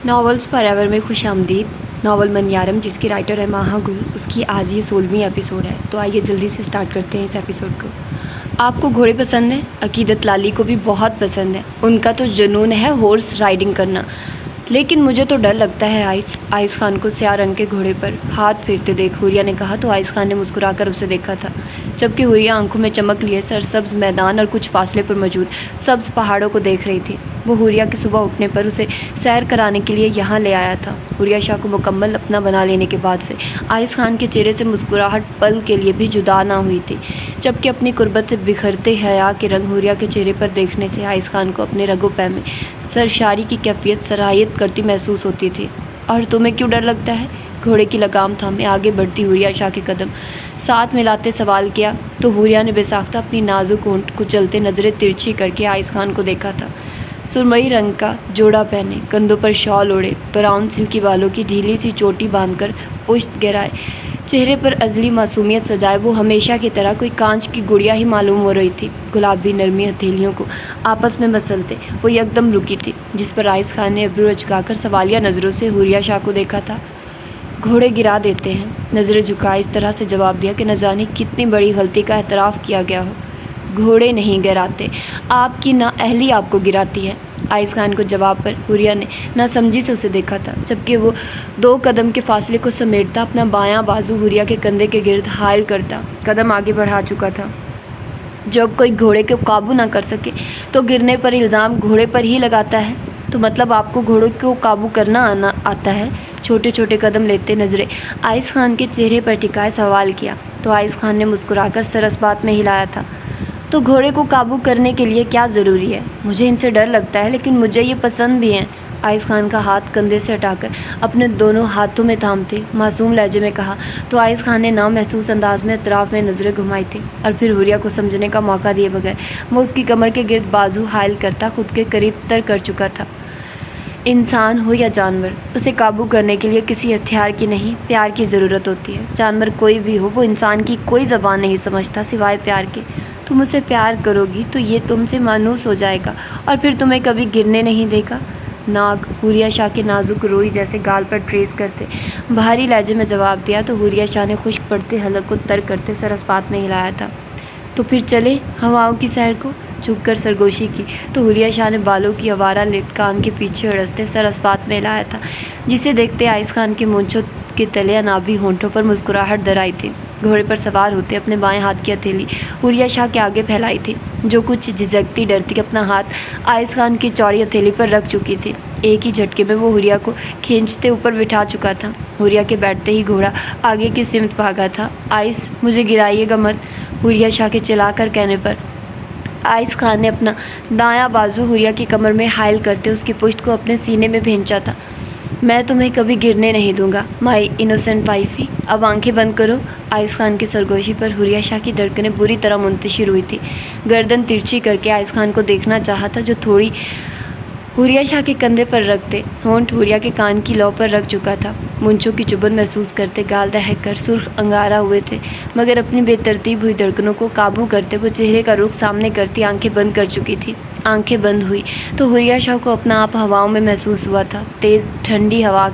Novels for ever میں خوش آمدید۔ ناول منیارم جس کی رائٹر ہے ماہا گل، اس کی آج یہ 16ویں ایپیسوڈ ہے، تو آئیے جلدی سے سٹارٹ کرتے ہیں اس ایپیسوڈ کو۔ آپ کو گھوڑے پسند ہیں؟ عقیدت لالی کو بھی بہت پسند ہے، ان کا تو جنون ہے ہورس رائڈنگ کرنا، لیکن مجھے تو ڈر لگتا ہے آئس خان کو سیاہ رنگ کے گھوڑے پر ہاتھ پھیرتے دیکھ حوریہ نے کہا تو آئس خان نے مسکرا کر اسے دیکھا تھا، جبکہ حوریہ آنکھوں میں چمک لیے سرسبز میدان اور کچھ فاصلے پر موجود سبز پہاڑوں کو دیکھ رہی تھی۔ وہ حوریہ کے صبح اٹھنے پر اسے سیر کرانے کے لیے یہاں لے آیا تھا۔ حوریہ شاہ کو مکمل اپنا بنا لینے کے بعد سے آئس خان کے چہرے سے مسکراہٹ پل کے لیے بھی جدا نہ ہوئی تھی، جبکہ اپنی قربت سے بکھرتے حیا کے رنگ حوریہ کے چہرے پر دیکھنے سے آئس خان کو اپنے رگ و پے میں سرشاری کی کیفیت سرایت کرتی محسوس ہوتی تھی۔ اور تمہیں کیوں ڈر لگتا ہے؟ گھوڑے کی لگام تھامے آگے بڑھتی حوریہ شاہ کے قدم ساتھ ملاتے سوال کیا تو حوریہ نے بے ساختہ اپنی نازک ہونٹ کچلتے نظریں ترچھی کر کے آئس خان کو دیکھا تھا۔ سرمئی رنگ کا جوڑا پہنے، کندھوں پر شال اوڑھے، براؤن سلکی بالوں کی ڈھیلی سی چوٹی باندھ کر پشت گہرائے، چہرے پر ازلی معصومیت سجائے وہ ہمیشہ کی طرح کوئی کانچ کی گڑیا ہی معلوم ہو رہی تھی۔ گلابی نرمی ہتھیلیوں کو آپس میں مسلتے وہ یکدم رکی تھی، جس پر آئس خان نے ابرو اچکا کر سوالیہ نظروں سے حوریہ شاہ کو دیکھا تھا۔ گھوڑے گرا دیتے ہیں، نظریں جھکائے اس طرح سے جواب دیا کہ نہ جانے کتنی بڑی غلطی کا اعتراف کیا گیا ہو۔ گھوڑے نہیں گراتے، آپ کی نااہلی آپ کو گراتی ہے۔ آئس خان کو جواب پر حوریہ نے ناسمجھی سے اسے دیکھا تھا، جبکہ وہ 2 قدم کے فاصلے کو سمیٹتا اپنا بایاں بازو حوریہ کے کندھے کے گرد حائل کرتا قدم آگے بڑھا چکا تھا۔ جب کوئی گھوڑے کو قابو نہ کر سکے تو گرنے پر الزام گھوڑے پر ہی لگاتا ہے، تو مطلب آپ کو گھوڑے کو قابو کرنا آتا ہے؟ چھوٹے چھوٹے قدم لیتے نظریں آئس خان کے چہرے پر ٹکائے سوال کیا تو آئس خان نے مسکرا کر سر اس بات میں ہلایا تھا۔ تو گھوڑے کو قابو کرنے کے لیے کیا ضروری ہے؟ مجھے ان سے ڈر لگتا ہے، لیکن مجھے یہ پسند بھی ہیں۔ آئس خان کا ہاتھ کندھے سے ہٹا کر اپنے دونوں ہاتھوں میں تھامتے معصوم لہجے میں کہا تو آئس خان نے نامحسوس انداز میں اطراف میں نظریں گھمائی تھیں، اور پھر حوریہ کو سمجھنے کا موقع دیے بغیر وہ اس کی کمر کے گرد بازو حائل کرتا خود کے قریب تر کر چکا تھا۔ انسان ہو یا جانور، اسے قابو کرنے کے لیے کسی ہتھیار کی نہیں، پیار کی ضرورت ہوتی ہے۔ جانور کوئی بھی ہو، وہ انسان کی کوئی زبان نہیں سمجھتا سوائے پیار کے۔ تم اسے پیار کرو گی تو یہ تم سے مانوس ہو جائے گا اور پھر تمہیں کبھی گرنے نہیں دے گا۔ ناگ حوریہ شاہ کے نازک روئی جیسے گال پر ٹریس کرتے بھاری لہجے میں جواب دیا تو حوریہ شاہ نے خشک پڑتے حلق کو تر کرتے سر اس بات میں ہلایا تھا۔ تو پھر چلے ہواؤں کی سیر کو؟ جھک کر سرگوشی کی تو حوریہ شاہ نے بالوں کی آوارہ لٹ کان کے پیچھے اڑستے سر اس بات میں ہلایا تھا، جسے دیکھتے آئس خان کے مونچھوں کے تلے انابی ہونٹوں پر مسکراہٹ در آئی تھی۔ گھوڑے پر سوار ہوتے اپنے بائیں ہاتھ کی ہتھیلی حوریہ شاہ کے آگے پھیلائی تھی، جو کچھ جھجکتی ڈرتی اپنا ہاتھ آئس خان کی چوڑی ہتھیلی پر رکھ چکی تھی۔ ایک ہی جھٹکے میں وہ حوریہ کو کھینچتے اوپر بٹھا چکا تھا۔ حوریہ کے بیٹھتے ہی گھوڑا آگے کی سمت بھاگا تھا۔ آئس، مجھے گرائیے گا مت، حوریہ شاہ کے چلا کر کہنے پر آئس خان نے اپنا دایاں بازو حوریہ کی کمر میں حائل کرتے اس کی پشت کو اپنے سینے میں بھینچا تھا۔ میں تمہیں کبھی گرنے نہیں دوں گا مائی انوسنٹ وائفی، اب آنکھیں بند کرو۔ آئس خان کی سرگوشی پر حوریہ شاہ کی دھڑکنیں بری طرح منتشر ہوئی تھی۔ گردن ترچھی کر کے آئس خان کو دیکھنا چاہا تھا، جو تھوڑی حوریہ شاہ کے کندھے پر رکھتے ہونٹ حوریہ کے کان کی لو پر رکھ چکا تھا۔ مونچھوں کی چبھن محسوس کرتے گال دہک کر سرخ انگارہ ہوئے تھے، مگر اپنی بے ترتیب ہوئی دھڑکنوں کو قابو کرتے وہ چہرے کا رخ سامنے کرتی آنکھیں بند کر چکی تھی۔ آنکھیں بند ہوئی تو حوریہ شاہ کو اپنا آپ ہواؤں میں محسوس ہوا تھا، تیز ٹھنڈی ہوا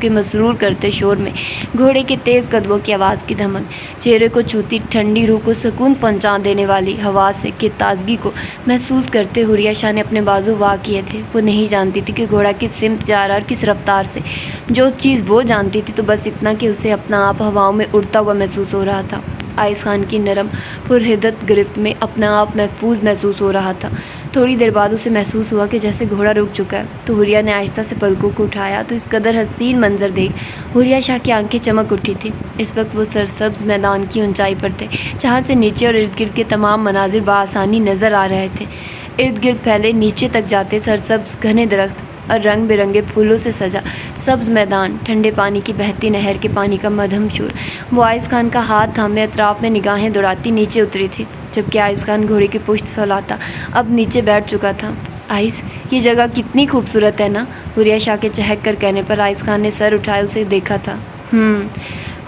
کے مسرور کرتے شور میں گھوڑے کے تیز قدموں کی آواز کی دھمک، چہرے کو چھوتی ٹھنڈی روح کو سکون پہنچا دینے والی ہوا سے کی تازگی کو محسوس کرتے حوریہ شاہ نے اپنے بازو وا کیے تھے۔ وہ نہیں جانتی تھی کہ گھوڑا کس سمت جا رہا اور کس رفتار سے، جو چیز وہ جانتی تھی تو بس اتنا کہ اسے اپنا آپ ہواؤں میں اڑتا ہوا محسوس ہو رہا تھا۔ آئس خان کی نرم پرحدت گرفت میں اپنا آپ محفوظ محسوس ہو رہا تھا۔ تھوڑی دیر بعد اسے محسوس ہوا کہ جیسے گھوڑا رک چکا ہے، تو حوریہ نے آہستہ سے پلکوں کو اٹھایا تو اس قدر حسین منظر دیکھ حوریہ شاہ کی آنکھیں چمک اٹھی تھی۔ اس وقت وہ سرسبز میدان کی اونچائی پر تھے، جہاں سے نیچے اور ارد گرد کے تمام مناظر بآسانی نظر آ رہے تھے۔ ارد گرد پھیلے نیچے تک جاتے سرسبز گھنے درخت اور رنگ برنگے پھولوں سے سجا سبز میدان، ٹھنڈے پانی کی بہتی نہر کے پانی کا مدھم شور۔ وہ آئس خان کا ہاتھ تھامے اطراف میں نگاہیں دوڑاتی نیچے اتری تھی، جبکہ آئس خان گھوڑے کی پشت سہلاتا اب نیچے بیٹھ چکا تھا۔ آئس، یہ جگہ کتنی خوبصورت ہے نا؟ حوریہ شاہ کے چہک کر کہنے پر آئس خان نے سر اٹھائے اسے دیکھا تھا۔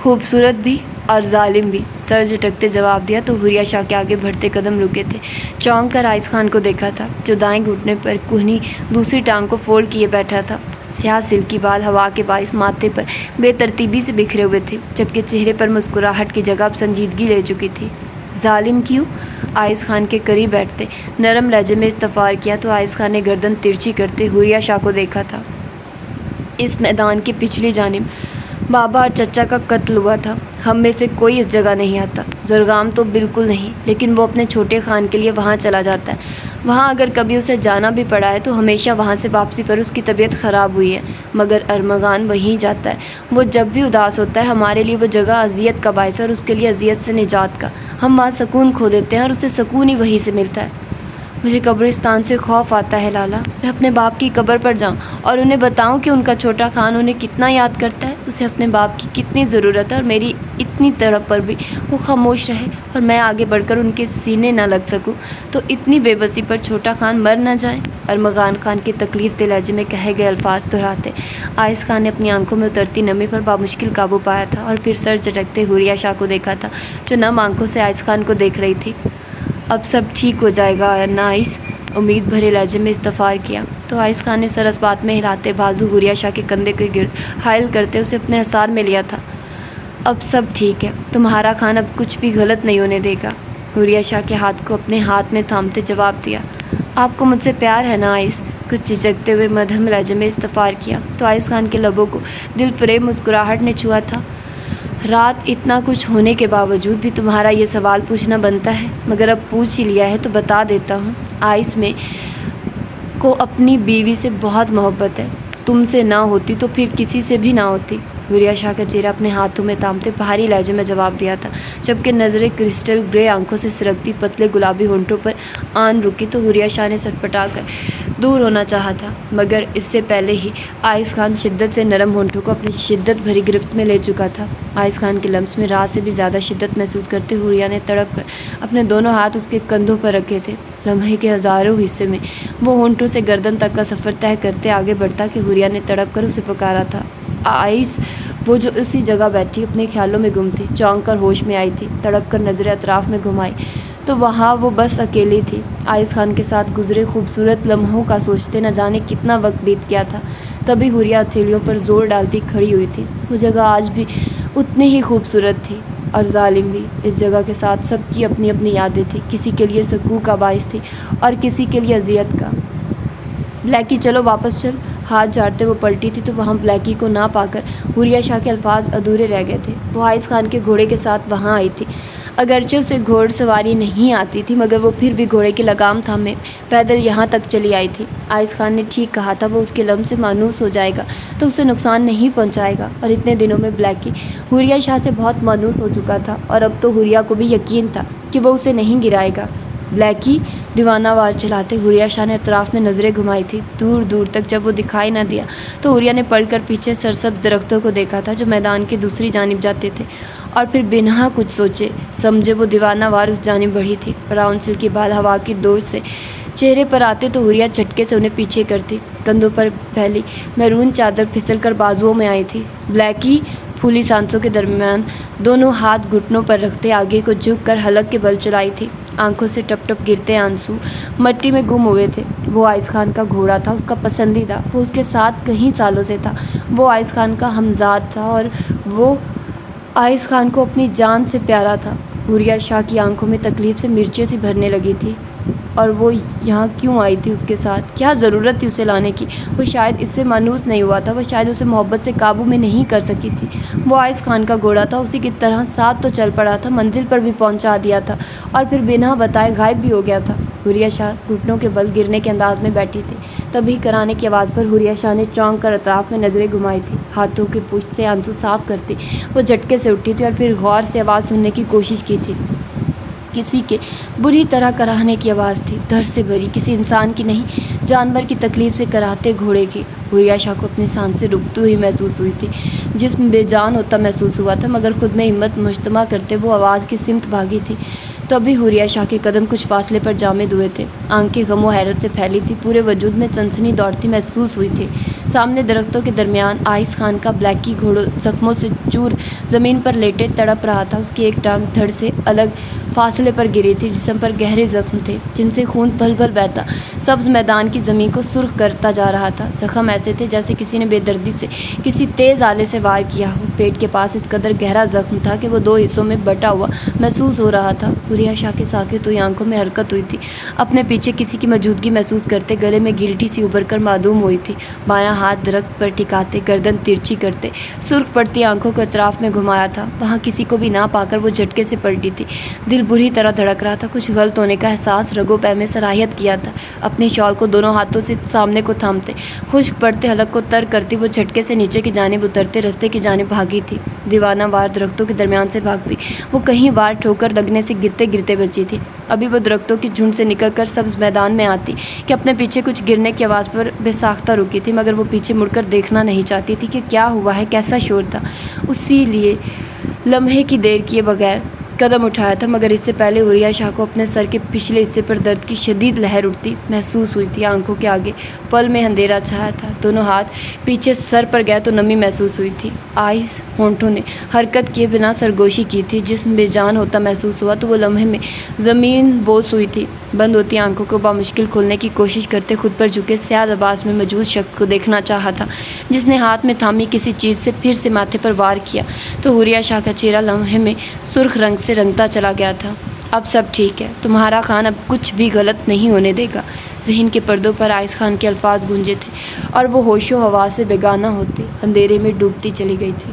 خوبصورت بھی اور ظالم بھی، سر جھٹکتے جواب دیا تو حوریہ شاہ کے آگے بڑھتے قدم رکے تھے۔ چونک کر آئس خان کو دیکھا تھا، جو دائیں گھٹنے پر کہنی دوسری ٹانگ کو فولڈ کیے بیٹھا تھا، سیاہ سلکی بال ہوا کے باعث ماتھے پر بے ترتیبی سے بکھرے ہوئے تھے، جبکہ چہرے پر مسکراہٹ کی جگہ اب سنجیدگی لے چکی تھی۔ ظالم کیوں؟ آئز خان کے قریب بیٹھتے نرم لہجے میں استفسار کیا تو آئز خان نے گردن ترچھی کرتے حوریہ شاہ کو دیکھا تھا۔ اس میدان کی پچھلی جانب بابا اور چچا کا قتل ہوا تھا۔ ہم میں سے کوئی اس جگہ نہیں آتا، زرگام تو بالکل نہیں، لیکن وہ اپنے چھوٹے خان کے لیے وہاں چلا جاتا ہے۔ وہاں اگر کبھی اسے جانا بھی پڑا ہے تو ہمیشہ وہاں سے واپسی پر اس کی طبیعت خراب ہوئی ہے، مگر ارمغان وہیں جاتا ہے۔ وہ جب بھی اداس ہوتا ہے ہمارے لیے وہ جگہ اذیت کا باعث ہے اور اس کے لیے اذیت سے نجات کا۔ ہم وہاں سکون کھو دیتے ہیں اور اسے سکون ہی وہیں سے ملتا ہے۔ مجھے قبرستان سے خوف آتا ہے لالا، میں اپنے باپ کی قبر پر جاؤں اور انہیں بتاؤں کہ ان کا چھوٹا خان انہیں کتنا یاد کرتا ہے، اسے اپنے باپ کی کتنی ضرورت ہے، اور میری اتنی تڑپ پر بھی وہ خاموش رہے اور میں آگے بڑھ کر ان کے سینے نہ لگ سکوں تو اتنی بے بسی پر چھوٹا خان مر نہ جائے۔ ارمغان خان کے تکلیف دہ لہجے میں کہے گئے الفاظ دہراتے آئز خان نے اپنی آنکھوں میں اترتی نمی پر بامشکل قابو پایا تھا اور پھر سر جھٹکتے حوریہ شاہ کو دیکھا تھا جو نم آنکھوں سے آئز خان کو دیکھ رہی تھی۔ اب سب ٹھیک ہو جائے گا نا آئز؟ امید بھرے لہجے میں استفسار کیا تو آئز خان نے سر اس بات میں ہلاتے بازو حوریہ شاہ کے کندھے کے گرد حائل کرتے اسے اپنے حصار میں لیا تھا۔ اب سب ٹھیک ہے، تمہارا خان اب کچھ بھی غلط نہیں ہونے دے گا، حوریہ شاہ کے ہاتھ کو اپنے ہاتھ میں تھامتے جواب دیا۔ آپ کو مجھ سے پیار ہے نا آئز؟ کچھ جھجکتے ہوئے مدھم لہجے میں استفسار کیا تو آئز خان کے لبوں کو دل فریب مسکراہٹ نے چھوا تھا۔ رات اتنا کچھ ہونے کے باوجود بھی تمہارا یہ سوال پوچھنا بنتا ہے، مگر اب پوچھ ہی لیا ہے تو بتا دیتا ہوں۔ آئز میں کو اپنی بیوی سے بہت محبت ہے، تم سے نہ ہوتی تو پھر کسی سے بھی نہ ہوتی، حوریہ شاہ کا چہرہ اپنے ہاتھوں میں تامتے بھاری لہجے میں جواب دیا تھا، جبکہ نظریں کرسٹل گرے آنکھوں سے سرکتی پتلے گلابی ہونٹوں پر آن رکی تو حوریہ شاہ نے سٹپٹا کر دور ہونا چاہا تھا، مگر اس سے پہلے ہی آئز خان شدت سے نرم ہونٹوں کو اپنی شدت بھری گرفت میں لے چکا تھا۔ آئز خان کے لمس میں رات سے بھی زیادہ شدت محسوس کرتے حوریہ نے تڑپ کر اپنے دونوں ہاتھ اس کے کندھوں پر رکھے تھے۔ لمحے کے ہزاروں حصے میں وہ ہونٹوں سے گردن تک کا سفر طے کرتے آگے بڑھتا کہ حوریہ نے تڑپ کر اسے پکارا تھا، آئز! وہ جو اسی جگہ بیٹھی اپنے خیالوں میں گم تھی، چونک کر ہوش میں آئی تھی، تڑپ کر نظریں اطراف میں گھمائی تو وہاں وہ بس اکیلی تھی۔ آئز خان کے ساتھ گزرے خوبصورت لمحوں کا سوچتے نہ جانے کتنا وقت بیت گیا تھا، تبھی حوریہ ہتھیلیوں پر زور ڈالتی کھڑی ہوئی تھی۔ وہ جگہ آج بھی اتنی ہی خوبصورت تھی اور ظالم بھی۔ اس جگہ کے ساتھ سب کی اپنی اپنی یادیں تھیں، کسی کے لیے سکون کا باعث تھی اور کسی کے لیے اذیت کا۔ بلیکی چلو واپس چل، ہاتھ جھاڑتے وہ پلٹی تھی تو وہاں بلیکی کو نہ پا کر حوریہ شاہ کے الفاظ ادھورے رہ گئے تھے۔ وہ آئز خان کے گھوڑے کے ساتھ وہاں آئی تھی، اگرچہ اسے گھوڑ سواری نہیں آتی تھی، مگر وہ پھر بھی گھوڑے کی لگام تھامے پیدل یہاں تک چلی آئی تھی۔ آئز خان نے ٹھیک کہا تھا، وہ اس کے لم سے مانوس ہو جائے گا تو اسے نقصان نہیں پہنچائے گا، اور اتنے دنوں میں بلیکی حوریہ شاہ سے بہت مانوس ہو چکا تھا اور اب تو حوریہ کو بھی یقین تھا کہ وہ اسے نہیں گرائے گا۔ بلیکی! دیوانہ وار چلاتے حوریہ شاہ نے اطراف میں نظریں گھمائی تھی، دور دور تک جب وہ دکھائی نہ دیا تو حوریہ نے پلٹ کر پیچھے سرسبز درختوں کو دیکھا تھا جو میدان کی دوسری جانب جاتے تھے، اور پھر بنا کچھ سوچے سمجھے وہ دیوانہ وار اس جانب بڑھی تھی۔ براؤن سلکی بال ہوا کی دوش سے چہرے پر آتے تو حوریہ جھٹکے سے انہیں پیچھے کرتی، کندھوں پر پھیلی میرون چادر پھسل کر بازوؤں میں آئی تھی۔ بلیکی! پھولی سانسوں کے درمیان دونوں ہاتھ گھٹنوں پر رکھتے آگے کو جھک کر حلق کے بل چلائی تھی، آنکھوں سے ٹپ ٹپ گرتے آنسو مٹی میں گم ہوئے تھے۔ وہ آئز خان کا گھوڑا تھا، اس کا پسندیدہ، وہ اس کے ساتھ کئی سالوں سے تھا، وہ آئز خان کا ہمزاد تھا اور وہ آئز خان کو اپنی جان سے پیارا تھا۔ حوریہ شاہ کی آنکھوں میں تکلیف سے مرچیں سی بھرنے لگی تھی، اور وہ یہاں کیوں آئی تھی اس کے ساتھ؟ کیا ضرورت تھی اسے لانے کی؟ وہ شاید اس سے مانوس نہیں ہوا تھا، وہ شاید اسے محبت سے قابو میں نہیں کر سکی تھی۔ وہ آئز خان کا گھوڑا تھا، اسی کی طرح ساتھ تو چل پڑا تھا، منزل پر بھی پہنچا دیا تھا اور پھر بنا بتائے غائب بھی ہو گیا تھا۔ حوریہ شاہ گھٹنوں کے بل گرنے کے انداز میں بیٹھی تھی، تبھی کرانے کی آواز پر حوریہ شاہ نے چونک کر اطراف میں نظریں گھمائی تھی، ہاتھوں کی پشت سے آنسو صاف کرتی وہ جھٹکے سے اٹھی تھی اور پھر غور سے آواز سننے کی کوشش کی تھی۔ کسی کے بری طرح کراہنے کی آواز تھی، درد سے بھری، کسی انسان کی نہیں، جانور کی تکلیف سے کراہتے گھوڑے کی۔ حوریہ شاہ کو اپنی سانسیں رکتی ہوئی محسوس ہوئی تھی، جسم بے جان ہوتا محسوس ہوا تھا، مگر خود میں ہمت مجتمع کرتے وہ آواز کی سمت بھاگی تھی۔ تو ابھی حوریہ شاہ کے قدم کچھ فاصلے پر جامد ہوئے تھے، آنکھیں غم و حیرت سے پھیلی تھی، پورے وجود میں سنسنی دوڑتی محسوس ہوئی تھی۔ سامنے درختوں کے درمیان آئز خان کا بلیکی گھوڑا زخموں سے چور زمین پر لیٹے تڑپ رہا تھا، اس کی ایک ٹانگ دھڑ سے الگ فاصلے پر گری تھی، جسم پر گہرے زخم تھے جن سے خون پھل پھل بہتا سبز میدان کی زمین کو سرخ کرتا جا رہا تھا۔ زخم ایسے تھے جیسے کسی نے بے دردی سے کسی تیز آلے سے وار کیا ہو۔ پیٹ کے پاس اس قدر گہرا زخم تھا کہ وہ 2 حصوں میں بٹا ہوا محسوس ہو رہا تھا۔ حوریہ شاہ کے ساکت ہوئی آنکھوں میں حرکت ہوئی تھی، اپنے پیچھے کسی کی موجودگی محسوس کرتے، گلے میں گلٹی سی ابھر کر معدوم ہوئی تھی۔ بایاں ہاتھ درخت پر ٹکاتے، گردن ترچھی کرتے سرخ پڑتی آنکھوں کو اطراف میں گھمایا تھا۔ وہاں کسی کو بھی نہ پا کر وہ جھٹکے سے پلٹی تھی۔ دل بری طرح دھڑک رہا تھا، کچھ غلط ہونے کا احساس رگوں پے میں سرایت کیا تھا۔ اپنی شال کو دونوں ہاتھوں سے سامنے کو تھامتے، خشک پڑتے حلق کو تر کرتی وہ جھٹکے سے نیچے کی جانب اترتے رستے کی جانب بھاگی تھی۔ دیوانہ وار درختوں کے درمیان سے بھاگتی وہ کہیں بار ٹھوکر لگنے سے گرتے گرتے بچی تھی۔ ابھی وہ درختوں کی جھنڈ سے نکل کر سبز میدان میں آتی کہ اپنے پیچھے کچھ گرنے کی آواز پر بے ساختہ رکی تھی، مگر وہ پیچھے مڑ کر دیکھنا نہیں چاہتی تھی کہ کیا ہوا ہے، کیسا شور تھا۔ اسی لیے لمحے کی دیر کیے بغیر قدم اٹھایا تھا، مگر اس سے پہلے حوریہ شاہ کو اپنے سر کے پچھلے حصے پر درد کی شدید لہر اٹھتی محسوس ہوئی تھی۔ آنکھوں کے آگے پل میں اندھیرا چھایا تھا، دونوں ہاتھ پیچھے سر پر گئے تو نمی محسوس ہوئی تھی۔ آہستہ ہونٹوں نے حرکت کیے بنا سرگوشی کی تھی۔ جسم بے جان ہوتا محسوس ہوا تو وہ لمحے میں زمین بوس ہوئی تھی۔ بند ہوتی آنکھوں کو بامشکل کھولنے کی کوشش کرتے خود پر جھکے سیاہ لباس میں موجود شخص کو دیکھنا چاہا تھا، جس نے ہاتھ میں تھامی کسی چیز سے پھر سے ماتھے پر وار کیا تو حوریہ شاہ کا چہرہ لمحے میں سرخ رنگ سے رنگتا چلا گیا تھا۔ اب سب ٹھیک ہے، تمہارا خان اب کچھ بھی غلط نہیں ہونے دے گا۔ ذہن کے پردوں پر آئس خان کے الفاظ گونجے تھے اور وہ ہوش و حواس سے بیگانہ ہوتے اندھیرے میں ڈوبتی چلی گئی تھی۔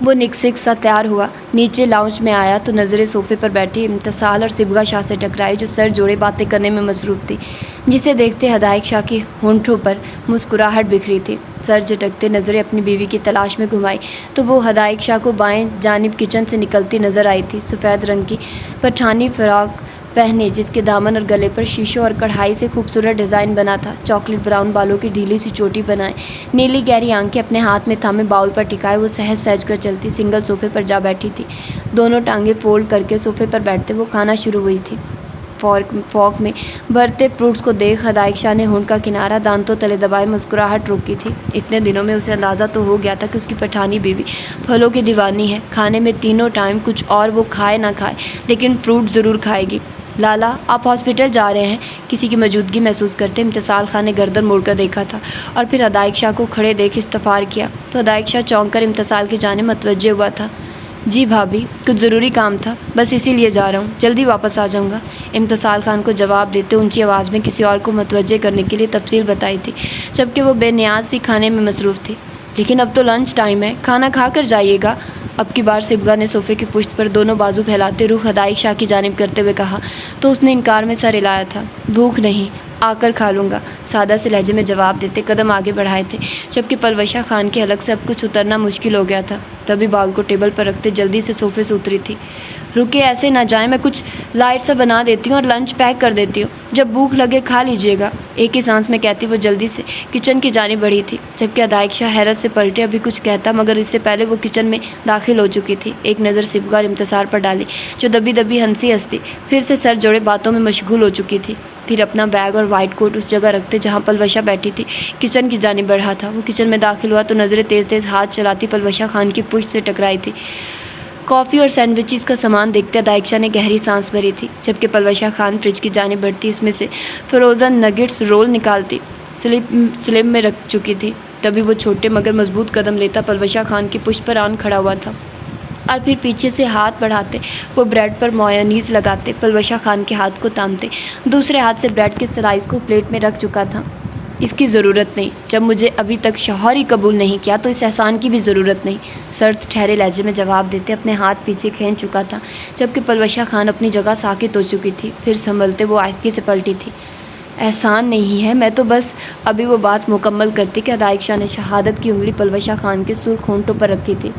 وہ نکسک سا تیار ہوا، نیچے لاؤنج میں آیا تو نظریں صوفے پر بیٹھی امتصال اور صبغہ شاہ سے ٹکرائی، جو سر جوڑے باتیں کرنے میں مصروف تھی۔ جسے دیکھتے ہدایق شاہ کے ہونٹوں پر مسکراہٹ بکھری تھی۔ سر جھٹکتے نظریں اپنی بیوی کی تلاش میں گھمائی تو وہ ہدایق شاہ کو بائیں جانب کچن سے نکلتی نظر آئی تھی۔ سفید رنگ کی پٹھانی فراق پہنے، جس کے دامن اور گلے پر شیشوں اور کڑھائی سے خوبصورت ڈیزائن بنا تھا، چاکلیٹ براؤن بالوں کی ڈھیلی سی چوٹی بنائے، نیلی گہری آنکھیں اپنے ہاتھ میں تھامے باؤل پر ٹکائے وہ سہج سہج کر چلتی سنگل صوفے پر جا بیٹھی تھی۔ دونوں ٹانگیں فولڈ کر کے صوفے پر بیٹھتے وہ کھانا شروع ہوئی تھی۔ فورک میں بھرتے فروٹس کو دیکھ ہدایق شاہ نے ہونٹ کا کنارہ دانتوں تلے دبائے مسکراہٹ روکی تھی۔ اتنے دنوں میں اسے اندازہ تو ہو گیا تھا کہ اس کی پٹھانی بیوی پھلوں کی دیوانی ہے۔ کھانے میں تینوں ٹائم کچھ اور وہ کھائے نہ کھائے لیکن فروٹ ضرور کھائے گی۔ لالا، آپ ہاسپٹل جا رہے ہیں؟ کسی کی موجودگی محسوس کرتے امتصال خان نے گردن موڑ کر دیکھا تھا اور پھر ہدایق شاہ کو کھڑے دیکھ استفسار کیا تو ہدایق شاہ چونک کر امتصال کی جانب متوجہ ہوا تھا۔ جی بھابھی، کچھ ضروری کام تھا، بس اسی لیے جا رہا ہوں، جلدی واپس آ جاؤں گا۔ امتصال خان کو جواب دیتے اونچی آواز میں کسی اور کو متوجہ کرنے کے لیے تفصیل بتائی تھی، جبکہ وہ بے نیاز سی کھانے میں مصروف تھی۔ لیکن اب تو لنچ ٹائم ہے، کھانا کھا کر جائیے گا۔ اب کی بار صبغہ نے صوفے کی پشت پر دونوں بازو پھیلاتے رخ ہدایق شاہ کی جانب کرتے ہوئے کہا تو اس نے انکار میں سر ہلایا تھا۔ بھوک نہیں، آ کر کھا لوں گا، سادہ سے لہجے میں جواب دیتے قدم آگے بڑھائے تھے، جبکہ پلوشہ خان کے حلق سے اب کچھ اترنا مشکل ہو گیا تھا۔ تبھی باؤل کو ٹیبل پر رکھتے جلدی سے صوفے سے اتری تھی۔ رکے ایسے نہ جائیں، میں کچھ لائٹ سا بنا دیتی ہوں اور لنچ پیک کر دیتی ہوں، جب بھوک لگے کھا لیجیے گا، ایک ہی سانس میں کہتی وہ جلدی سے کچن کی جانب بڑھی تھی، جبکہ ہدایق شاہ حیرت سے پلٹے ابھی کچھ کہتا مگر اس سے پہلے وہ کچن میں داخل ہو چکی تھی۔ ایک نظر صبغہ اور امتصال پر ڈالی جو دبی دبی ہنستی پھر سے سر جوڑے باتوں میں مشغول ہو چکی تھی، پھر اپنا بیگ اور وائٹ کوٹ اس جگہ رکھتے جہاں پلوشہ بیٹھی تھی کچن کی جانب بڑھا تھا۔ وہ کچن میں داخل ہوا تو نظریں تیز تیز ہاتھ چلاتی پلوشہ خان کی پشت سے ٹکرائی تھی۔ کافی اور سینڈوچز کا سامان دیکھتے ہدایق شاہ نے گہری سانس بھری تھی، جبکہ پلوشہ خان فریج کی جانب بڑھتی اس میں سے فروزن نگٹس رول نکالتی سلپ میں رکھ چکی تھی۔ تبھی وہ چھوٹے مگر مضبوط قدم لیتا پلوشہ خان کی پشت پر آن کھڑا ہوا تھا اور پھر پیچھے سے ہاتھ بڑھاتے وہ بریڈ پر میونیز لگاتے پلوشہ خان کے ہاتھ کو تھامتے دوسرے ہاتھ سے بریڈ کے سلائس کو پلیٹ میں رکھ چکا تھا۔ اس کی ضرورت نہیں، جب مجھے ابھی تک شوہر ہی قبول نہیں کیا تو اس احسان کی بھی ضرورت نہیں، سرد ٹھہرے لہجے میں جواب دیتے اپنے ہاتھ پیچھے کھینچ چکا تھا، جبکہ پلوشہ خان اپنی جگہ ساکت ہو چکی تھی۔ پھر سنبھلتے وہ آہستگی سے پلٹی تھی۔ احسان نہیں ہے، میں تو بس ابھی وہ بات مکمل کرتی کہ ہدایق شاہ نے شہادت کی انگلی پلوشہ خان کے سرخ ہونٹوں پر رکھی تھی۔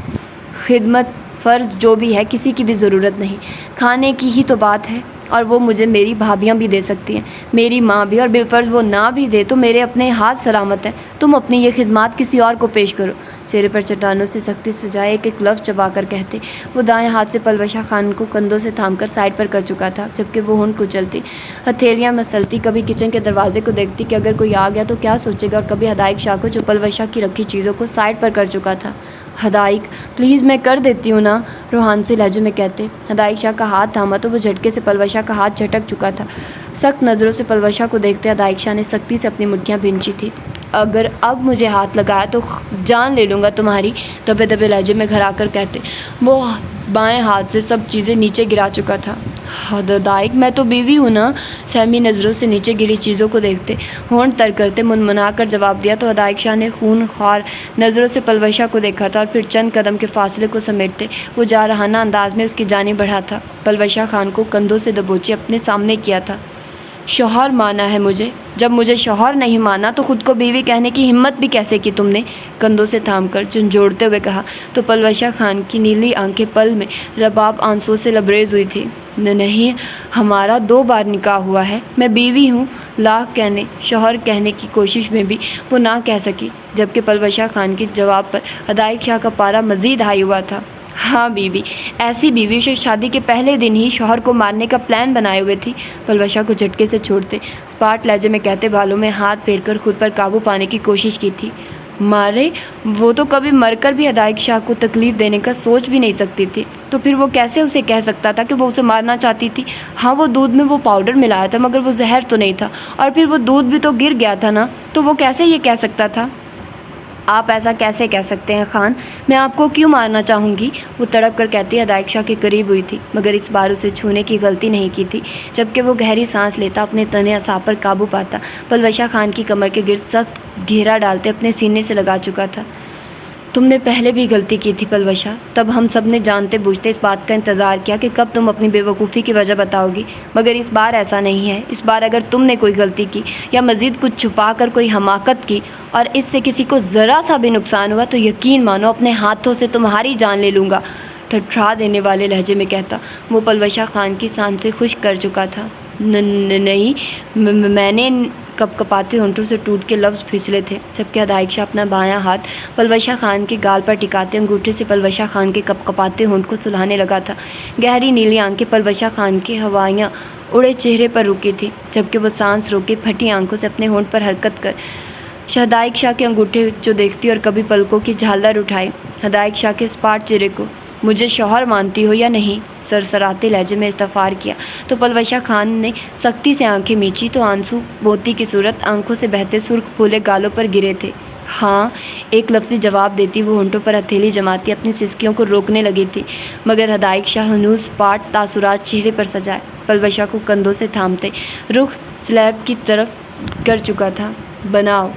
خدمت فرض جو بھی ہے کسی کی بھی ضرورت نہیں، کھانے کی ہی تو بات ہے، اور وہ مجھے میری بھابیاں بھی دے سکتی ہیں، میری ماں بھی، اور بالفرض وہ نہ بھی دے تو میرے اپنے ہاتھ سلامت ہیں۔ تم اپنی یہ خدمات کسی اور کو پیش کرو، چہرے پر چٹانوں سے سختی سجائے ایک ایک لفظ چبا کر کہتے۔ وہ دائیں ہاتھ سے پلوشہ خان کو کندھوں سے تھام کر سائڈ پر کر چکا تھا، جبکہ وہ ہونٹ کچلتی، ہتھیلیاں مسلتی، کبھی کچن کے دروازے کو دیکھتی کہ اگر کوئی آ گیا تو کیا سوچے گا، اور کبھی ہدایق شاہ کو جو پلوشہ کی رکھی چیزوں کو سائڈ پر کر چکا تھا۔ ہدایق پلیز میں کر دیتی ہوں نا، روحان سے لہجے میں کہتے۔ ہدایق شاہ کا ہاتھ تھاما تو وہ جھٹکے سے پلوشہ کا ہاتھ جھٹک چکا تھا۔ سخت نظروں سے پلوشہ کو دیکھتے ہدایق شاہ نے سختی سے اپنی مٹھیاں بھینچی تھی۔ اگر اب مجھے ہاتھ لگایا تو جان لے لوں گا تمہاری، دبے دبے لہجے میں گھرا کر کہتے۔ وہ بائیں ہاتھ سے سب چیزیں نیچے گرا چکا تھا۔ ہدایق میں تو بیوی ہوں نا، سہمی نظروں سے نیچے گری چیزوں کو دیکھتے ہونٹ تر کرتے منمنا کر جواب دیا تو ہدایق شاہ نے خون خوار نظروں سے پلوشہ کو دیکھا تھا، اور پھر چند قدم کے فاصلے کو سمیٹتے وہ جارحانہ انداز میں اس کی جانب بڑھا تھا۔ پلوشہ خان کو کندھوں سے دبوچے اپنے سامنے کیا تھا۔ شوہر مانا ہے مجھے، جب مجھے شوہر نہیں مانا تو خود کو بیوی کہنے کی ہمت بھی کیسے کی تم نے، کندھوں سے تھام کر جھنجھوڑتے ہوئے کہا تو پلوشہ خان کی نیلی آنکھیں پل میں رباب آنسوؤں سے لبریز ہوئی تھی۔ نہیں، ہمارا 2 بار نکاح ہوا ہے، میں بیوی ہوں، لاکھ کہنے شوہر کہنے کی کوشش میں بھی وہ نہ کہہ سکی، جبکہ پلوشہ خان کے جواب پر ہدایق شاہ کا پارا مزید ہائی ہوا تھا۔ ہاں بیوی، ایسی بیوی جو شادی کے پہلے دن ہی شوہر کو مارنے کا پلان بنائے ہوئے تھی، پلوشہ کو جھٹکے سے چھوڑتے اسپاٹ لہجے میں کہتے بالوں میں ہاتھ پھیر کر خود پر قابو پانے کی کوشش کی تھی۔ مارے؟ وہ تو کبھی مر کر بھی ہدایق شاہ کو تکلیف دینے کا سوچ بھی نہیں سکتی تھی، تو پھر وہ کیسے اسے کہہ سکتا تھا کہ وہ اسے مارنا چاہتی تھی؟ ہاں، وہ دودھ میں وہ پاؤڈر ملایا تھا مگر وہ زہر تو نہیں تھا، اور پھر وہ دودھ بھی تو گر گیا تھا نا، تو وہ کیسے یہ کہہ سکتا تھا؟ آپ ایسا کیسے کہہ سکتے ہیں خان، میں آپ کو کیوں مارنا چاہوں گی، وہ تڑپ کر کہتی ہدایق شاہ کے قریب ہوئی تھی، مگر اس بار اسے چھونے کی غلطی نہیں کی تھی، جبکہ وہ گہری سانس لیتا اپنے تنے اعصاب پر قابو پاتا پلوشہ خان کی کمر کے گرد سخت گھیرا ڈالتے اپنے سینے سے لگا چکا تھا۔ تم نے پہلے بھی غلطی کی تھی پلوشہ، تب ہم سب نے جانتے بوجھتے اس بات کا انتظار کیا کہ کب تم اپنی بے وقوفی کی وجہ بتاؤ گی، مگر اس بار ایسا نہیں ہے۔ اس بار اگر تم نے کوئی غلطی کی یا مزید کچھ چھپا کر کوئی حماقت کی اور اس سے کسی کو ذرا سا بھی نقصان ہوا تو یقین مانو اپنے ہاتھوں سے تمہاری جان لے لوں گا، ٹھٹھا دینے والے لہجے میں کہتا۔ وہ پلوشہ خان کی سانسیں خشک کر چکا تھا۔ نہیں، میں نے کپ کپاتے ہونٹوں سے ٹوٹ کے لفظ پھسلے تھے، جبکہ ہدایق شاہ اپنا بایاں ہاتھ پلوشہ خان کے گال پر ٹکاتے انگوٹھے سے پلوشہ خان کے کپ کپاتے ہونٹ کو سلہانے لگا تھا۔ گہری نیلی آنکھیں پلوشہ خان کے ہوائیاں اڑے چہرے پر رکی تھی، جبکہ وہ سانس روکے پھٹی آنکھوں سے اپنے ہونٹ پر حرکت کر ہدایق شاہ کے انگوٹھے جو دیکھتی اور کبھی پلکوں کی جھالر اٹھائے ہدایق شاہ کے اسپاٹ چہرے کو۔ مجھے شوہر مانتی ہو یا نہیں، سرسراتے لہجے میں استفسار کیا تو پلوشہ خان نے سختی سے آنکھیں میچی تو آنسو موتی کی صورت آنکھوں سے بہتے سرخ پھولے گالوں پر گرے تھے۔ ہاں، ایک لفظی جواب دیتی وہ ہونٹوں پر ہتھیلی جماتی اپنی سسکیوں کو روکنے لگی تھی، مگر ہدایق شاہ ہنوز اسپاٹ تاثرات چہرے پر سجائے پلوشہ کو کندھوں سے تھامتے رخ سلیب کی طرف کر چکا تھا۔ بناؤ،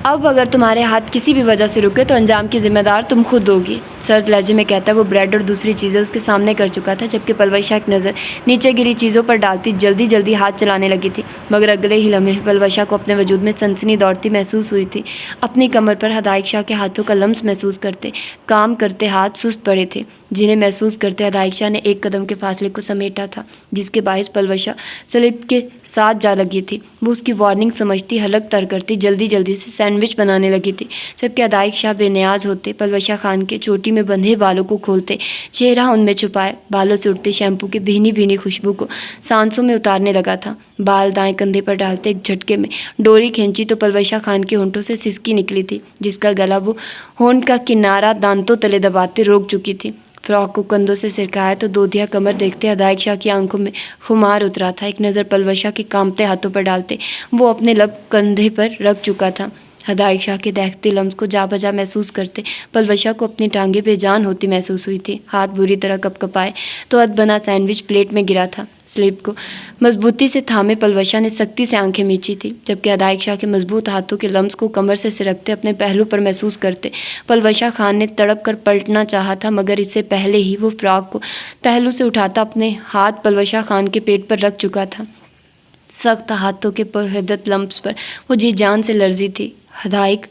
اب اگر تمہارے ہاتھ کسی بھی وجہ سے رکے تو انجام کی ذمہ دار تم خود ہوگی، سرد لہجے میں کہتا وہ بریڈ اور دوسری چیزیں اس کے سامنے کر چکا تھا، جبکہ پلوشہ ایک نظر نیچے گری چیزوں پر ڈالتی جلدی جلدی ہاتھ چلانے لگی تھی، مگر اگلے ہی لمحے پلوشہ کو اپنے وجود میں سنسنی دوڑتی محسوس ہوئی تھی۔ اپنی کمر پر ہدایق شاہ کے ہاتھوں کا لمس محسوس کرتے کام کرتے ہاتھ سست پڑے تھے، جنہیں محسوس کرتے ہدایق شاہ نے ایک قدم کے فاصلے کو سمیٹا تھا، جس کے باعث پلوشہ سلپ کے ساتھ جا لگی تھی۔ وہ اس کی وارننگ سمجھتی حلق تر کرتی جلدی جلدی سے سینڈوچ بنانے لگی تھی، جبکہ ہدایق شاہ بے نیاز ہوتے پلوشہ خان کے چوٹی میں بندھے بالوں کو کھولتے چہرہ ان میں چھپائے بالوں سے اٹھتے شیمپو کی بھینی بھینی خوشبو کو سانسوں میں اتارنے لگا تھا۔ بال دائیں کندھے پر ڈالتے ایک جھٹکے میں ڈوری کھینچی تو پلوشہ خان کے ہونٹوں سے سسکی نکلی تھی، جس کا گلا وہ ہونٹ کا کنارہ دانتوں تلے دباتے روک چکی تھی۔ فراق کو کندھوں سے سرکایا تو دودھیا کمر دیکھتے ہدایق شاہ کی آنکھوں میں خمار اترا تھا۔ ایک نظر پلوشہ کے کانپتے ہاتھوں پر ڈالتے وہ اپنے لب کندھے پر رکھ چکا تھا۔ ہدایق شاہ کے دہتے لمس کو جا بجا محسوس کرتے پلوشہ کو اپنی ٹانگیں بے جان ہوتی محسوس ہوئی تھی۔ ہاتھ بری طرح کپ کپائے تو اد بنا سینڈوچ پلیٹ میں گرا تھا۔ سلیب کو مضبوطی سے تھامے پلوشہ نے سختی سے آنکھیں میچی تھی، جبکہ ہدایق شاہ کے مضبوط ہاتھوں کے لمس کو کمر سے سرکتے اپنے پہلو پر محسوس کرتے پلوشہ خان نے تڑپ کر پلٹنا چاہا تھا، مگر اس سے پہلے ہی وہ فراق کو پہلو سے اٹھاتا اپنے ہاتھ پلوشہ خان کے پیٹ پر رکھ چکا تھا۔ سخت ہاتھوں کے پرحدت لمس پر وہ جی جان سے لرزی تھی۔ ہدایق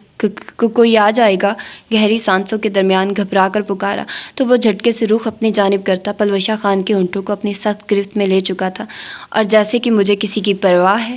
کوئی آ جائے گا، گہری سانسوں کے درمیان گھبرا کر پکارا تو وہ جھٹکے سے رخ اپنی جانب کرتا پلوشہ خان کے ہونٹوں کو اپنی سخت گرفت میں لے چکا تھا، اور جیسے کہ مجھے کسی کی پرواہ ہے،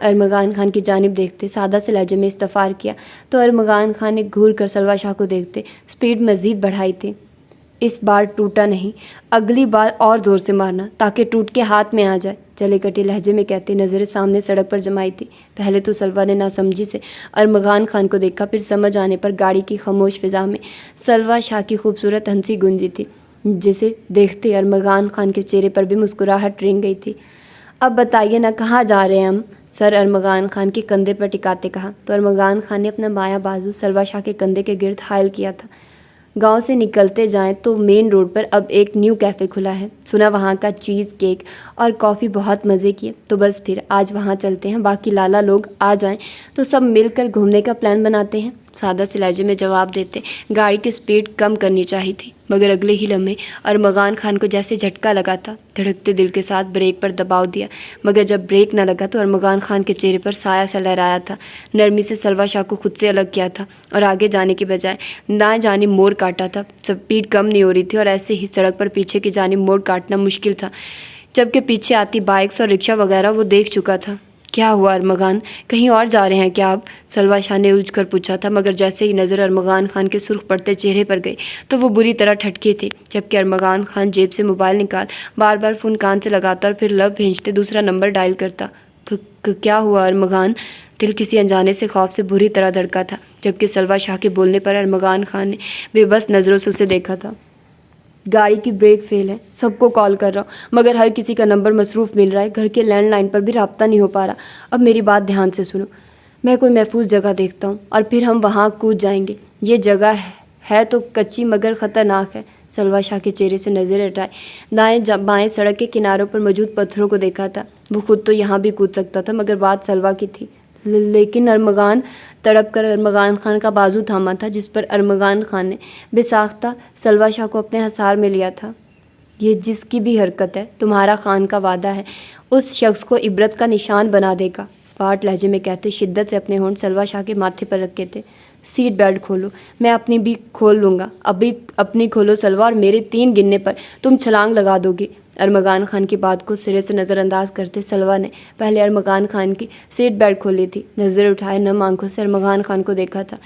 ارمغان خان کی جانب دیکھتے سادہ سے لہجے میں استفار کیا تو ارمغان خان نے گھور کر سلوہ شاہ کو دیکھتے سپیڈ مزید بڑھائی تھی۔ اس بار ٹوٹا نہیں، اگلی بار اور زور سے مارنا تاکہ ٹوٹ کے ہاتھ میں آ جائے، جلے کٹے لہجے میں کہتے نظریں سامنے سڑک پر جمائی تھی۔ پہلے تو سلوہ نے ناسمجھی سے ارمغان خان کو دیکھا، پھر سمجھ آنے پر گاڑی کی خاموش فضا میں سلوہ شاہ کی خوبصورت ہنسی گونجی تھی، جسے دیکھتے ارمغان خان کے چہرے پر بھی مسکراہٹ رنگ گئی تھی۔ اب بتائیے نا کہاں جا رہے ہیں ہم؟ سر ارمغان خان کے کندھے پر ٹکاتے کہا تو ارمغان خان نے اپنا بایاں بازو سلوہ شاہ کے کندھے کے گرد حائل کیا تھا۔ گاؤں سے نکلتے جائیں تو مین روڈ پر اب ایک نیو کیفے کھلا ہے، سنا وہاں کا چیز کیک اور کافی بہت مزے کی ہے، تو بس پھر آج وہاں چلتے ہیں، باقی لالا لوگ آ جائیں تو سب مل کر گھومنے کا پلان بناتے ہیں، سادہ سے لہجے میں جواب دیتے۔ گاڑی کی سپیڈ کم کرنی چاہی تھی، مگر اگلے ہی لمحے ارمغان خان کو جیسے جھٹکا لگا تھا، دھڑکتے دل کے ساتھ بریک پر دباؤ دیا، مگر جب بریک نہ لگا تو ارمغان خان کے چہرے پر سایہ سا لہرایا تھا، نرمی سے سلوہ شاہ کو خود سے الگ کیا تھا اور آگے جانے کے بجائے دائیں جانب موڑ کاٹا تھا۔ سپیڈ کم نہیں ہو رہی تھی اور ایسے ہی سڑک پر پیچھے کی جانب موڑ کاٹنا مشکل تھا، جبکہ پیچھے آتی بائکس اور رکشہ وغیرہ وہ دیکھ چکا تھا۔ کیا ہوا ارمغان، کہیں اور جا رہے ہیں کیا آپ؟ سلوہ شاہ نے الجھ کر پوچھا تھا، مگر جیسے ہی نظر ارمغان خان کے سرخ پڑتے چہرے پر گئی تو وہ بری طرح ٹھٹکے تھے، جبکہ ارمغان خان جیب سے موبائل نکال بار بار فون کان سے لگاتا اور پھر لب بھینچتے دوسرا نمبر ڈائل کرتا۔ کیا ہوا ارمغان؟ دل کسی انجانے سے خوف سے بری طرح دھڑکا تھا، جبکہ سلوہ شاہ کے بولنے پر ارمغان خان نے بے بس نظروں سے اسے دیکھا تھا۔ گاڑی کی بریک فیل ہے، سب کو کال کر رہا ہوں مگر ہر کسی کا نمبر مصروف مل رہا ہے، گھر کے لینڈ لائن پر بھی رابطہ نہیں ہو پا رہا۔ اب میری بات دھیان سے سنو، میں کوئی محفوظ جگہ دیکھتا ہوں اور پھر ہم وہاں کود جائیں گے۔ یہ جگہ ہے تو کچی مگر خطرناک ہے۔ سلوہ شاہ کے چہرے سے نظر ہٹائے دائیں بائیں سڑک کے کناروں پر موجود پتھروں کو دیکھا تھا، وہ خود تو یہاں بھی کود سکتا تھا مگر بات سلوہ کی تھی۔ لیکن ارمغان تڑپ کر ارمغان خان کا بازو تھاما تھا، جس پر ارمغان خان نے بے ساختہ سلوہ شاہ کو اپنے حصار میں لیا تھا۔ یہ جس کی بھی حرکت ہے، تمہارا خان کا وعدہ ہے، اس شخص کو عبرت کا نشان بنا دے گا، اسپاٹ لہجے میں کہتے شدت سے اپنے ہونٹ سلوہ شاہ کے ماتھے پر رکھے تھے۔ سیٹ بیلٹ کھولو، میں اپنی بھی کھول لوں گا، ابھی اپنی کھولو سلوہ، اور میرے 3 گننے پر تم چھلانگ لگا دو گے۔ ارمغان خان کی بات کو سرے سے نظر انداز کرتے سلوہ نے پہلے ارمغان خان کی سیٹ بیلٹ کھولی تھی، نظر اٹھائے نم آنکھوں سے ارمغان خان کو دیکھا تھا۔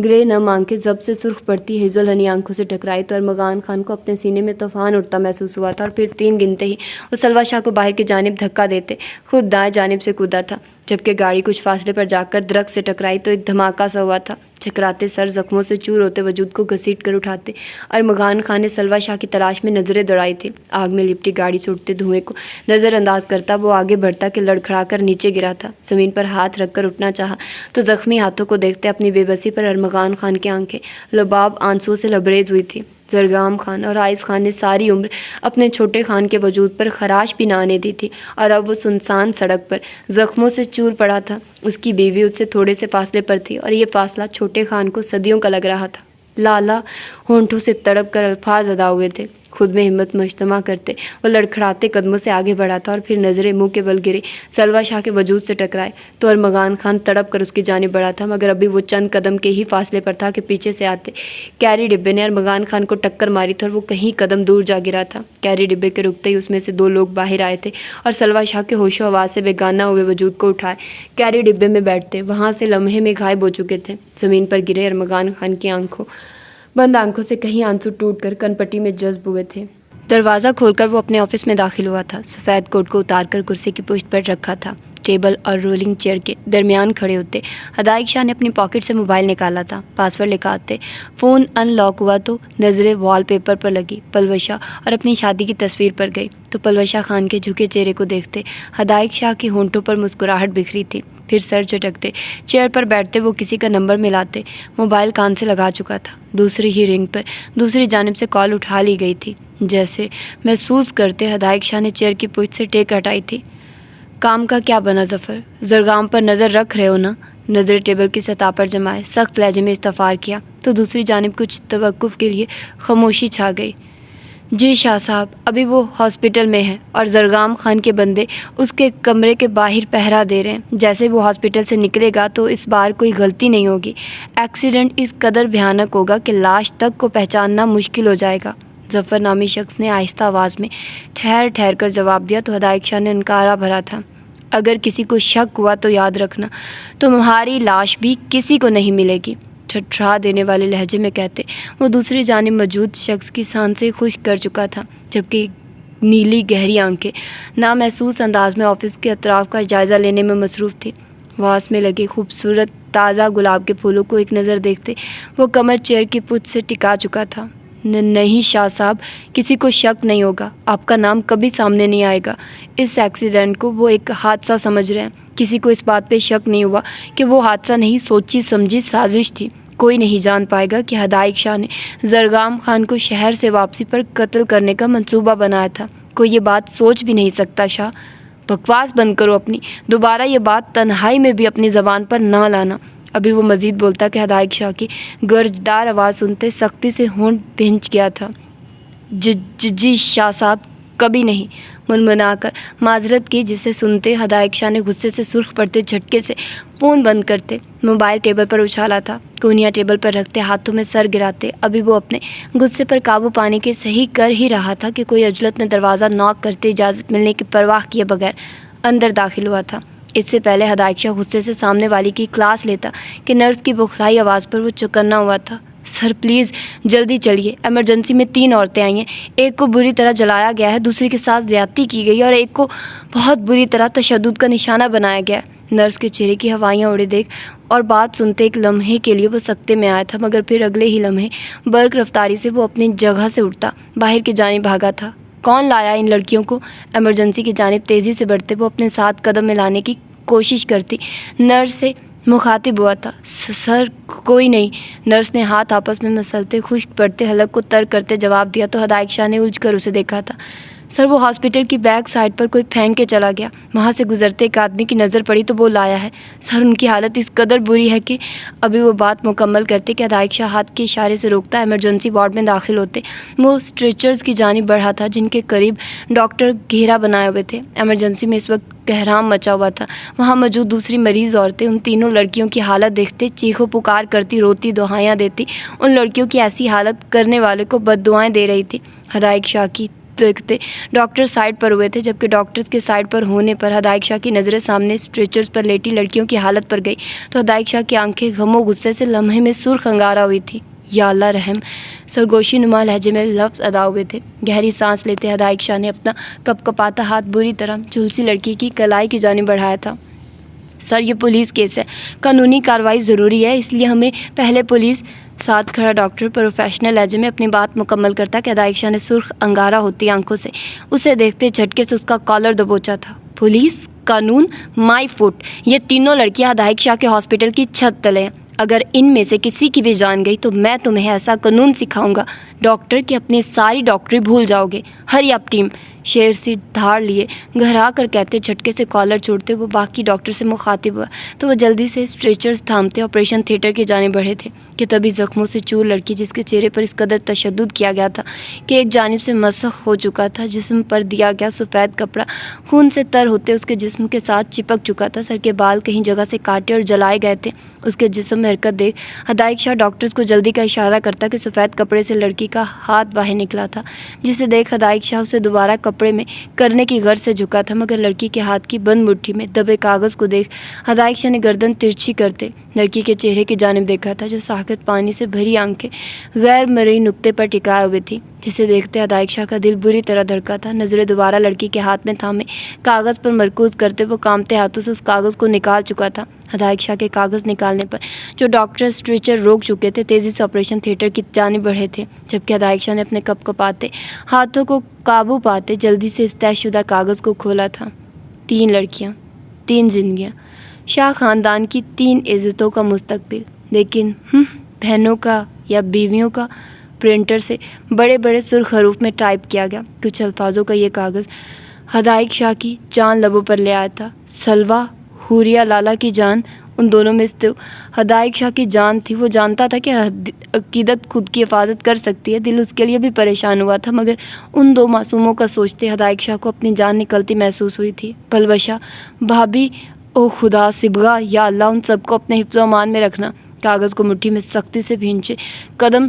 گرے نم آنکھیں ضبط سے سرخ پڑتی ہیزل ہنی آنکھوں سے ٹکرائی تو ارمغان خان کو اپنے سینے میں طوفان اٹھتا محسوس ہوا تھا، اور پھر 3 گنتے ہی وہ سلوہ شاہ کو باہر کی جانب دھکا دیتے خود دائیں جانب سے کودا تھا، جبکہ گاڑی کچھ فاصلے پر جا کر درخت سے ٹکرائی تو ایک دھماکہ سا ہوا تھا۔ چکراتے سر زخموں سے چور ہوتے وجود کو گھسیٹ کر اٹھاتے ارمغان خان نے سلوہ شاہ کی تلاش میں نظریں دوڑائی تھی۔ آگ میں لپٹی گاڑی سے اٹھتے دھوئیں کو نظر انداز کرتا وہ آگے بڑھتا کہ لڑکھڑا کر نیچے گرا تھا، زمین پر ہاتھ رکھ کر اٹھنا چاہا تو زخمی ہاتھوں کو دیکھتے اپنی بے بسی پر ارمغان خان کی آنکھیں لباب آنسوؤں سے لبریز ہوئی تھی۔ زرگام خان اور آئس خان نے ساری عمر اپنے چھوٹے خان کے وجود پر خراش بھی نہ آنے دی تھی، اور اب وہ سنسان سڑک پر زخموں سے چور پڑا تھا۔ اس کی بیوی اس سے تھوڑے سے فاصلے پر تھی اور یہ فاصلہ چھوٹے خان کو صدیوں کا لگ رہا تھا۔ لالا ہونٹوں سے تڑپ کر الفاظ ادا ہوئے تھے، خود میں ہمت مجتمع کرتے وہ لڑکھڑاتے قدموں سے آگے بڑھا تھا اور پھر نظریں منہ کے بل گرے سلوہ شاہ کے وجود سے ٹکرائے تو ارمغان خان تڑپ کر اس کی جانب بڑھا تھا، مگر ابھی وہ چند قدم کے ہی فاصلے پر تھا کہ پیچھے سے آتے کیری ڈبے نے ارمغان خان کو ٹکر ماری تھی اور وہ کہیں قدم دور جا گرا تھا۔ کیری ڈبے کے رکتے ہی اس میں سے 2 لوگ باہر آئے تھے اور سلوہ شاہ کے ہوش و حواس سے بیگانہ ہوئے وجود کو اٹھائے کیری ڈبے میں بیٹھتے وہاں سے لمحے میں غائب ہو چکے تھے۔ زمین پر گرے ارمغان خان کی بند آنکھوں سے کہیں آنسو ٹوٹ کر کن پٹی میں جذب ہوئے تھے۔ دروازہ کھول کر وہ اپنے آفس میں داخل ہوا تھا، سفید کوٹ کو اتار کر کرسی کی پشت پر رکھا تھا۔ ٹیبل اور رولنگ چیئر کے درمیان کھڑے ہوتے ہدایق شاہ نے اپنی پاکٹ سے موبائل نکالا تھا، پاس ورڈ لکھا آتے فون ان لاک ہوا تو نظریں وال پیپر پر لگی پلوشہ اور اپنی شادی کی تصویر پر گئی تو پلوشہ خان کے جھکے چہرے کو دیکھتے ہدایق شاہ کے ہونٹوں پر مسکراہٹ بکھری تھی، پھر سر جھٹکتے چیئر پر بیٹھتے وہ کسی کا نمبر ملاتے، موبائل کان سے لگا چکا تھا، دوسری ہی رنگ پر دوسری جانب سے کال اٹھا لی گئی تھی، جیسے محسوس کرتے ہدایق شاہ نے چیئر کی پشت سے ٹیک ہٹائی تھی۔ کام کا کیا بنا ظفر؟ زرگام پر نظر رکھ رہے ہو نا؟ نظر ٹیبل کی سطح پر جمائے سخت لہجے میں استفار کیا تو دوسری جانب کچھ توقف کے لیے خاموشی چھا گئی۔ جی شاہ صاحب، ابھی وہ ہاسپٹل میں ہے اور زرگام خان کے بندے اس کے کمرے کے باہر پہرا دے رہے ہیں، جیسے وہ ہاسپٹل سے نکلے گا تو اس بار کوئی غلطی نہیں ہوگی، ایکسیڈنٹ اس قدر بھیانک ہوگا کہ لاش تک کو پہچاننا مشکل ہو جائے گا۔ ظفر نامی شخص نے آہستہ آواز میں ٹھہر ٹھہر کر جواب دیا تو ہدایق شاہ نے انکارا بھرا تھا۔ اگر کسی کو شک ہوا تو یاد رکھنا تمہاری لاش بھی کسی کو نہیں ملے گی، ٹھٹھرا دینے والے لہجے میں کہتے وہ دوسری جانب موجود شخص کی سانسیں خشک کر چکا تھا، جبکہ نیلی گہری آنکھیں نامحسوس انداز میں آفس کے اطراف کا جائزہ لینے میں مصروف تھی۔ واس میں لگے خوبصورت تازہ گلاب کے پھولوں کو ایک نظر دیکھتے وہ کمر چیئر کی پچھ سے ٹکا چکا تھا۔ نہیں شاہ صاحب، کسی کو شک نہیں ہوگا، آپ کا نام کبھی سامنے نہیں آئے گا۔ اس ایکسیڈنٹ کو وہ ایک حادثہ سمجھ رہے ہیں، کسی کو اس بات پہ شک نہیں ہوا کہ وہ حادثہ نہیں، سوچی سمجھی سازش تھی۔ کوئی نہیں جان پائے گا کہ ہدایق شاہ نے زرگام خان کو شہر سے واپسی پر قتل کرنے کا منصوبہ بنایا تھا۔ کوئی یہ بات سوچ بھی نہیں سکتا۔ شاہ، بکواس بند کرو اپنی، دوبارہ یہ بات تنہائی میں بھی اپنی زبان پر نہ لانا۔ ابھی وہ مزید بولتا کہ ہدایق شاہ کی گرجدار آواز سنتے سختی سے ہونٹ بھنج گیا تھا۔ جی شاہ صاحب، کبھی نہیں، منمنا کر معذرت کی، جسے سنتے ہدایق شاہ نے غصے سے سرخ پڑتے جھٹکے سے فون بند کرتے موبائل ٹیبل پر اچھالا تھا، کونیاں ٹیبل پر رکھتے ہاتھوں میں سر گراتے۔ ابھی وہ اپنے غصے پر قابو پانے کے صحیح کر ہی رہا تھا کہ کوئی عجلت میں دروازہ ناک کرتے اجازت ملنے کی پرواہ کیے بغیر اندر داخل ہوا تھا۔ اس سے پہلے ہدایق شاہ غصے سے سامنے والی کی کلاس لیتا کہ نرس کی بخلائی آواز پر وہ چوکنا ہوا تھا۔ سر پلیز جلدی چلیے، ایمرجنسی میں 3 عورتیں آئی ہیں، ایک کو بری طرح جلایا گیا ہے، دوسری کے ساتھ زیادتی کی گئی اور ایک کو بہت بری طرح تشدد کا نشانہ بنایا گیا ہے۔ نرس کے چہرے کی ہوائیاں اڑے دیکھ اور بات سنتے ایک لمحے کے لیے وہ سکتے میں آیا تھا، مگر پھر اگلے ہی لمحے برق رفتاری سے وہ اپنی جگہ سے اٹھتا باہر کی جانب بھاگا تھا۔ کون لایا ان لڑکیوں کو؟ ایمرجنسی کی جانب تیزی سے بڑھتے وہ اپنے ساتھ قدم ملانے کی کوشش کرتی نرس سے مخاطب ہوا تھا۔ سر کوئی نہیں، نرس نے ہاتھ آپس میں مسلتے خشک پڑتے حلق کو تر کرتے جواب دیا تو ہدایق شاہ نے الجھ کر اسے دیکھا تھا۔ سر وہ ہاسپٹل کی بیک سائڈ پر کوئی پھینک کے چلا گیا، وہاں سے گزرتے ایک آدمی کی نظر پڑی تو وہ لایا ہے۔ سر ان کی حالت اس قدر بری ہے کہ ابھی وہ بات مکمل کرتے کہ ہدایق شاہ ہاتھ کے اشارے سے روکتا ایمرجنسی وارڈ میں داخل ہوتے وہ اسٹریچرز کی جانب بڑھا تھا جن کے قریب ڈاکٹر گھیرا بنائے ہوئے تھے۔ ایمرجنسی میں اس وقت کہرام مچا ہوا تھا، وہاں موجود دوسری مریض عورتیں ان تینوں لڑکیوں کی حالت دیکھتے چیخو پکار کرتی روتی دہائیاں دیتی ان لڑکیوں کی ایسی حالت کرنے والے کو بد دعائیں دے رہی تھی۔ ہدایق شاہ کی دیکھتے ڈاکٹر سائڈ پر ہوئے تھے، جبکہ ڈاکٹرز کے سائڈ پر ہونے پر ہدایق شاہ کی نظریں سامنے اسٹریچرز پر لیٹی لڑکیوں کی حالت پر گئی تو ہدایق شاہ کی آنکھیں غم و غصے سے لمحے میں سرخ انگارہ ہوئی تھی۔ یا اللہ رحم، سرگوشی نما لہجے میں لفظ ادا ہوئے تھے۔ گہری سانس لیتے ہدایق شاہ نے اپنا کپ کپاتا ہاتھ بری طرح جھلسی لڑکی کی کلائی کی جانب بڑھایا تھا۔ سر یہ پولیس کیس ہے، قانونی کارروائی ضروری ہے، اس لیے ہمیں پہلے پولیس۔ ساتھ کھڑا ڈاکٹر پروفیشنل لہجے میں اپنی بات مکمل کرتا کہ ہدایق شاہ نے سرخ انگارہ ہوتی آنکھوں سے اسے دیکھتے جھٹکے سے اس کا کالر دبوچا تھا۔ پولیس، قانون، مائی فٹ، یہ تینوں لڑکیاں ہدایق شاہ کے ہاسپٹل کی چھت تلے ہیں۔ اگر ان میں سے کسی کی بھی جان گئی تو میں تمہیں ایسا قانون سکھاؤں گا ڈاکٹر کہ اپنی ساری ڈاکٹری بھول جاؤ گے۔ ہری اپ ٹیم، شیر سی دھاڑ لیے گھرا کر کہتے جھٹکے سے کالر چھوڑتے وہ باقی ڈاکٹر سے مخاطب ہوا تو وہ جلدی سے اسٹریچرز تھامتے آپریشن تھیٹر کی جانب بڑھے تھے کہ تبھی زخموں سے چور لڑکی جس کے چہرے پر اس قدر تشدد کیا گیا تھا کہ ایک جانب سے مسخ ہو چکا تھا، جسم پر دیا گیا سفید کپڑا خون سے تر ہوتے اس کے جسم کے ساتھ چپک چکا تھا، سر کے بال کہیں جگہ سے کاٹے اور جلائے گئے تھے۔ اس کے جسم میں حرکت دیکھ ہدایق شاہ ڈاکٹرز کو جلدی کا اشارہ کرتا کہ سفید کپڑے سے لڑکی کا ہاتھ باہر نکلا تھا، جسے دیکھ ہدایق شاہ اسے دوبارہ کپڑے میں کرنے کی غرض سے جھکا تھا، مگر لڑکی کے ہاتھ کی بند مٹھی میں دبے کاغذ کو دیکھ ہدایق شاہ نے گردن ترچھی کرتے لڑکی کے چہرے کی جانب دیکھا تھا جو ساکت پانی سے بھری آنکھیں غیر مرئی نقطے پر ٹکائے ہوئے تھی، جسے دیکھتے ہدایق شاہ کا دل بری طرح دھڑکا تھا۔ نظریں دوبارہ لڑکی کے ہاتھ میں تھامے کاغذ پر مرکوز کرتے وہ کامتے ہاتھوں سے اس کاغذ کو نکال چکا تھا۔ ہدایق شاہ کے کاغذ نکالنے پر جو ڈاکٹر اسٹریچر روک چکے تھے تیزی سے آپریشن تھیٹر کی جانب بڑھے تھے، جبکہ ہدایق شاہ نے اپنے کپ کپاتے ہاتھوں کو قابو پاتے جلدی سے اس طے شدہ کاغذ کو کھولا تھا۔ 3 لڑکیاں، 3 زندگیاں، شاہ خاندان کی 3 عزتوں کا مستقبل، لیکن بہنوں کا یا بیویوں کا؟ پرنٹر سے بڑے بڑے سرخ حروف میں ٹائپ کیا گیا کچھ الفاظوں کا یہ کاغذ ہدایق شاہ کی جان لبوں پر لے آیا تھا۔ سلوہ، حوریہ لالا کی جان، ان دونوں میں تو ہدایق شاہ کی جان تھی۔ وہ جانتا تھا کہ عقیدت خود کی حفاظت کر سکتی ہے، دل اس کے لیے بھی پریشان ہوا تھا، مگر ان 2 معصوموں کا سوچتے ہدایق شاہ کو اپنی جان نکلتی محسوس ہوئی تھی۔ پلوشا، بھابھی، او خدا، صبغہ، یا اللہ ان سب کو اپنے حفظ و امان میں رکھنا۔ کاغذ کو مٹھی میں سختی سے بھینچے قدم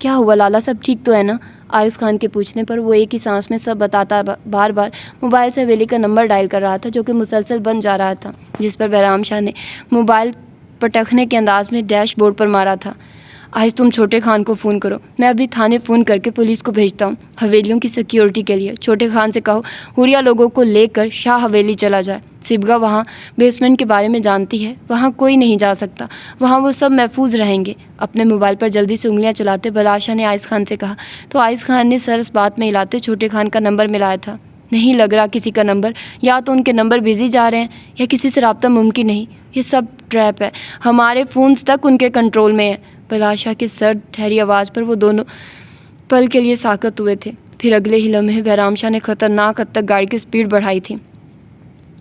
کیا ہوا لالا، سب ٹھیک تو ہے نا؟ عارض خان کے پوچھنے پر وہ ایک ہی سانس میں سب بتاتا بار بار موبائل سے حویلی کا نمبر ڈائل کر رہا تھا جو کہ مسلسل بند جا رہا تھا، جس پر بہرام شاہ نے موبائل پٹکنے کے انداز میں ڈیش بورڈ پر مارا تھا۔ آج تم چھوٹے خان کو فون کرو، میں ابھی تھانے فون کر کے پولیس کو بھیجتا ہوں حویلیوں کی سیکیورٹی کے لیے۔ چھوٹے خان سے کہو ہوریا لوگوں کو لے کر شاہ حویلی چلا جائے۔ سبگا وہاں بیسمنٹ کے بارے میں جانتی ہے، وہاں کوئی نہیں جا سکتا، وہاں وہ سب محفوظ رہیں گے۔ اپنے موبائل پر جلدی سے انگلیاں چلاتے بلاشا نے عائض خان سے کہا، تو عائض خان نے سر اس بات میں ہلاتے چھوٹے خان کا نمبر ملایا تھا۔ نہیں لگ رہا کسی کا نمبر، یا تو ان کے نمبر بزی جا رہے ہیں یا کسی سے رابطہ ممکن نہیں، یہ سب ٹریپ ہے، ہمارے فونز تک ان کے کنٹرول میں ہیں۔ بلاشا کے سرد ٹھہری آواز پر وہ دونوں پل کے لیے ساکت ہوئے تھے، پھر اگلے ہی لمحے بہرام شاہ نے خطرناک حد تک گاڑی کی سپیڈ بڑھائی تھی۔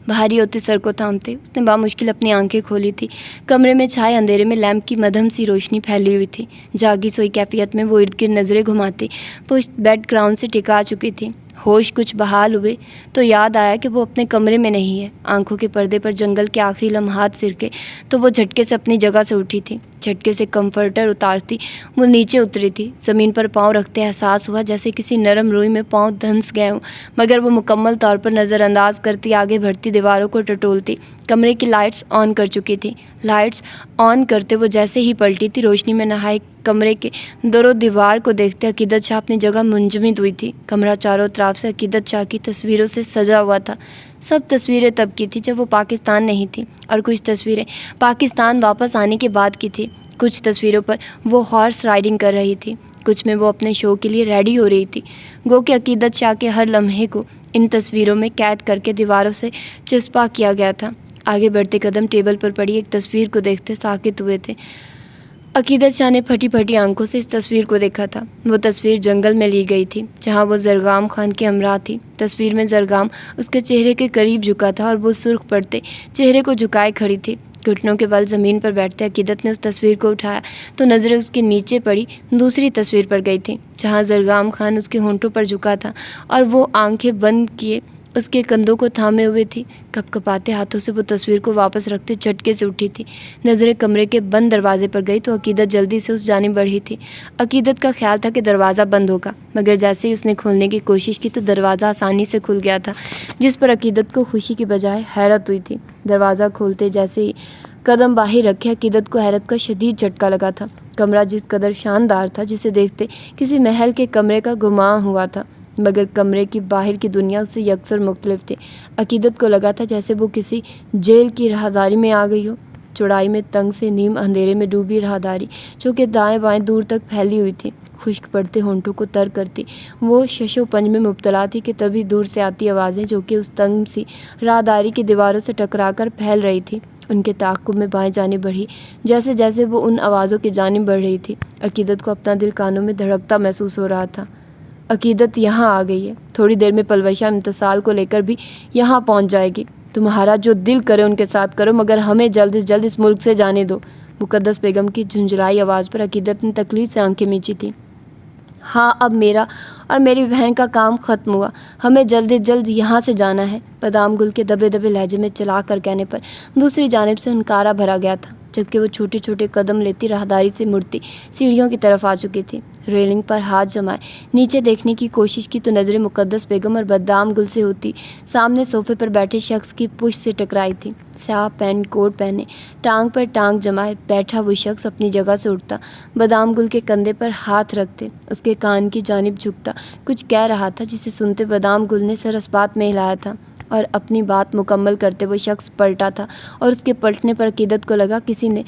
بھاری ہوتے سر کو تھامتے اس نے بامشکل اپنی آنکھیں کھولی تھی۔ کمرے میں چھائے اندھیرے میں لیمپ کی مدھم سی روشنی پھیلی ہوئی تھی۔ جاگی سوئی کیفیت میں وہ ارد گرد نظریں گھماتی پشت بیڈ گراؤنڈ سے ٹکا چکی تھی۔ ہوش کچھ بحال ہوئے تو یاد آیا کہ وہ اپنے کمرے میں نہیں ہے۔ آنکھوں کے پردے پر جنگل کے آخری لمحات سرکے تو وہ جھٹکے سے اپنی جگہ سے اٹھی تھی۔ جھٹکے سے کمفرٹر اتارتی وہ نیچے اتری تھی۔ زمین پر پاؤں رکھتے احساس ہوا جیسے کسی نرم روئی میں پاؤں دھنس گئے ہوں، مگر وہ مکمل طور پر نظر انداز کرتی آگے بڑھتی دیواروں کو ٹٹولتی۔ کمرے کی لائٹس آن کر چکی تھی۔ لائٹس آن کرتے وہ جیسے ہی پلٹی تھی، روشنی میں نہائے کمرے کے در و دیوار کو دیکھتے عقیدت شاہ اپنی جگہ منجمد ہوئی تھی۔ کمرہ چاروں طرف سے عقیدت شاہ کی تصویروں سے سجا ہوا تھا۔ سب تصویریں تب کی تھی جب وہ پاکستان نہیں تھی، اور کچھ تصویریں پاکستان واپس آنے کے بعد کی تھی۔ کچھ تصویروں پر وہ ہارس رائڈنگ کر رہی تھی، کچھ میں وہ اپنے شو کے لیے ریڈی ہو رہی تھی۔ گو کہ عقیدت شاہ کے ہر لمحے کو ان تصویروں میں قید کر کے دیواروں سے چسپاں کیا گیا تھا۔ آگے بڑھتے قدم ٹیبل پر پڑی ایک تصویر کو دیکھتے ساکت ہوئے تھے۔ عقیدت شاہ نے پھٹی پھٹی آنکھوں سے اس تصویر کو دیکھا تھا۔ وہ تصویر جنگل میں لی گئی تھی جہاں وہ زرگام خان کے ہمراہ تھی۔ تصویر میں زرگام اس کے چہرے کے قریب جھکا تھا اور وہ سرخ پڑتے چہرے کو جھکائے کھڑی تھی۔ گھٹنوں کے بل زمین پر بیٹھتے عقیدت نے اس تصویر کو اٹھایا تو نظریں اس کے نیچے پڑی دوسری تصویر پر گئی تھیں جہاں زرگام خان اس کے ہونٹوں پر جھکا تھا اور وہ آنکھیں بند کیے اس کے کندھوں کو تھامے ہوئے تھی۔ کپ کپاتے ہاتھوں سے وہ تصویر کو واپس رکھتے جھٹکے سے اٹھی تھی۔ نظریں کمرے کے بند دروازے پر گئی تو عقیدت جلدی سے اس جانب بڑھی تھی۔ عقیدت کا خیال تھا کہ دروازہ بند ہوگا، مگر جیسے ہی اس نے کھولنے کی کوشش کی تو دروازہ آسانی سے کھل گیا تھا، جس پر عقیدت کو خوشی کی بجائے حیرت ہوئی تھی۔ دروازہ کھولتے جیسے ہی قدم باہر رکھے عقیدت کو حیرت کا شدید جھٹکا لگا تھا۔ کمرہ جس قدر شاندار تھا جسے دیکھتے کسی محل کے کمرے کا گمان ہوا تھا، مگر کمرے کی باہر کی دنیا اس سے یکسر مختلف تھی۔ عقیدت کو لگا تھا جیسے وہ کسی جیل کی راہداری میں آ گئی ہو، چوڑائی میں تنگ سے نیم اندھیرے میں ڈوبی راہداری جو کہ دائیں بائیں دور تک پھیلی ہوئی تھی۔ خشک پڑتے ہونٹوں کو تر کرتی وہ شش و پنج میں مبتلا تھی کہ تبھی دور سے آتی آوازیں جو کہ اس تنگ سی راہداری کی دیواروں سے ٹکرا کر پھیل رہی تھی ان کے تعاقب میں بائیں جانب بڑھی۔ جیسے جیسے وہ ان آوازوں کی جانب بڑھ رہی تھی عقیدت کو اپنا دل کانوں میں دھڑکتا محسوس ہو رہا تھا۔ عقیدت یہاں آ گئی ہے، تھوڑی دیر میں پلوشہ امتصال کو لے کر بھی یہاں پہنچ جائے گی۔ تمہارا جو دل کرے ان کے ساتھ کرو، مگر ہمیں جلد از جلد اس ملک سے جانے دو۔ مقدس بیگم کی جھنجھلائی آواز پر عقیدت نے تکلیف سے آنکھیں میچی تھی۔ ہاں، اب میرا اور میری بہن کا کام ختم ہوا، ہمیں جلد از جلد یہاں سے جانا ہے، بادام گل کے دبے دبے لہجے میں چلا کر کہنے پر دوسری جانب سے ہنکارا بھرا گیا تھا، جبکہ وہ چھوٹے چھوٹے قدم لیتی راہداری سے مڑتی سیڑھیوں کی طرف آ چکی تھی۔ ریلنگ پر ہاتھ جمائے نیچے دیکھنے کی کوشش کی تو نظریں مقدس بیگم اور بادام گل سے ہوتی سامنے صوفے پر بیٹھے شخص کی پشت سے ٹکرائی تھی۔ سیاہ پینٹ کوٹ پہنے ٹانگ پر ٹانگ جمائے بیٹھا وہ شخص اپنی جگہ سے اٹھتا، بادام گل کے کندھے پر ہاتھ رکھتے اس کے کان کی جانب جھکتا کچھ کہہ رہا تھا، جسے سنتے بادام گل نے سر اس بات میں ہلایا تھا، اور اپنی بات مکمل کرتے وہ شخص پلٹا تھا اور اس کے پلٹنے پر عقیدت کو لگا کسی نے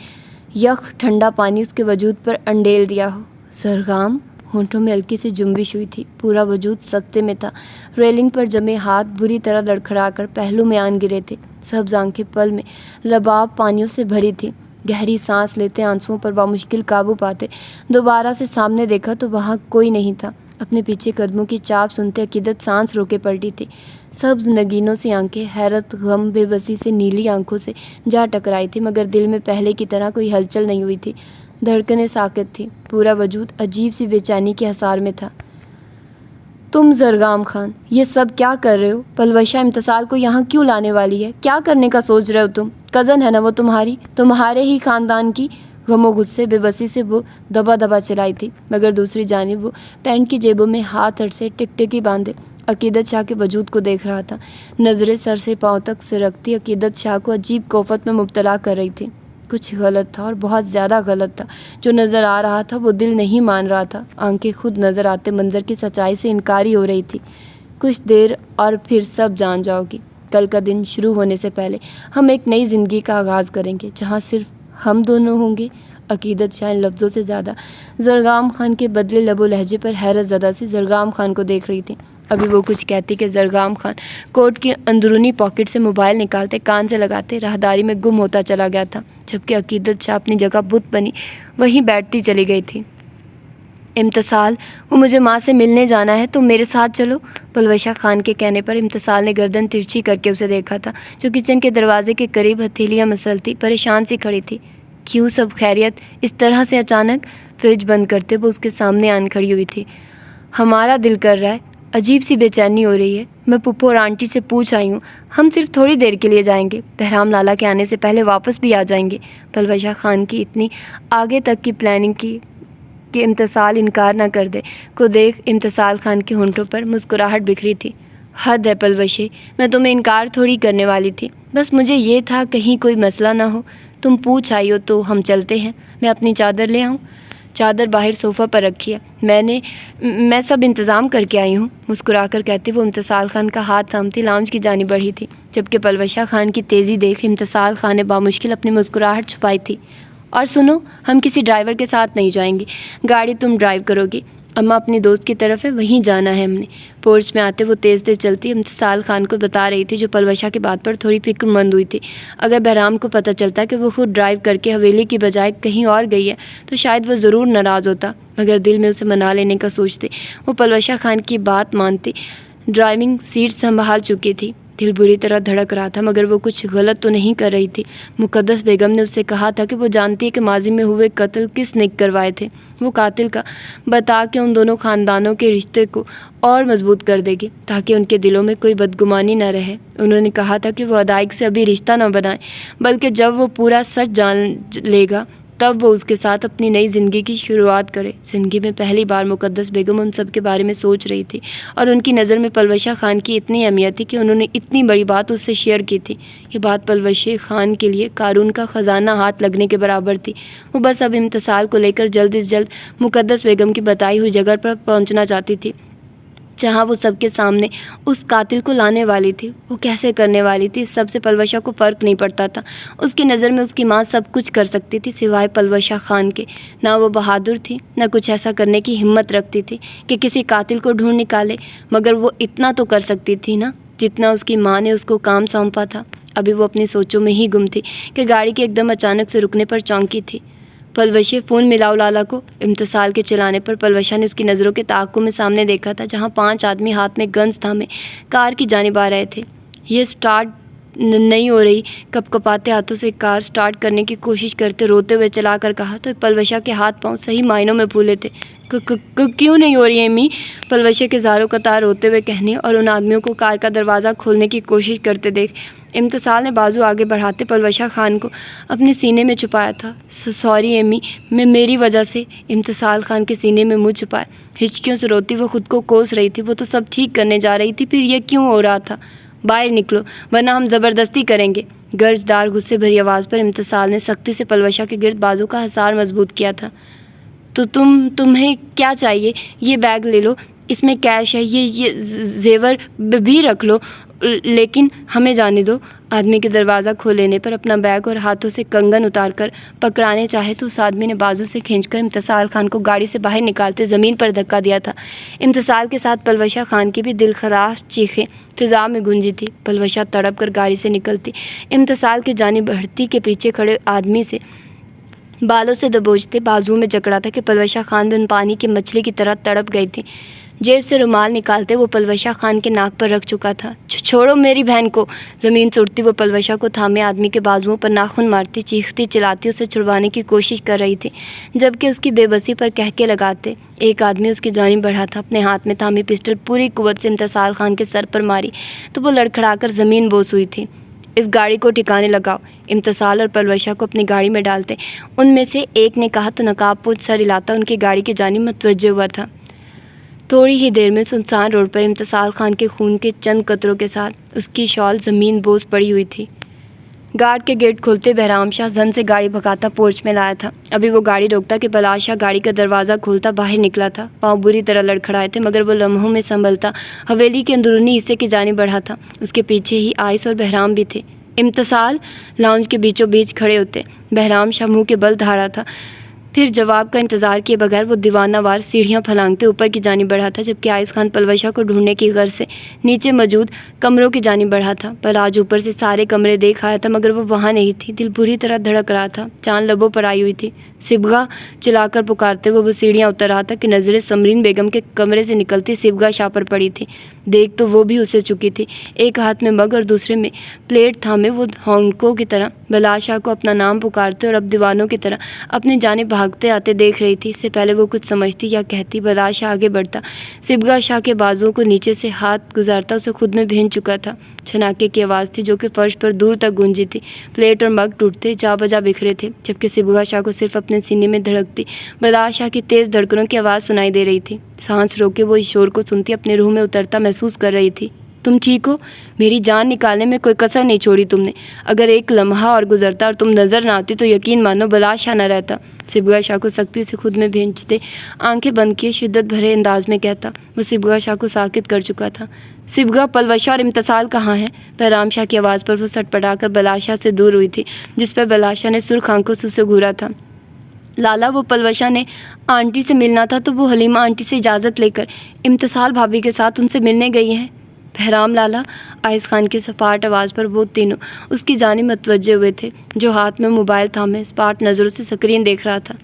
یخ ٹھنڈا پانی اس کے وجود پر انڈیل دیا ہو۔ زرگام، ہونٹوں میں ہلکی سی جنبش ہوئی تھی، پورا وجود سکتے میں تھا۔ ریلنگ پر جمے ہاتھ بری طرح لڑکھڑا کر پہلو میں آن گرے تھے، سبز آنکھیں پل میں لباب پانیوں سے بھری تھی۔ گہری سانس لیتے آنسوؤں پر بامشکل قابو پاتے دوبارہ سے سامنے دیکھا تو وہاں کوئی نہیں تھا۔ اپنے پیچھے قدموں کی چاپ سنتے عقیدت سانس روکے پلٹی تھی۔ سبز نگینوں سی آنکھیں حیرت، غم، بے بسی سے نیلی آنکھوں سے جا ٹکرائی تھی، مگر دل میں پہلے کی طرح کوئی ہلچل نہیں ہوئی تھی۔ دھڑکنیں ساکت تھی، پورا وجود عجیب سی بے چینی کے حصار میں تھا۔ تم زرگام خان یہ سب کیا کر رہے ہو؟ پلوشہ امتصال کو یہاں کیوں لانے والی ہے؟ کیا کرنے کا سوچ رہے ہو تم؟ کزن ہے نا وہ تمہاری، تمہارے ہی خاندان کی، غم و غصے بے سے وہ دبا دبا چلائی تھی، مگر دوسری جانب وہ پینٹ کی جیبوں میں ہاتھ سے ٹکٹکی باندھے عقیدت شاہ کے وجود کو دیکھ رہا تھا۔ نظریں سر سے پاؤں تک سرکتی عقیدت شاہ کو عجیب کوفت میں مبتلا کر رہی تھی۔ کچھ غلط تھا اور بہت زیادہ غلط تھا۔ جو نظر آ رہا تھا وہ دل نہیں مان رہا تھا۔ آنکھیں خود نظر آتے منظر کی سچائی سے انکاری ہو رہی تھی۔ کچھ دیر اور پھر سب جان جاؤ گی۔ کل کا دن شروع ہونے سے پہلے ہم ایک نئی زندگی کا آغاز کریں گے، جہاں صرف ہم دونوں ہوں گے۔ عقیدت شاہ ان لفظوں سے زیادہ زرگام خان کے بدلے لب و لہجے پر حیرت زدہ سی زرگام خان کو دیکھ رہی تھی۔ ابھی وہ کچھ کہتی کہ زرگام خان کوٹ کی اندرونی پاکٹ سے موبائل نکالتے کان سے لگاتے راہداری میں گم ہوتا چلا گیا تھا، جبکہ عقیدت شاہ اپنی جگہ بت بنی وہیں بیٹھتی چلی گئی تھی۔ امتصال، وہ مجھے ماں سے ملنے جانا ہے، تم میرے ساتھ چلو۔ پلوشہ خان کے کہنے پر امتصال نے گردن ترچھی کر کے اسے دیکھا تھا، جو کچن کے دروازے کے قریب ہتھیلیاں مسلتی پریشان سی کھڑی تھی۔ کیوں سب خیریت؟ اس طرح سے اچانک؟ فریج بند کرتے وہ اس کے سامنے آن کھڑی ہوئی تھی۔ ہمارا دل کر رہا ہے، عجیب سی بے چینی ہو رہی ہے۔ میں پپو اور آنٹی سے پوچھ آئی ہوں، ہم صرف تھوڑی دیر کے لیے جائیں گے، بہرام لالا کے آنے سے پہلے واپس بھی آ جائیں گے۔ پلوشہ خان کی اتنی آگے تک کی پلاننگ کی کہ امتصال انکار نہ کر دے کو دیکھ امتصال خان کے ہونٹوں پر مسکراہٹ بکھری تھی۔ حد ہے پلوشی، میں تمہیں انکار تھوڑی کرنے والی تھی، بس مجھے یہ تھا کہیں کوئی مسئلہ نہ ہو۔ تم پوچھ آئی ہو تو ہم چلتے ہیں۔ میں اپنی چادر لے آؤں؟ چادر باہر صوفہ پر رکھی ہے، میں سب انتظام کر کے آئی ہوں، مسکرا کر کہتی وہ امتصال خان کا ہاتھ تھامتی لاؤنج کی جانب بڑھی تھی، جبکہ پلوشہ خان کی تیزی دیکھ امتصال خان نے بامشکل اپنی مسکراہٹ چھپائی تھی۔ اور سنو، ہم کسی ڈرائیور کے ساتھ نہیں جائیں گے، گاڑی تم ڈرائیو کرو گی، اماں اپنی دوست کی طرف ہے، وہیں جانا ہے ہم نے۔ پورچ میں آتے وہ تیز تیز چلتی امتصال خان کو بتا رہی تھی، جو پلوشہ کی بات پر تھوڑی فکر مند ہوئی تھی۔ اگر بہرام کو پتہ چلتا کہ وہ خود ڈرائیو کر کے حویلی کی بجائے کہیں اور گئی ہے تو شاید وہ ضرور ناراض ہوتا، مگر دل میں اسے منا لینے کا سوچتے وہ پلوشہ خان کی بات مانتی۔ ڈرائیونگ سیٹ سنبھال چکی تھی، دل بری طرح دھڑک رہا تھا، مگر وہ کچھ غلط تو نہیں کر رہی تھی۔ مقدس بیگم نے اس سے کہا تھا کہ وہ جانتی ہے کہ ماضی میں ہوئے قتل کس نے کروائے تھے، وہ قاتل کا بتا کے ان دونوں خاندانوں کے رشتے کو اور مضبوط کر دے گی تاکہ ان کے دلوں میں کوئی بدگمانی نہ رہے۔ انہوں نے کہا تھا کہ وہ ادائیگ سے ابھی رشتہ نہ بنائے، بلکہ جب وہ پورا سچ جان لے گا تب وہ اس کے ساتھ اپنی نئی زندگی کی شروعات کرے۔ زندگی میں پہلی بار مقدس بیگم ان سب کے بارے میں سوچ رہی تھی، اور ان کی نظر میں پلوشہ خان کی اتنی اہمیت تھی کہ انہوں نے اتنی بڑی بات اس سے شیئر کی تھی۔ یہ بات پلوشہ خان کے لیے قارون کا خزانہ ہاتھ لگنے کے برابر تھی۔ وہ بس اب امتصال کو لے کر جلد از جلد مقدس بیگم کی بتائی ہوئی جگہ پر پہنچنا چاہتی تھی، جہاں وہ سب کے سامنے اس قاتل کو لانے والی تھی۔ وہ کیسے کرنے والی تھی، سب سے پلوشہ کو فرق نہیں پڑتا تھا۔ اس کی نظر میں اس کی ماں سب کچھ کر سکتی تھی سوائے پلوشہ خان کے۔ نہ وہ بہادر تھی، نہ کچھ ایسا کرنے کی ہمت رکھتی تھی کہ کسی قاتل کو ڈھونڈ نکالے، مگر وہ اتنا تو کر سکتی تھی نا جتنا اس کی ماں نے اس کو کام سونپا تھا۔ ابھی وہ اپنی سوچوں میں ہی گم تھی کہ گاڑی کے ایک دم اچانک سے رکنے پر چونکی تھی۔ پلوشہ، فون ملاؤ لالا کو۔ امتصال کے چلانے پر پلوشہ نے اس کی نظروں کے تعاقب میں سامنے دیکھا تھا، جہاں 5 آدمی ہاتھ میں گنز تھامے کار کی جانب آ رہے تھے۔ یہ سٹارٹ نہیں ہو رہی، کپ کپاتے ہاتھوں سے کار سٹارٹ کرنے کی کوشش کرتے روتے ہوئے چلا کر کہا تو پلوشہ کے ہاتھ پاؤں صحیح معنوں میں پھولے تھے۔ کیوں نہیں ہو رہی ہے امی؟ پلوشہ کے زاروں قطار روتے ہوئے کہنے اور ان آدمیوں کو کار کا دروازہ کھولنے کی کوشش کرتے دیکھ امتصال نے بازو آگے بڑھاتے پلوشہ خان کو اپنے سینے میں چھپایا تھا۔ سوری امی، میری وجہ سے۔ امتصال خان کے سینے میں منہ چھپائے ہچکیوں سے روتی وہ خود کو کوس رہی تھی۔ وہ تو سب ٹھیک کرنے جا رہی تھی، پھر یہ کیوں ہو رہا تھا؟ باہر نکلو ورنہ ہم زبردستی کریں گے۔ گرجدار غصے بھری آواز پر امتصال نے سختی سے پلوشہ کے گرد بازو کا حصار مضبوط کیا تھا۔ تو تمہیں کیا چاہیے؟ یہ بیگ لے لو، اس میں کیش ہے، یہ زیور بھی رکھ لو، لیکن ہمیں جانے دو۔ آدمی کے دروازہ کھول لینے پر اپنا بیگ اور ہاتھوں سے کنگن اتار کر پکڑانے چاہے تو اس آدمی نے بازو سے کھینچ کر امتصال خان کو گاڑی سے باہر نکالتے زمین پر دھکا دیا تھا۔ امتصال کے ساتھ پلوشہ خان کی بھی دل خراش چیخیں فضا میں گونجی تھی۔ پلوشہ تڑپ کر گاڑی سے نکلتی امتصال کی جانب بڑھتی کے پیچھے کھڑے آدمی سے بالوں سے دبوچتے بازو میں جکڑا تھا کہ پلوشہ خان بن پانی کی مچھلی کی طرح تڑپ گئی تھی۔ جیب سے رومال نکالتے وہ پلوشہ خان کے ناک پر رکھ چکا تھا۔ چھوڑو میری بہن کو۔ زمین سے اٹھتی وہ پلوشہ کو تھامے آدمی کے بازوؤں پر ناخن مارتی چیختی چلاتی اسے چھڑوانے کی کوشش کر رہی تھی، جبکہ اس کی بے بسی پر کہکے لگاتے ایک آدمی اس کی جانب بڑھا تھا۔ اپنے ہاتھ میں تھامی پسٹل پوری قوت سے امتصال خان کے سر پر ماری تو وہ لڑکھڑا کر زمین بوس ہوئی تھی۔ اس گاڑی کو ٹھکانے لگاؤ۔ امتصال اور پلوشہ کو اپنی گاڑی میں ڈالتے ان میں سے ایک نے کہا تو نقاب پوش سر ہلاتا ان کی گاڑی کی جانب متوجہ ہوا تھا۔ تھوڑی ہی دیر میں سنسان روڈ پر امتصال خان کے خون کے چند قطروں کے ساتھ اس کی شال زمین بوس پڑی ہوئی تھی۔ گارڈ کے گیٹ کھولتے بہرام شاہ زن سے گاڑی بھگاتا پورچ میں لایا تھا۔ ابھی وہ گاڑی روکتا کہ بلاش شاہ گاڑی کا دروازہ کھولتا باہر نکلا تھا۔ پاؤں بری طرح لڑکھڑائے تھے مگر وہ لمحوں میں سنبھلتا حویلی کے اندرونی حصے کی جانب بڑھا تھا۔ اس کے پیچھے ہی آئس اور بہرام بھی تھے۔ امتصال لاؤنج کے بیچوں بیچ کھڑے ہوتے۔ بہرام شاہ منہ کے بل دھاڑا تھا۔ پھر جواب کا انتظار کیے بغیر وہ دیوانہ وار سیڑھیاں پھلانگتے اوپر کی جانب بڑھا تھا، جبکہ آئس خان پلوشہ کو ڈھونڈنے کی غرض سے نیچے موجود کمروں کی جانب بڑھا تھا۔ پلاج اوپر سے سارے کمرے دیکھ آیا تھا مگر وہ وہاں نہیں تھی۔ دل بری طرح دھڑک رہا تھا، چاند لبوں پر آئی ہوئی تھی۔ صبغہ چلا کر پکارتے ہوئے وہ سیڑھیاں اتر رہا تھا کہ نظریں سمرین بیگم کے کمرے سے نکلتی صبغہ شاہ پر پڑی تھی۔ دیکھ تو وہ بھی اسے چکی تھی۔ ایک ہاتھ میں مگ اور دوسرے میں پلیٹ تھامے وہ ہونکوں کی طرح بلاش شاہ کو اپنا نام پکارتے اور اب دیوانوں کی طرح اپنی جانب بھاگتے آتے دیکھ رہی تھی۔ اس سے پہلے وہ کچھ سمجھتی یا کہتی بلاش شاہ آگے بڑھتا، صبغہ شاہ کے بازوؤں کو نیچے سے ہاتھ گزارتا اسے خود میں بھین چکا تھا۔ چھناکے کی آواز تھی جو کہ فرش پر دور تک گونجی تھی۔ پلیٹ اور مگ ٹوٹتے جا بجا بکھرے تھے، جبکہ صبغہ شاہ کو صرف اپنے سینے میں دھڑکتی بلاش شاہ کی تیز دھڑکنوں کی آواز سنائی دے رہی تھی۔ سانس روک کے وہ اس شور کو سنتی اپنے روح میں اترتا محسوس کر رہی تھی۔ تم ٹھیک ہو؟ میری جان نکالنے میں کوئی کسر نہیں چھوڑی تم نے۔ اگر ایک لمحہ اور گزرتا اور تم نظر نہ آتی تو یقین مانو بلاش شاہ نہ رہتا، صبغہ شاہ کو سختی سے خود میں بھینچتے آنکھیں بند کیے شدت بھرے انداز میں کہتا۔ وہ صبغہ شاہ کو ساکت کر چکا تھا۔ صبغہ، پلوشہ اور امتصال کہاں ہیں؟ بہرام شاہ کی آواز پر وہ سٹ پٹا کر بلاش شاہ سے دور ہوئی تھی، جس پر بلاش شاہ نے سرخ آنکھوں سے اسے گھورا تھا۔ لالا، وہ پلوشہ نے آنٹی سے ملنا تھا تو وہ حلیمہ آنٹی سے اجازت لے کر امتصال بھابھی کے ساتھ ان سے ملنے گئی ہیں۔ بہرام لالا، آئس خان کی سپاٹ آواز پر وہ تینوں اس کی جانب متوجہ ہوئے تھے، جو ہاتھ میں موبائل تھامے سپاٹ نظروں سے سکرین دیکھ رہا تھا۔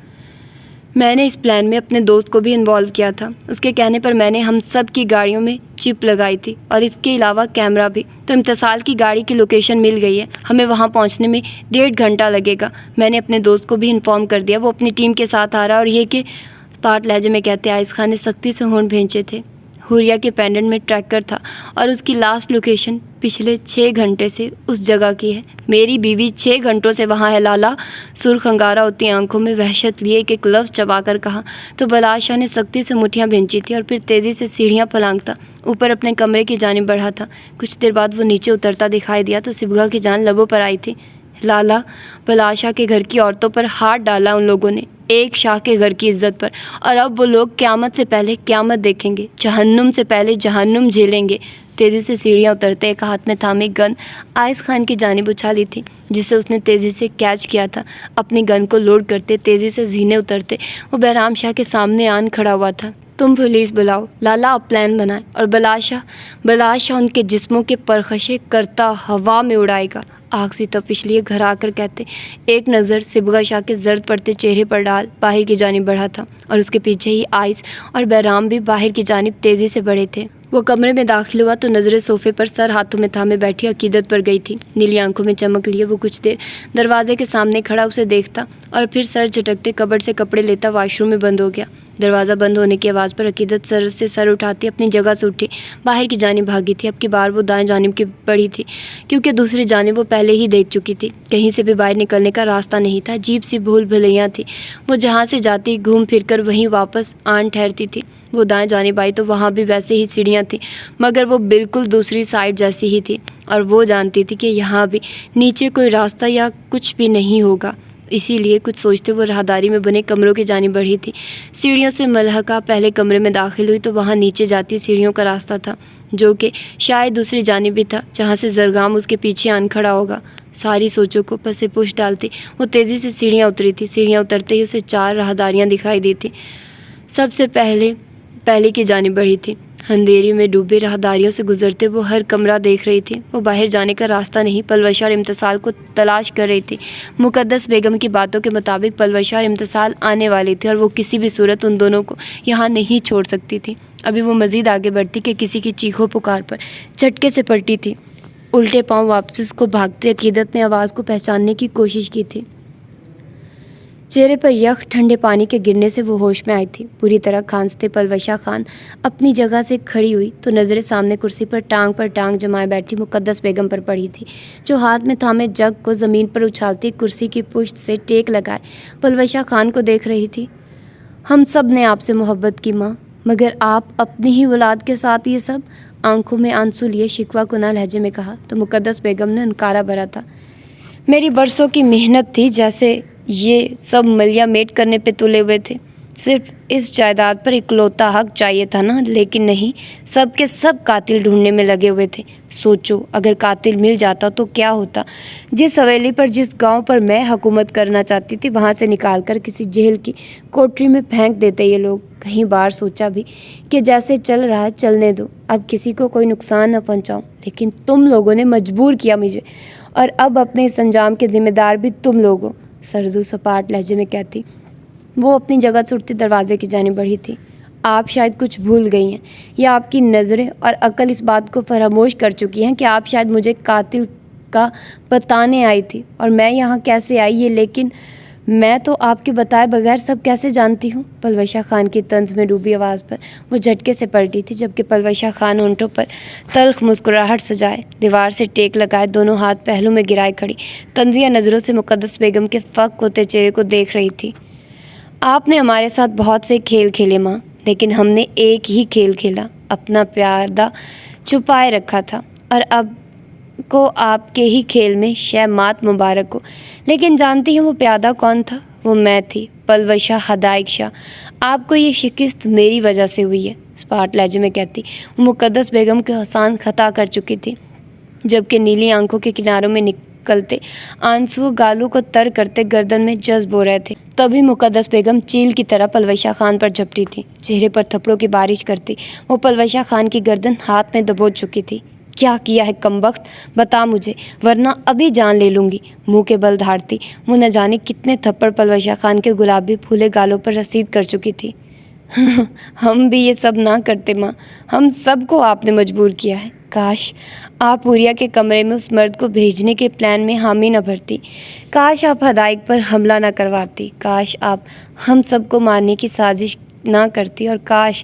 میں نے اس پلان میں اپنے دوست کو بھی انوالو کیا تھا۔ اس کے کہنے پر میں نے ہم سب کی گاڑیوں میں چپ لگائی تھی اور اس کے علاوہ کیمرہ بھی۔ تو امتصال کی گاڑی کی لوکیشن مل گئی ہے، ہمیں وہاں پہنچنے میں 1.5 گھنٹہ لگے گا۔ میں نے اپنے دوست کو بھی انفارم کر دیا، وہ اپنی ٹیم کے ساتھ آ رہا، اور یہ کہ سپاٹ لہجے میں کہتے آئس خان نے سختی سے ہونٹ بھینچے تھے۔ حوریہ کے پینڈنٹ میں ٹریکر تھا اور اس کی لاسٹ لوکیشن پچھلے 6 گھنٹے سے اس جگہ کی ہے۔ میری بیوی 6 گھنٹوں سے وہاں ہے لالا، سرخ انگارہ ہوتی آنکھوں میں وحشت لیے ایک لفظ چبا کر کہا تو بلاش شاہ نے سختی سے مٹھیاں بھینچی تھی اور پھر تیزی سے سیڑھیاں پھلانگتا اوپر اپنے کمرے کی جانب بڑھا تھا۔ کچھ دیر بعد وہ نیچے اترتا دکھائی دیا تو صبغہ کی جان لبوں پر آئی تھی۔ لالا، بلاش شاہ کے گھر کی عورتوں پر ہاتھ ڈالا ان لوگوں نے، ایک شاہ کے گھر کی عزت پر، اور اب وہ لوگ قیامت سے پہلے قیامت دیکھیں گے، جہنم سے پہلے جہنم جھیلیں گے۔ تیزی سے سیڑھیاں اترتے ایک ہاتھ میں تھامی گن آئس خان کی جانب اچھالی تھی، جسے اس نے تیزی سے کیچ کیا تھا۔ اپنی گن کو لوڈ کرتے تیزی سے زینے اترتے وہ بہرام شاہ کے سامنے آن کھڑا ہوا تھا۔ تم پولیس بلاؤ، لالا اب پلان بنائے اور بلاش شاہ ان کے جسموں کے پرخشیں کرتا ہوا میں اڑائے گا۔ آگ سی تپش لیے گھر آ کر کہتے ایک نظر صبغہ شاہ کے زرد پڑتے چہرے پر ڈال باہر کی جانب بڑھا تھا، اور اس کے پیچھے ہی آئس اور بہرام بھی باہر کی جانب تیزی سے بڑھے تھے۔ وہ کمرے میں داخل ہوا تو نظریں صوفے پر سر ہاتھوں میں تھامے بیٹھی عقیدت پر گئی تھی۔ نیلی آنکھوں میں چمک لیے وہ کچھ دیر دروازے کے سامنے کھڑا اسے دیکھتا اور پھر سر جھٹکتے کبڈ سے کپڑے لیتا واش روم میں بند ہو گیا۔ دروازہ بند ہونے کی آواز پر عقیدت سر سے سر اٹھاتی اپنی جگہ سے اٹھی، باہر کی جانب بھاگی تھی۔ اب کی بار وہ دائیں جانب کی بڑھی تھی، کیونکہ دوسری جانب وہ پہلے ہی دیکھ چکی تھی۔ کہیں سے بھی باہر نکلنے کا راستہ نہیں تھا، عجیب سی بھول بھلیاں تھی۔ وہ جہاں سے جاتی گھوم پھر کر وہیں واپس آن ٹھہرتی تھی۔ وہ دائیں جانب آئی تو وہاں بھی ویسے ہی سیڑھیاں تھیں، مگر وہ بالکل دوسری سائڈ جیسی ہی تھی، اور وہ جانتی تھی کہ یہاں بھی نیچے کوئی راستہ یا کچھ بھی نہیں ہوگا۔ اسی لیے کچھ سوچتے وہ راہداری میں بنے کمروں کی جانب بڑھی تھی۔ سیڑھیوں سے ملحقہ پہلے کمرے میں داخل ہوئی تو وہاں نیچے جاتی سیڑھیوں کا راستہ تھا، جو کہ شاید دوسری جانب بھی تھا، جہاں سے زرگام اس کے پیچھے آن کھڑا ہوگا۔ ساری سوچوں کو پس پش ڈالتی وہ تیزی سے سیڑھیاں اتری تھی۔ سیڑھیاں اترتے ہی اسے 4 راہداریاں دکھائی دی تھیں۔ سب سے پہلے کی جانب بڑھی تھی۔ اندھیری میں ڈوبے راہداریوں سے گزرتے وہ ہر کمرہ دیکھ رہی تھی۔ وہ باہر جانے کا راستہ نہیں پلوشہ اور امتصال کو تلاش کر رہی تھی۔ مقدس بیگم کی باتوں کے مطابق پلوشہ اور امتصال آنے والی تھی، اور وہ کسی بھی صورت ان دونوں کو یہاں نہیں چھوڑ سکتی تھی۔ ابھی وہ مزید آگے بڑھتی کہ کسی کی چیخو پکار پر جھٹکے سے پلٹی تھی۔ الٹے پاؤں واپس کو بھاگتے عقیدت نے آواز کو پہچاننے کی کوشش کی تھی۔ چہرے پر یخ ٹھنڈے پانی کے گرنے سے وہ ہوش میں آئی تھی۔ پوری طرح کھانستے پلوشہ خان اپنی جگہ سے کھڑی ہوئی تو نظریں سامنے کرسی پر ٹانگ جمائے بیٹھی مقدس بیگم پر پڑی تھی، جو ہاتھ میں تھامے جگ کو زمین پر اچھالتی کرسی کی پشت سے ٹیک لگائے پلوشہ خان کو دیکھ رہی تھی۔ ہم سب نے آپ سے محبت کی ماں، مگر آپ اپنی ہی اولاد کے ساتھ یہ سب؟ آنکھوں میں آنسو لیے شکوہ کناں لہجے میں کہا تو مقدس بیگم نے انکارہ بھرا تھا۔ میری برسوں کی محنت تھی، جیسے یہ سب ملیا میٹ کرنے پہ تلے ہوئے تھے۔ صرف اس جائیداد پر اکلوتا حق چاہیے تھا نا، لیکن نہیں، سب کے سب قاتل ڈھونڈنے میں لگے ہوئے تھے۔ سوچو اگر قاتل مل جاتا تو کیا ہوتا؟ جس حویلی پر، جس گاؤں پر میں حکومت کرنا چاہتی تھی، وہاں سے نکال کر کسی جیل کی کوٹری میں پھینک دیتے یہ لوگ۔ کہیں بار سوچا بھی کہ جیسے چل رہا ہے چلنے دو، اب کسی کو کوئی نقصان نہ پہنچاؤں، لیکن تم لوگوں نے مجبور کیا مجھے، اور اب اپنے اس انجام کے ذمہ دار بھی تم لوگ ہو، سرد و سپاٹ لہجے میں کہتی۔ وہ اپنی جگہ سے اٹھتی دروازے کی جانب بڑھی تھی۔ آپ شاید کچھ بھول گئی ہیں، یا آپ کی نظریں اور عقل اس بات کو فراموش کر چکی ہیں کہ آپ شاید مجھے قاتل کا بتانے آئی تھی، اور میں یہاں کیسے آئی یہ، لیکن میں تو آپ کے بتائے بغیر سب کیسے جانتی ہوں؟ پلوشہ خان کی طنز میں ڈوبی آواز پر وہ جھٹکے سے پلٹی تھی، جبکہ پلوشہ خان ہونٹوں پر تلخ مسکراہٹ سجائے، دیوار سے ٹیک لگائے، دونوں ہاتھ پہلو میں گرائے کھڑی طنزیہ نظروں سے مقدس بیگم کے فق ہوتے چہرے کو دیکھ رہی تھی۔ آپ نے ہمارے ساتھ بہت سے کھیل کھیلے ماں، لیکن ہم نے ایک ہی کھیل کھیلا، اپنا پیادہ چھپائے رکھا تھا، اور اب کو آپ کے ہی کھیل میں شہ مات مبارک ہو۔ لیکن جانتی ہیں وہ پیادہ کون تھا؟ وہ میں تھی، پلوشہ ہدایک شاہ۔ آپ کو یہ شکست میری وجہ سے ہوئی ہے، اسپاٹ لہجے میں کہتی۔ وہ مقدس بیگم کے حسان خطا کر چکی تھی، جبکہ نیلی آنکھوں کے کناروں میں نکلتے آنسو گالوں کو تر کرتے گردن میں جذب ہو رہے تھے۔ تبھی مقدس بیگم چیل کی طرح پلوشہ خان پر جھپٹی تھی، چہرے پر تھپڑوں کی بارش کرتی۔ وہ پلوشہ خان کی گردن ہاتھ میں دبوچ چکی تھی۔ کیا کیا ہے کمبخت؟ بتا مجھے، ورنہ ابھی جان لے لوں گی، منہ کے بل دھاڑتی وہ نہ جانے کتنے تھپڑ پلوشہ خان کے گلابی پھولے گالوں پر رسید کر چکی تھی۔ ہم بھی یہ سب نہ کرتے ماں، ہم سب کو آپ نے مجبور کیا ہے۔ کاش آپ پوریا کے کمرے میں اس مرد کو بھیجنے کے پلان میں حامی نہ بھرتی، کاش آپ ہدایک پر حملہ نہ کرواتی، کاش آپ ہم سب کو مارنے کی سازش نہ کرتی، اور کاش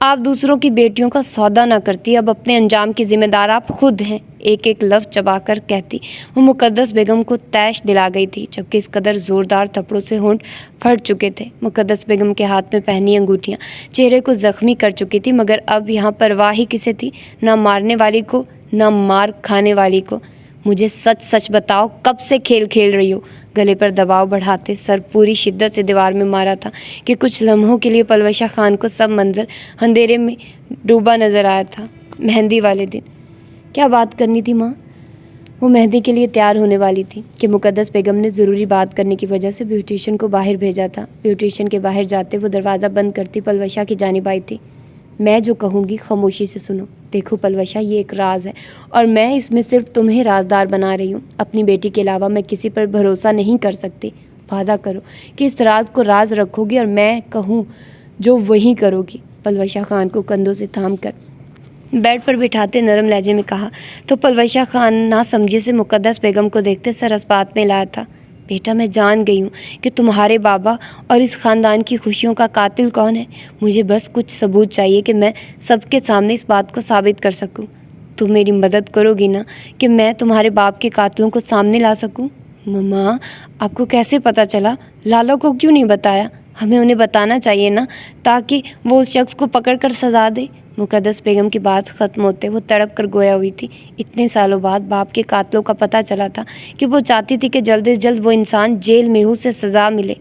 آپ دوسروں کی بیٹیوں کا سودا نہ کرتی۔ اب اپنے انجام کی ذمہ دار آپ خود ہیں، ایک ایک لفظ چبا کر کہتی وہ مقدس بیگم کو طیش دلا گئی تھی، جبکہ اس قدر زوردار تھپڑوں سے ہونٹ پھٹ چکے تھے۔ مقدس بیگم کے ہاتھ میں پہنی انگوٹھیاں چہرے کو زخمی کر چکی تھی، مگر اب یہاں پرواہ ہی کسے تھی؟ نہ مارنے والی کو، نہ مار کھانے والی کو۔ مجھے سچ سچ بتاؤ، کب سے کھیل کھیل رہی ہو؟ گلے پر دباؤ بڑھاتے سر پوری شدت سے دیوار میں مارا تھا کہ کچھ لمحوں کے لیے پلوشہ خان کو سب منظر اندھیرے میں ڈوبا نظر آیا تھا۔ مہندی والے دن کیا بات کرنی تھی ماں؟ وہ مہندی کے لیے تیار ہونے والی تھی کہ مقدس بیگم نے ضروری بات کرنے کی وجہ سے بیوٹیشین کو باہر بھیجا تھا۔ بیوٹیشین کے باہر جاتے وہ دروازہ بند کرتی پلوشہ کی جانب آئی تھی۔ میں جو کہوں گی خاموشی سے سنو۔ دیکھو پلوشہ، یہ ایک راز ہے، اور میں اس میں صرف تمہیں رازدار بنا رہی ہوں۔ اپنی بیٹی کے علاوہ میں کسی پر بھروسہ نہیں کر سکتی۔ وعدہ کرو کہ اس راز کو راز رکھو گی، اور میں کہوں جو وہی کرو گی۔ پلوشہ خان کو کندھوں سے تھام کر بیڈ پر بٹھاتے نرم لہجے میں کہا تو پلوشہ خان نہ سمجھے سے مقدس بیگم کو دیکھتے سر اسبات میں لایا تھا۔ بیٹا، میں جان گئی ہوں کہ تمہارے بابا اور اس خاندان کی خوشیوں کا قاتل کون ہے۔ مجھے بس کچھ ثبوت چاہیے کہ میں سب کے سامنے اس بات کو ثابت کر سکوں۔ تم میری مدد کرو گی نا کہ میں تمہارے باپ کے قاتلوں کو سامنے لا سکوں؟ ماں، آپ کو کیسے پتہ چلا؟ لالا کو کیوں نہیں بتایا؟ ہمیں انہیں بتانا چاہیے نا، تاکہ وہ اس شخص کو پکڑ کر سزا دے۔ مقدس بیگم کی بات ختم ہوتے وہ تڑپ کر گویا ہوئی تھی۔ اتنے سالوں بعد باپ کے قاتلوں کا پتہ چلا تھا کہ وہ چاہتی تھی کہ جلد از جلد وہ انسان جیل میں ہو سے سزا ملے۔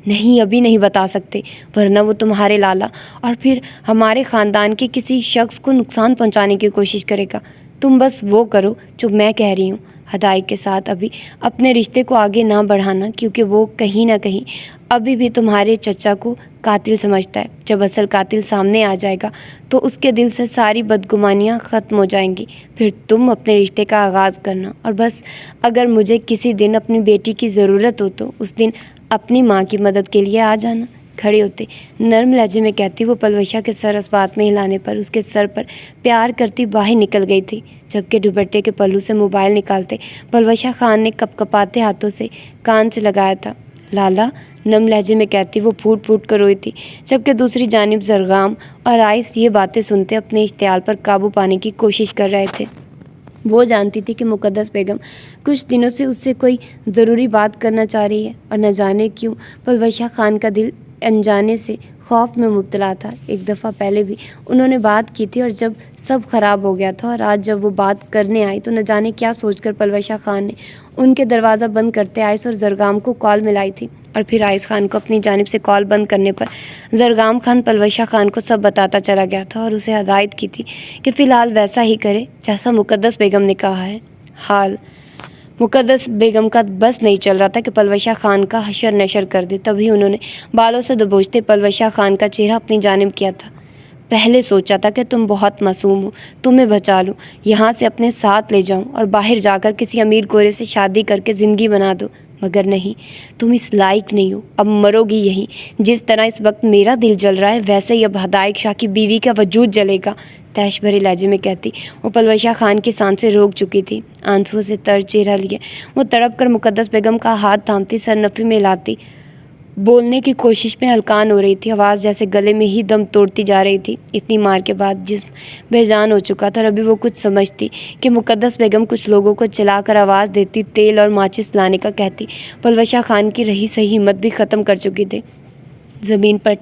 نہیں، ابھی نہیں بتا سکتے، ورنہ وہ تمہارے لالا اور پھر ہمارے خاندان کے کسی شخص کو نقصان پہنچانے کی کوشش کرے گا۔ تم بس وہ کرو جو میں کہہ رہی ہوں۔ ہدایت کے ساتھ ابھی اپنے رشتے کو آگے نہ بڑھانا، کیونکہ وہ کہیں نہ کہیں ابھی بھی تمہارے چچا کو قاتل سمجھتا ہے۔ جب اصل قاتل سامنے آ جائے گا تو اس کے دل سے ساری بدگمانیاں ختم ہو جائیں گی۔ پھر تم اپنے رشتے کا آغاز کرنا، اور بس اگر مجھے کسی دن اپنی بیٹی کی ضرورت ہو تو اس دن اپنی ماں کی مدد کے لیے آ جانا۔ کھڑے ہوتے نرم لہجے میں کہتی وہ پلوشہ کے سر اسبات میں ہلانے پر اس کے سر پر پیار کرتی باہر نکل گئی تھی، جبکہ دوپٹے کے پلو سے موبائل نکالتے پلوشہ خان نے کپ کپاتے ہاتھوں سے کان سے لگایا تھا۔ لالا نم لہجے میں کہتی وہ پھوٹ پھوٹ کر روئی تھی، جبکہ دوسری جانب زرغام اور آئس یہ باتیں سنتے اپنے اشتعال پر قابو پانے کی کوشش کر رہے تھے۔ وہ جانتی تھی کہ مقدس بیگم کچھ دنوں سے اس سے کوئی ضروری بات کرنا چاہ رہی ہے، اور نہ جانے کیوں پلوشہ خان کا دل انجانے سے خوف میں مبتلا تھا۔ ایک دفعہ پہلے بھی انہوں نے بات کی تھی، اور جب سب خراب ہو گیا تھا، اور آج جب وہ بات کرنے آئی تو نہ جانے کیا سوچ کر پلوشہ خان نے ان کے دروازہ بند کرتے آئس اور زرغام کو کال ملائی تھی، اور پھر آئس خان کو اپنی جانب سے کال بند کرنے پر زرغام خان پلوشہ خان کو سب بتاتا چلا گیا تھا، اور اسے ہدایت کی تھی کہ فی الحال ویسا ہی کرے جیسا مقدس بیگم نے کہا ہے۔ حال مقدس بیگم کا بس نہیں چل رہا تھا کہ پلوشہ خان کا حشر نشر کر دے، تبھی انہوں نے بالوں سے دبوچتے پلوشہ خان کا چہرہ اپنی جانب کیا تھا۔ پہلے سوچا تھا کہ تم بہت معصوم ہو، تمہیں بچا لوں، یہاں سے اپنے ساتھ لے جاؤں اور باہر جا کر کسی امیر گورے سے شادی کر کے زندگی بنا دو، مگر نہیں، تم اس لائق نہیں ہو، اب مرو گی یہیں۔ جس طرح اس وقت میرا دل جل رہا ہے ویسے ہی اب ہدایق شاہ کی بیوی کا وجود جلے گا، تیش بھرے لہجے میں کہتی وہ پلوشہ خان کی سانسیں روک چکی تھی۔ آنسوؤں سے تر چہرہ لیے وہ تڑپ کر مقدس بیگم کا ہاتھ تھامتی، سر نفی میں لاتی، بولنے کی کوشش میں ہلکان ہو رہی تھی، آواز جیسے گلے میں ہی دم توڑتی جا رہی تھی۔ اتنی مار کے بعد جسم بے جان ہو چکا تھا، اور ابھی وہ کچھ سمجھتی کہ مقدس بیگم کچھ لوگوں کو چلا کر آواز دیتی، تیل اور ماچس لانے کا کہتی۔ پلوشہ خان کی رہی صحیح ہمت بھی ختم کر چکی تھی، زمین پر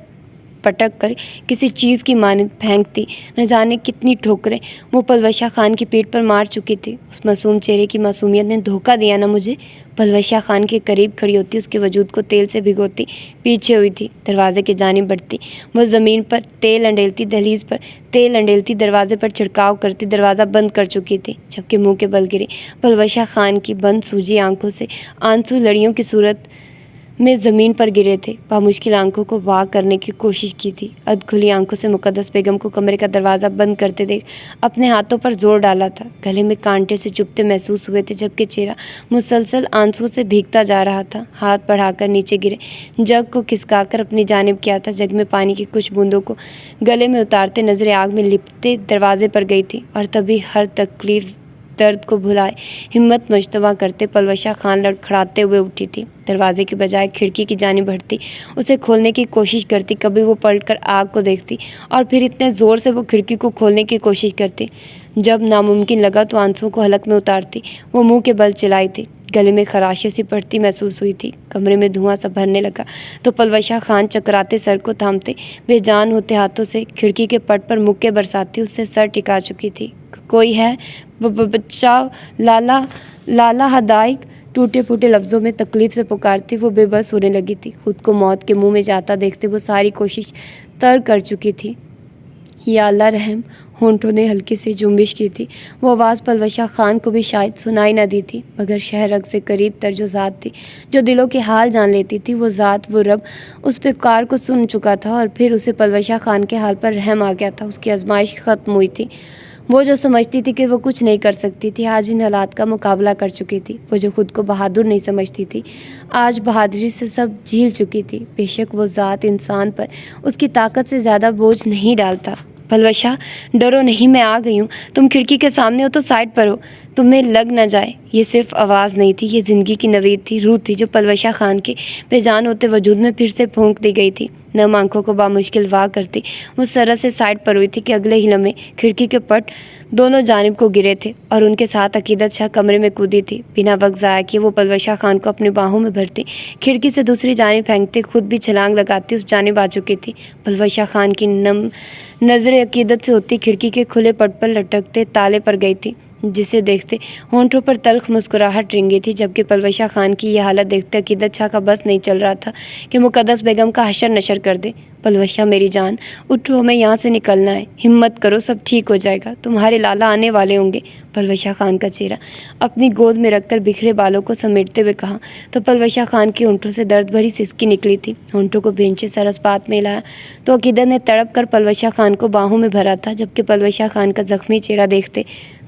پٹک کر کسی چیز کی مانند پھینکتی، نہ جانے کتنی ٹھوکریں وہ پلوشہ خان کی پیٹھ پر مار چکی تھی۔ اس معصوم چہرے کی معصومیت نے دھوکہ دیا نا مجھے۔ پلوشہ خان کے قریب کھڑی ہوتی، اس کے وجود کو تیل سے بھگوتی پیچھے ہوئی تھی، دروازے کی جانب بڑھتی، وہ زمین پر تیل انڈیلتی، دہلیز پر تیل انڈیلتی، دروازے پر چھڑکاؤ کرتی، دروازہ بند کر چکی تھی، جبکہ منہ کے بل گری پلوشہ خان کی بند سوجی آنکھوں سے آنسو لڑیوں کی صورت میں زمین پر گرے تھے۔ بامشکل آنکھوں کو وا کرنے کی کوشش کی تھی، ادھ کھلی آنکھوں سے مقدس بیگم کو کمرے کا دروازہ بند کرتے دیکھ اپنے ہاتھوں پر زور ڈالا تھا، گلے میں کانٹے سے چبھتے محسوس ہوئے تھے، جبکہ چہرہ مسلسل آنسوؤں سے بھیگتا جا رہا تھا۔ ہاتھ بڑھا کر نیچے گرے جگ کو کھسکا کر اپنی جانب کیا تھا، جگ میں پانی کی کچھ بوندوں کو گلے میں اتارتے نظریں آگ میں لپٹتے دروازے پر گئی تھی، اور تبھی ہر تکلیف درد کو بھلائے ہمت مجتمع کرتے پلوشہ خان لڑکھڑاتے ہوئے اٹھی تھی، دروازے کی بجائے کھڑکی کی جانب بڑھتی، اسے کھولنے کی کوشش کرتی، کبھی وہ پلٹ کر آگ کو دیکھتی، اور پھر اتنے زور سے وہ کھڑکی کو کھولنے کی کوشش کرتی، جب ناممکن لگا تو آنسوؤں کو حلق میں اتارتی، وہ منہ کے بل چلائی تھی، گلے میں خراشیں سی پڑتی محسوس ہوئی تھی، کمرے میں دھواں سا بھرنے لگا تو پلوشہ خان چکراتے سر کو تھامتے بے جان ہوتے ہاتھوں سے کھڑکی کے پٹ پر مکے برساتی اس سے سر ٹکا چکی تھی۔ کوئی ہے؟ بچاؤ، لالا، لالا ہدایق، ٹوٹے پھوٹے لفظوں میں تکلیف سے پکارتی وہ بے بس ہونے لگی تھی، خود کو موت کے منہ میں جاتا دیکھتے وہ ساری کوشش ترک کر چکی تھی۔ یا اللہ رحم، ہونٹوں نے ہلکی سی جنبش کی تھی، وہ آواز پلوشہ خان کو بھی شاید سنائی نہ دی تھی، مگر شہرگ سے قریب تر جو ذات تھی جو دلوں کے حال جان لیتی تھی، وہ ذات، وہ رب اس پکار کو سن چکا تھا، اور پھر اسے پلوشہ خان کے حال پر رحم آ گیا تھا، اس کی آزمائش ختم ہوئی تھی۔ وہ جو سمجھتی تھی کہ وہ کچھ نہیں کر سکتی تھی، آج ان حالات کا مقابلہ کر چکی تھی۔ وہ جو خود کو بہادر نہیں سمجھتی تھی، آج بہادری سے سب جھیل چکی تھی۔ بے شک وہ ذات انسان پر اس کی طاقت سے زیادہ بوجھ نہیں ڈالتا۔ پلوشہ، ڈرو نہیں، میں آ گئی ہوں، تم کھڑکی کے سامنے ہو تو سائڈ پر ہو، تمہیں لگ نہ جائے۔ یہ صرف آواز نہیں تھی، یہ زندگی کی نوید تھی، روح تھی، جو پلوشہ خان کے بے جان ہوتے وجود میں پھر سے پھونک دی گئی تھی۔ نم آنکھوں کو بامشکل وا کرتی وہ سرہ سے سائڈ پر ہوئی تھی کہ اگلے ہی لمحے کھڑکی کے پٹ دونوں جانب کو گرے تھے، اور ان کے ساتھ عقیدت شاہ کمرے میں کودی تھی۔ بنا وقت ضائع کیے وہ پلوشہ خان کو اپنی باہوں میں بھرتی کھڑکی سے دوسری جانب پھینکتے خود بھی چھلانگ لگاتی اس جانب آ چکی تھی۔ پلوشہ خان کی نم نظریں عقیدت سے ہوتی کھڑکی کے کھلے پٹ پر لٹکتے تالے پر گئی تھی، جسے دیکھتے ہونٹوں پر تلخ مسکراہٹ رنگی تھی، جبکہ پلوشہ خان کی یہ حالت دیکھتے عقیدت شاہ کا بس نہیں چل رہا تھا کہ مقدس بیگم کا حشر نشر کر دے۔ پلوشہ میری جان، اٹھو، ہمیں یہاں سے نکلنا ہے، ہمت کرو، سب ٹھیک ہو جائے گا، تمہارے لالا آنے والے ہوں گے۔ پلوشہ خان کا چہرہ اپنی گود میں رکھ کر بکھرے بالوں کو سمیٹتے ہوئے کہا تو پلوشہ خان کی ہونٹوں سے درد بھری سسکی نکلی تھی، ہونٹوں کو بھینچے سرس بات میں لایا تو عقیدت نے تڑپ کر پلوشہ خان کو باہوں میں بھرا تھا، جبکہ پلوشہ خان کا زخمی چہرہ دیکھتے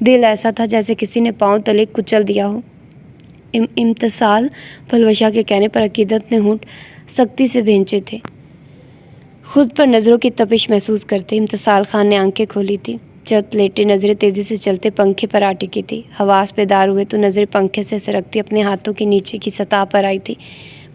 دل ایسا تھا جیسے کسی نے پاؤں تلے کچل دیا ہو۔ امتثال، پلوشہ کے کہنے پر عقیدت نے ہونٹ سختی سے بھینچے تھے، خود پر نظروں کی تپش محسوس کرتے امتثال خان نے آنکھیں کھولی تھی، چت لیٹے نظریں تیزی سے چلتے پنکھے پر آ ٹکی تھی، حواس بیدار ہوئے تو نظریں پنکھے سے سرکتی اپنے ہاتھوں کے نیچے کی سطح پر آئی تھی۔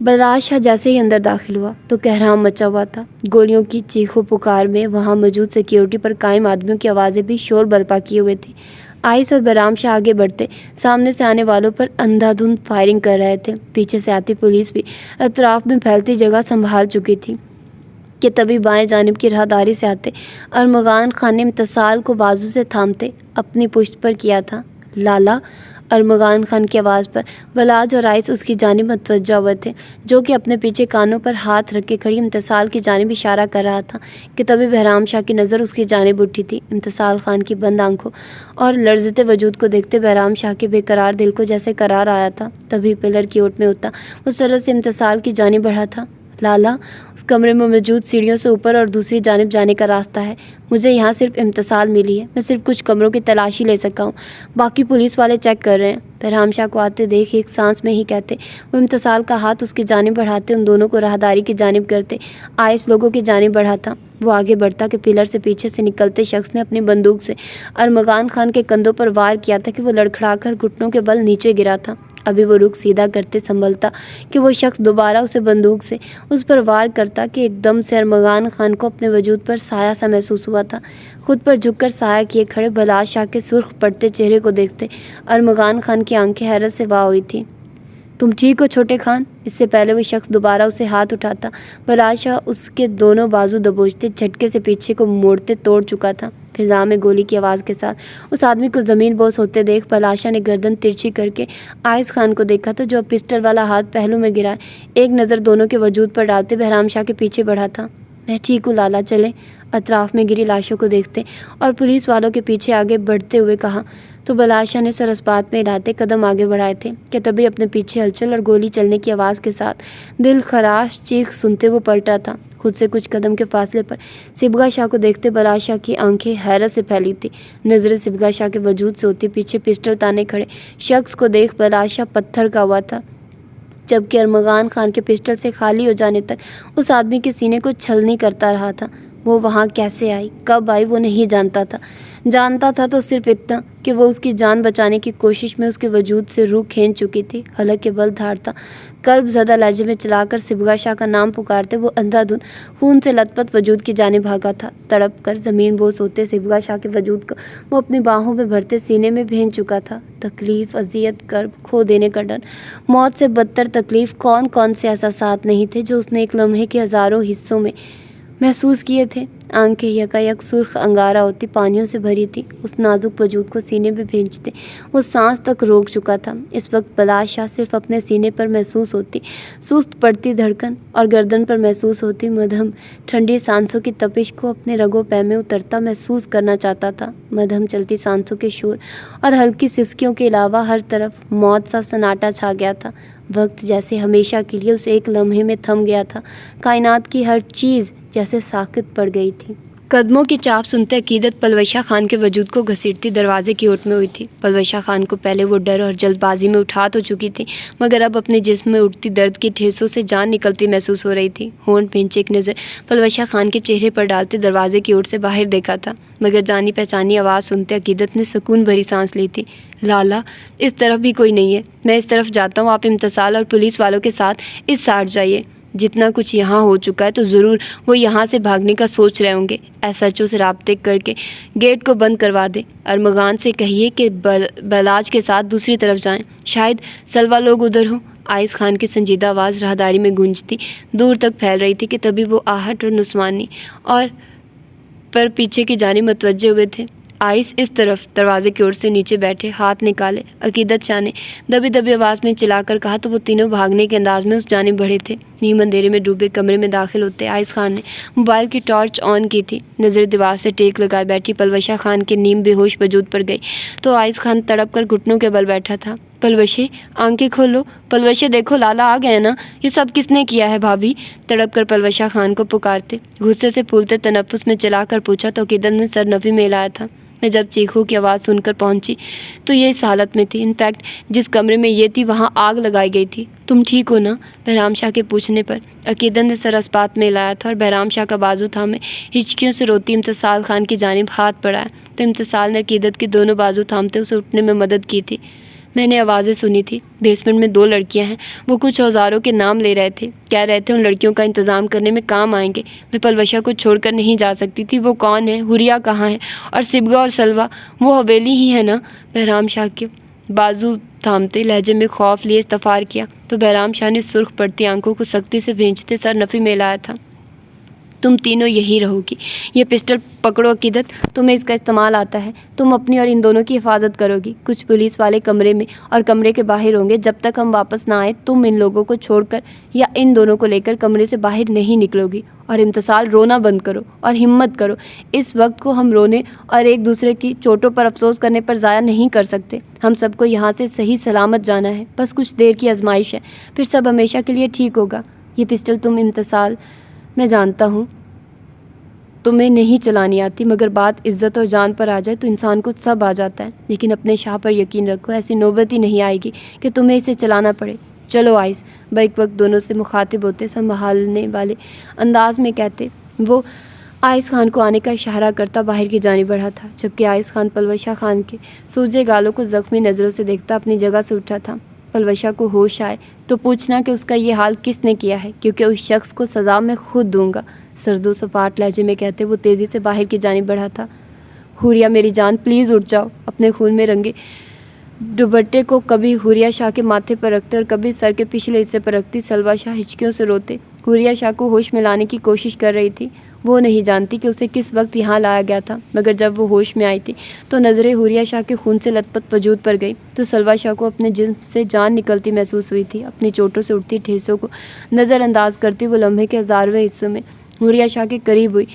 بلراج شاہ جیسے ہی اندر داخل ہوا تو کہرام مچا ہوا تھا۔ گولیوں کی چیخو پکار میں وہاں موجود سیکیورٹی پر قائم آدمیوں کی آوازیں بھی شور برپا کیے ہوئے تھیں۔ آئس اور بہرام شاہ آگے بڑھتے سامنے سے آنے والوں پر اندھا دھند فائرنگ کر رہے تھے۔ پیچھے سے آتی پولیس بھی اطراف میں پھیلتی جگہ سنبھال چکی تھی کہ تبھی بائیں جانب کی راہداری سے آتے ارمغان خان نے امتصال کو بازو سے تھامتے اپنی پشت پر کیا تھا۔ لالا! ارمغان خان کی آواز پر بلاج اور آئس اس کی جانب متوجہ ہوئے تھے، جو کہ اپنے پیچھے کانوں پر ہاتھ رکھ کے کھڑی امتصال کی جانب اشارہ کر رہا تھا کہ تبھی بہرام شاہ کی نظر اس کی جانب اٹھی تھی۔ امتصال خان کی بند آنکھوں اور لرزتے وجود کو دیکھتے بہرام شاہ کے بے قرار دل کو جیسے قرار آیا تھا۔ تبھی پلر کی اوٹ میں ہوتا وہ سرعت سے امتصال کی جانب بڑھا تھا۔ لالا! اس کمرے میں موجود سیڑھیوں سے اوپر اور دوسری جانب جانے کا راستہ ہے۔ مجھے یہاں صرف امتصال ملی ہے۔ میں صرف کچھ کمروں کی تلاشی لے سکا ہوں، باقی پولیس والے چیک کر رہے ہیں۔ بہرام شاہ کو آتے دیکھ ایک سانس میں ہی کہتے وہ امتصال کا ہاتھ اس کی جانب بڑھاتے ان دونوں کو راہداری کی جانب کرتے۔ آئس لوگوں کی جانب بڑھاتا وہ آگے بڑھتا کہ پلر سے پیچھے سے نکلتے شخص نے اپنی بندوق سے ارمغان خان کے کندھوں پر وار کیا تھا کہ وہ لڑکھڑا کر گھٹنوں کے بل نیچے گرا تھا۔ ابھی وہ رخ سیدھا کرتے سنبھلتا کہ وہ شخص دوبارہ اسے بندوق سے اس پر وار کرتا کہ ایک دم سے ارمغان خان کو اپنے وجود پر سایہ سا محسوس ہوا تھا۔ خود پر جھک کر سایہ کیے کھڑے بلاج شاہ کے سرخ پڑتے چہرے کو دیکھتے ارمغان خان کی آنکھیں حیرت سے واہ ہوئی تھیں۔ تم ٹھیک ہو چھوٹے خان؟ اس سے پہلے وہ شخص دوبارہ اسے ہاتھ اٹھاتا بلاج شاہ اس کے دونوں بازو دبوچتے جھٹکے سے پیچھے کو موڑتے توڑ چکا تھا۔ فضا میں گولی کی آواز کے ساتھ اس آدمی کو زمین بوس ہوتے دیکھ بلاج شاہ نے گردن ترچھی کر کے آئس خان کو دیکھا تو جو اب پسٹل والا ہاتھ پہلو میں گرا ایک نظر دونوں کے وجود پر ڈالتے بہرام شاہ کے پیچھے بڑھا تھا۔ میں ٹھیک ہوں لالا، چلیں۔ اطراف میں گری لاشوں کو دیکھتے اور پولیس والوں کے پیچھے آگے بڑھتے ہوئے کہا تو بلاج شاہ نے سر اسپات میں ہلاتے قدم آگے بڑھائے تھے کہ تبھی اپنے پیچھے ہلچل اور گولی چلنے کی آواز کے ساتھ دل خراش چیخ سنتے وہ پلٹا تھا۔ خود سے کچھ قدم کے فاصلے پر سبغا شاہ کو دیکھتے بلاج شاہ کی آنکھیں حیرت سے پھیلی تھی۔ نظریں سبغا شاہ کے وجود سے ہوتی پیچھے پسٹل تانے کھڑے شخص کو دیکھ بلاج شاہ پتھر کا ہوا تھا، جبکہ ارمغان خان کے پسٹل سے خالی ہو جانے تک اس آدمی کے سینے کو چھلنی کرتا رہا تھا۔ وہ وہاں کیسے آئی، کب آئی، وہ نہیں جانتا تھا تو صرف اتنا کہ وہ اس کی جان بچانے کی کوشش میں اس کے وجود سے روح کھینچ چکی تھی۔ حلق کے بل دھاڑتا کرب زدہ لہجے میں چلا کر سبغا شاہ کا نام پکارتے وہ اندھا دھند خون سے لت پت وجود کی جانب بھاگا تھا۔ تڑپ کر زمین بوس ہوتے سبغا شاہ کے وجود کو وہ اپنی باہوں میں بھرتے سینے میں بھین چکا تھا۔ تکلیف، اذیت، کرب، کھو دینے کا ڈر، موت سے بدتر تکلیف کون سے احساسات نہیں تھے جو اس نے ایک لمحے کے ہزاروں حصوں میں محسوس کیے تھے۔ آنکھیں یکایک سرخ انگارہ ہوتی پانیوں سے بھری تھی، اس نازک وجود کو سینے میں بھینچتے وہ سانس تک روک چکا تھا۔ اس وقت بلاج شاہ صرف اپنے سینے پر محسوس ہوتی سست پڑتی دھڑکن اور گردن پر محسوس ہوتی مدھم ٹھنڈی سانسوں کی تپش کو اپنے رگوں پے میں اترتا محسوس کرنا چاہتا تھا۔ مدھم چلتی سانسوں کے شور اور ہلکی سسکیوں کے علاوہ ہر طرف موت سا سناٹا چھا گیا تھا۔ وقت جیسے ہمیشہ کے لیے اسے ایک لمحے میں تھم گیا تھا، کائنات کی ہر چیز جیسے ساکت پڑ گئی تھی۔ قدموں کی چاپ سنتے عقیدت پلوشہ خان کے وجود کو گھسیٹتی دروازے کی اوٹ میں ہوئی تھی۔ پلوشہ خان کو پہلے وہ ڈر اور جلد بازی میں اٹھا تو چکی تھی، مگر اب اپنے جسم میں اٹھتی درد کے ٹھیسوں سے جان نکلتی محسوس ہو رہی تھی۔ ہونٹ بھینچے ایک نظر پلوشہ خان کے چہرے پر ڈالتے دروازے کی اوٹ سے باہر دیکھا تھا، مگر جانی پہچانی آواز سنتے عقیدت نے سکون بھری سانس لی تھی۔ لالا، اس طرف بھی کوئی نہیں ہے، میں اس طرف جاتا ہوں، آپ امتصال اور پولیس والوں کے ساتھ اس سائڈ جائیے۔ جتنا کچھ یہاں ہو چکا ہے تو ضرور وہ یہاں سے بھاگنے کا سوچ رہے ہوں گے۔ ایس ایچ او سے رابطے کر کے گیٹ کو بند کروا دیں۔ ارمغان سے کہیے کہ بلاج کے ساتھ دوسری طرف جائیں، شاید سلوا لوگ ادھر ہوں۔ آئس خان کی سنجیدہ آواز راہداری میں گونجتی دور تک پھیل رہی تھی کہ تبھی وہ آہٹ اور نسوانی اور پر پیچھے کی جانب متوجہ ہوئے تھے۔ آئس اس طرف، دروازے کی اوٹ سے نیچے بیٹھے ہاتھ نکالے عقیدت شاہ نے دبی دبی آواز میں چلا کر کہا تو وہ تینوں بھاگنے کے انداز میں اس جانب بڑھے تھے۔ نیم اندھیرے میں ڈوبے کمرے میں داخل ہوتے آئس خان نے موبائل کی ٹارچ آن کی تھی۔ نظر دیوار سے ٹیک لگائے بیٹھی پلوشہ خان کے نیم بے ہوش وجود پر گئی تو آئس خان تڑپ کر گھٹنوں کے بل بیٹھا تھا۔ پلوشے، آنکھیں کھولو، پلوشے دیکھو، لالا آ گئے نا، یہ سب کس نے کیا ہے بھابھی؟ تڑپ کر پلوشہ خان کو پکارتے غصے سے پھولتے تنفس میں چلا کر پوچھا تو عقیدت نے سر نفی میں ہلایا تھا۔ میں جب چیخوں کی آواز سن کر پہنچی تو یہ اس حالت میں تھی، انفیکٹ جس کمرے میں یہ تھی وہاں آگ لگائی گئی تھی۔ تم ٹھیک ہو نا؟ بہرام شاہ کے پوچھنے پر عقیدت نے سر اسپات میں ہلایا تھا اور بہرام شاہ کا بازو تھامے ہچکیوں سے روتی امتصال خان کی جانب ہاتھ بڑھایا تو امتصال نے عقیدت کے دونوں بازو تھامتے اسے اٹھنے میں مدد کی تھی۔ میں نے آوازیں سنی تھی۔ بیسمنٹ میں 2 لڑکیاں ہیں، وہ کچھ اوزاروں کے نام لے رہے تھے، کہہ رہے تھے ان لڑکیوں کا انتظام کرنے میں کام آئیں گے۔ میں پلوشا کو چھوڑ کر نہیں جا سکتی تھی۔ وہ کون ہے؟ حوریہ کہاں ہے؟ اور صبغہ اور سلویٰ وہ حویلی ہی ہے نا؟ بہرام شاہ کے بازو تھامتے لہجے میں خوف لیے استفسار کیا تو بہرام شاہ نے سرخ پڑتی آنکھوں کو سختی سے بھینچتے سر نفی میں لایا تھا۔ تم تینوں یہی رہو گی۔ یہ پسٹل پکڑو عقیدت، تمہیں اس کا استعمال آتا ہے۔ تم اپنی اور ان دونوں کی حفاظت کرو گی۔ کچھ پولیس والے کمرے میں اور کمرے کے باہر ہوں گے۔ جب تک ہم واپس نہ آئے تم ان لوگوں کو چھوڑ کر یا ان دونوں کو لے کر کمرے سے باہر نہیں نکلو گی۔ اور امتثال، رونا بند کرو اور ہمت کرو۔ اس وقت کو ہم رونے اور ایک دوسرے کی چوٹوں پر افسوس کرنے پر ضائع نہیں کر سکتے۔ ہم سب کو یہاں سے صحیح سلامت جانا ہے۔ بس کچھ دیر کی آزمائش ہے، پھر سب ہمیشہ کے لیے ٹھیک ہوگا۔ یہ پسٹل تم امتثال، میں جانتا ہوں تمہیں نہیں چلانی آتی، مگر بات عزت اور جان پر آ جائے تو انسان کو سب آ جاتا ہے۔ لیکن اپنے شاہ پر یقین رکھو، ایسی نوبت ہی نہیں آئے گی کہ تمہیں اسے چلانا پڑے۔ چلو آئس، بیک وقت دونوں سے مخاطب ہوتے سنبھالنے والے انداز میں کہتے وہ آئس خان کو آنے کا اشارہ کرتا باہر کی جانب بڑھا تھا، جبکہ آئس خان پلوشا خان کے سوجے گالوں کو زخمی نظروں سے دیکھتا اپنی جگہ سے اٹھا تھا۔ پلوشا کو ہوش آئے تو پوچھنا کہ اس کا یہ حال کس نے کیا ہے، کیونکہ اس شخص کو سزا میں خود دوں گا، سرد و سپاٹ لہجے میں کہتے وہ تیزی سے باہر کی جانب بڑھا تھا۔ حوریہ میری جان، پلیز اٹھ جاؤ۔ اپنے خون میں رنگے دوپٹے کو کبھی حوریہ شاہ کے ماتھے پر رکھتے اور کبھی سر کے پچھلے حصے پر رکھتی سلویٰ شاہ ہچکیوں سے روتے۔ حوریہ شاہ کو ہوش میں لانے کی کوشش کر رہی تھی۔ وہ نہیں جانتی کہ اسے کس وقت یہاں لایا گیا تھا، مگر جب وہ ہوش میں آئی تھی تو نظریں حوریہ شاہ کے خون سے لت پت وجود پر گئی تو سلویٰ شاہ کو اپنے جسم سے جان نکلتی محسوس ہوئی تھی۔ اپنی چوٹوں سے اٹھتی ٹھیسوں کو نظر انداز کرتی وہ لمحے کے 1000ویں حصوں میں حوریہ شاہ کے قریب ہوئی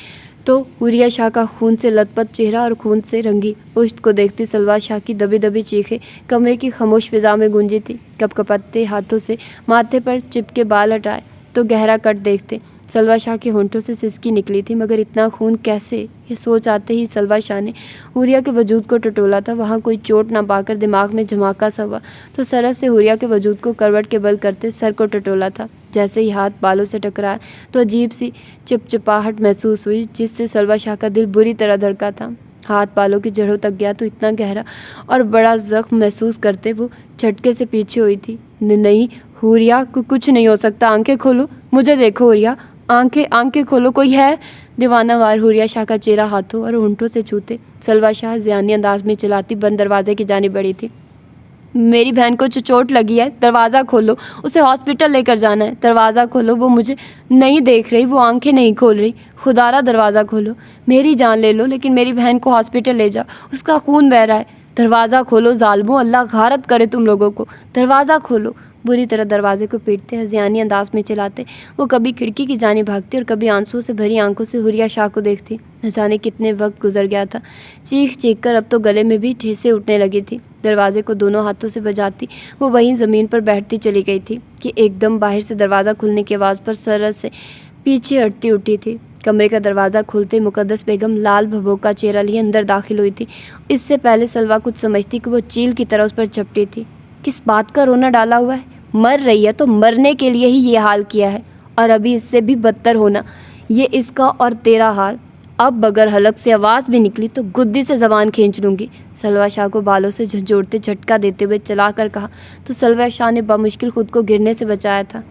تو حوریہ شاہ کا خون سے لت پت چہرہ اور خون سے رنگی پشت کو دیکھتی سلویٰ شاہ کی دبی دبی چیخیں کمرے کی خاموش فضا میں گونجی تھی۔ کپ کپاتے ہاتھوں سے ماتھے پر چپکے بال ہٹائے تو گہرا کٹ دیکھتے سلویٰ شاہ کے ہونٹوں سے سسکی نکلی تھی، مگر اتنا خون کیسے؟ یہ سوچ آتے ہی سلویٰ شاہ نے حوریہ کے وجود کو ٹٹولا تھا۔ وہاں کوئی چوٹ نہ پا کر دماغ میں جھماکا سا ہوا تو سرعت سے حوریہ کے وجود کو کروٹ کے بل کرتے سر کو ٹٹولا تھا۔ جیسے ہی ہاتھ بالوں سے ٹکرایا تو عجیب سی چپچپاہٹ محسوس ہوئی جس سے سلویٰ شاہ کا دل بری طرح دھڑکا تھا۔ ہاتھ بالوں کی جڑوں تک گیا تو اتنا گہرا اور بڑا زخم محسوس کرتے وہ جھٹکے سے پیچھے ہوئی تھی۔ نہیں حوریہ، کچھ نہیں ہو سکتا، آنکھیں کھولو، مجھے دیکھو حوریہ، آنکھیں کھولو، کوئی ہے؟ دیوانہ وار حوریہ شاہ کا چہرہ ہاتھوں اور ہونٹوں سے چھوتے سلویٰ شاہ ذہنی انداز میں چلاتی بند دروازے کی جانب بڑھی تھی۔ میری بہن کو چوٹ لگی ہے، دروازہ کھولو، اسے ہاسپٹل لے کر جانا ہے، دروازہ کھولو، وہ مجھے نہیں دیکھ رہی، وہ آنکھیں نہیں کھول رہی، خدا را دروازہ کھولو، میری جان لے لو لیکن میری بہن کو ہاسپٹل لے جاؤ، اس کا خون بہہ رہا ہے، دروازہ کھولو ظالموں، اللہ غارت کرے تم لوگوں کو، دروازہ کھولو۔ بری طرح دروازے کو پیٹتے ہذیانی انداز میں چلاتے وہ کبھی کھڑکی کی جانب بھاگتی اور کبھی آنسوؤں سے بھری آنکھوں سے حوریہ شاہ کو دیکھتی۔ نہ جانے کتنے وقت گزر گیا تھا، چیخ چیخ کر اب تو گلے میں بھی ٹھیسیں اٹھنے لگی تھی۔ دروازے کو دونوں ہاتھوں سے بجاتی وہ وہیں زمین پر بیٹھتی چلی گئی تھی کہ ایک دم باہر سے دروازہ کھلنے کی آواز پر سرعت سے پیچھے ہٹتی اٹھی تھی۔ کمرے کا دروازہ کھلتے مقدس بیگم لال بھبو کا چہرہ لیے اندر داخل ہوئی تھی۔ اس سے پہلے سلویٰ کچھ سمجھتی کہ وہ چیل کی طرح اس پر چپٹی تھی۔ کس بات کا رونا ڈالا ہوا ہے؟ مر رہی ہے تو مرنے کے لیے ہی یہ حال کیا ہے، اور ابھی اس سے بھی بدتر ہونا، یہ اس کا اور تیرا حال۔ اب اگر حلق سے آواز بھی نکلی تو گدی سے زبان کھینچ لوں گی۔ سلویٰ شاہ کو بالوں سے جھنجھوڑتے جھٹکا دیتے ہوئے چلا کر کہا تو سلویٰ شاہ نے بمشکل خود کو گرنے سے بچایا تھا۔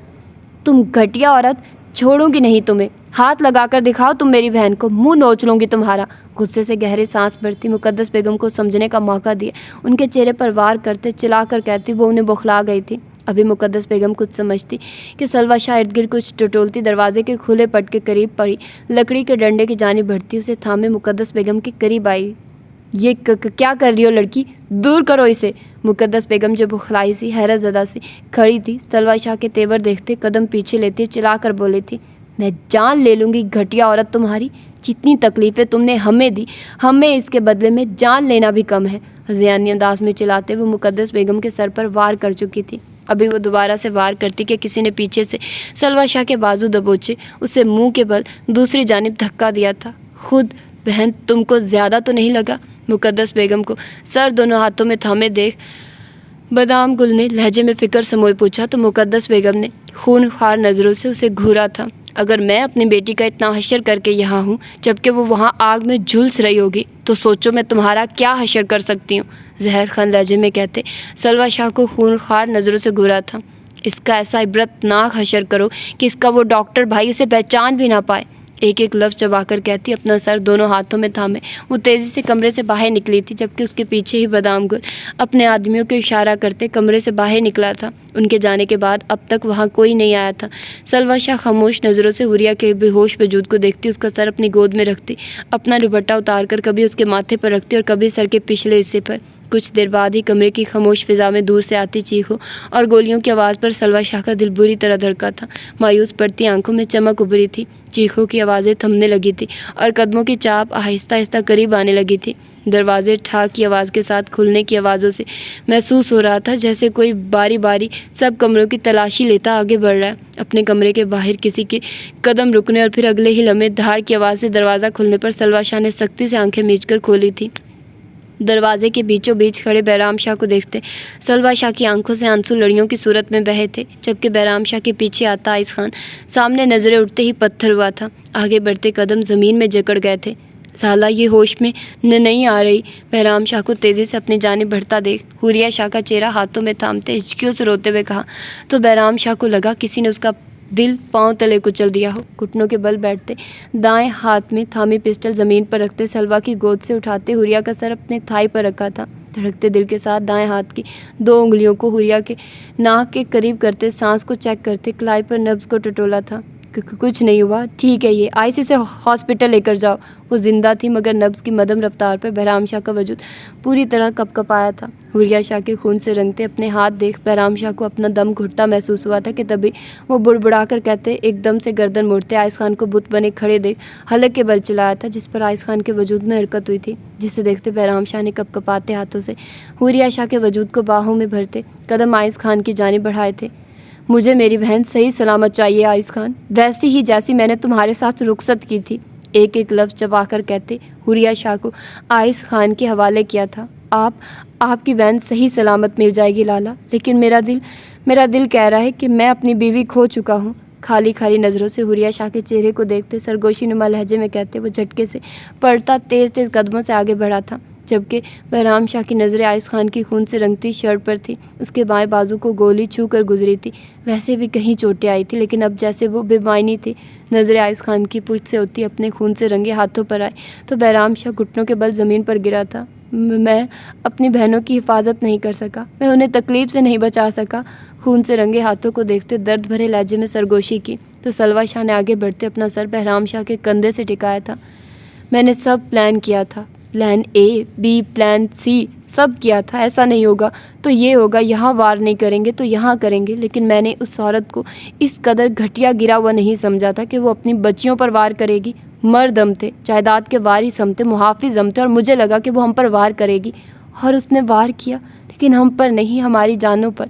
تم گھٹیا عورت، چھوڑوں گی نہیں تمہیں، ہاتھ لگا کر دکھاؤ تم میری بہن کو، منہ نوچ لوں گی تمہارا۔ غصے سے گہرے سانس بھرتی مقدس بیگم کو سمجھنے کا موقع دیا ان کے چہرے پر وار کرتے چلا کر کہتی وہ انہیں بخلا گئی تھی۔ ابھی مقدس بیگم کچھ سمجھتی کہ سلویٰ شاہ ارد گرد کچھ ٹٹولتی دروازے کے کھلے پٹ کے قریب پڑی لکڑی کے ڈنڈے کی جانب بڑھتی اسے تھامے مقدس بیگم کے قریب آئی۔ یہ کیا کر رہی ہو لڑکی، دور کرو اسے۔ مقدس بیگم جو بخلائی سی حیرت زدہ سی کھڑی تھی سلویٰ شاہ کے تیور دیکھتے قدم پیچھے لیتی چلا کر بولی تھی میں جان لے لوں گی گھٹیا عورت تمہاری، جتنی تکلیفیں تم نے ہمیں دی ہمیں اس کے بدلے میں جان لینا بھی کم ہے۔ ذہنی انداز میں چلاتے وہ مقدس بیگم کے سر پر وار کر چکی تھی۔ ابھی وہ دوبارہ سے وار کرتی کہ کسی نے پیچھے سے سلویٰ شاہ کے بازو دبوچے اسے منہ کے بل دوسری جانب دھکا دیا تھا۔ خود بہن تم کو زیادہ تو نہیں لگا؟ مقدس بیگم کو سر دونوں ہاتھوں میں تھامے دیکھ بادام گل نے لہجے میں فکر سموئے پوچھا تو مقدس بیگم نے خون خوار نظروں سے اسے گھورا تھا۔ اگر میں اپنی بیٹی کا اتنا حشر کر کے یہاں ہوں جبکہ وہ وہاں آگ میں جھلس رہی ہوگی تو سوچو میں تمہارا کیا حشر کر سکتی ہوں۔ زہر خان لہجے میں کہتے سلوہ شاہ کو خونخوار نظروں سے گھورا تھا۔ اس کا ایسا عبرتناک حشر کرو کہ اس کا وہ ڈاکٹر بھائی اسے پہچان بھی نہ پائے۔ ایک ایک لفظ چبا کر کہتی اپنا سر دونوں ہاتھوں میں تھامے وہ تیزی سے کمرے سے باہر نکلی تھی، جبکہ اس کے پیچھے ہی بادام گل اپنے آدمیوں کو اشارہ کرتے کمرے سے باہر نکلا تھا۔ ان کے جانے کے بعد اب تک وہاں کوئی نہیں آیا تھا۔ سلوہ شاہ خاموش نظروں سے حوریہ کے بے ہوش وجود کو دیکھتی، اس کا سر اپنی گود میں رکھتی، اپنا دوپٹہ اتار کر کبھی اس کے ماتھے پر رکھتی اور کبھی سر کے پچھلے حصے پر۔ کچھ دیر بعد ہی کمرے کی خاموش فضا میں دور سے آتی چیخوں اور گولیوں کی آواز پر سلوہ شاہ کا دل بری طرح دھڑکا تھا۔ مایوس پڑتی آنکھوں میں چمک ابھری تھی، چیخوں کی آوازیں تھمنے لگی تھی اور قدموں کی چاپ آہستہ آہستہ قریب آنے لگی تھی۔ دروازے ٹھاک کی آواز کے ساتھ کھلنے کی آوازوں سے محسوس ہو رہا تھا جیسے کوئی باری باری سب کمروں کی تلاشی لیتا آگے بڑھ رہا ہے۔ اپنے کمرے کے باہر کسی کے قدم رکنے اور پھر اگلے ہی لمحے دھاڑ کی آواز سے دروازہ کھلنے پر سلوہ شاہ نے سختی سے آنکھیں میچ کر کھولی تھی۔ دروازے کے بیچوں بیچ کھڑے بہرام شاہ کو دیکھتے سلوہ شاہ کی آنکھوں سے آنسو لڑیوں کی صورت میں بہے تھے، جبکہ بہرام شاہ کے پیچھے آتا آئس خان سامنے نظریں اٹھتے ہی پتھر ہوا تھا۔ آگے بڑھتے قدم زمین میں جکڑ گئے تھے۔ لالا یہ ہوش میں نہیں آ رہی۔ بہرام شاہ کو تیزی سے اپنی جانب بڑھتا دیکھ حوریہ شاہ کا چہرہ ہاتھوں میں تھامتے ہچکیوں سے روتے ہوئے کہا تو بہرام شاہ کو لگا کسی نے اس کا دل پاؤں تلے کچل دیا ہو۔ گھٹنوں کے بل بیٹھتے دائیں ہاتھ میں تھامی پسٹل زمین پر رکھتے سلوہ کی گود سے اٹھاتے حوریہ کا سر اپنے تھائی پر رکھا تھا۔ دھڑکتے دل کے ساتھ دائیں ہاتھ کی 2 انگلیوں کو حوریہ کے ناک کے قریب کرتے سانس کو چیک کرتے کلائی پر نبض کو ٹٹولا تھا۔ کچھ نہیں ہوا، ٹھیک ہے، یہ آئیسی سے ہاسپٹل لے کر جاؤ۔ وہ زندہ تھی مگر نبض کی مدھم رفتار پر بہرام شاہ کا وجود پوری طرح کپ کپایا تھا۔ حوریہ شاہ کے خون سے رنگتے اپنے ہاتھ دیکھ بہرام شاہ کو اپنا دم گھٹتا محسوس ہوا تھا کہ تبھی وہ بڑبڑا کر کہتے ایک دم سے گردن موڑتے آئس خان کو بت بنے کھڑے دیکھ حلق کے بل چلایا تھا جس پر آئس خان کے وجود میں حرکت ہوئی تھی، جسے دیکھتے بہرام شاہ نے کپ کپاتے ہاتھوں سے حوریہ شاہ کے وجود کو باہوں میں بھرتے قدم آئس خان کی جانب بڑھائے تھے۔ مجھے میری بہن صحیح سلامت چاہیے آئس خان، ویسی ہی جیسی میں نے تمہارے ساتھ رخصت کی تھی۔ ایک ایک لفظ چبا کر کہتے حوریہ شاہ کو آئس خان کے حوالے کیا تھا۔ آپ کی بہن صحیح سلامت مل جائے گی لالا، لیکن میرا دل کہہ رہا ہے کہ میں اپنی بیوی کھو چکا ہوں۔ خالی نظروں سے حوریہ شاہ کے چہرے کو دیکھتے سرگوشی نما لہجے میں کہتے وہ جھٹکے سے پڑتا تیز تیز قدموں سے آگے بڑھا تھا، جبکہ بہرام شاہ کی نظریں آئس خان کی خون سے رنگتی شرٹ پر تھی۔ اس کے بائیں بازو کو گولی چھو کر گزری تھی، ویسے بھی کہیں چوٹیں آئی تھی لیکن اب جیسے وہ بے معنی تھی۔ نظریں آئس خان کی پشت سے ہوتی اپنے خون سے رنگے ہاتھوں پر آئی تو بہرام شاہ گھٹنوں کے بل زمین پر گرا تھا۔ میں اپنی بہنوں کی حفاظت نہیں کر سکا، میں انہیں تکلیف سے نہیں بچا سکا۔ خون سے رنگے ہاتھوں کو دیکھتے درد بھرے لہجے میں سرگوشی کی تو سلوہ شاہ نے آگے بڑھتے اپنا سر بہرام شاہ کے کندھے سے ٹکایا تھا۔ میں نے سب پلان کیا تھا، پلان اے بی پلان سی سب کیا تھا۔ ایسا نہیں ہوگا تو یہ ہوگا، یہاں وار نہیں کریں گے تو یہاں کریں گے، لیکن میں نے اس عورت کو اس قدر گھٹیا گرا ہوا نہیں سمجھا تھا کہ وہ اپنی بچیوں پر وار کرے گی۔ مرد ہم تھے، جائیداد کے وارث ہم تھے، محافظ ہم تھے، اور مجھے لگا کہ وہ ہم پر وار کرے گی اور اس نے وار کیا، لیکن ہم پر نہیں، ہماری جانوں پر،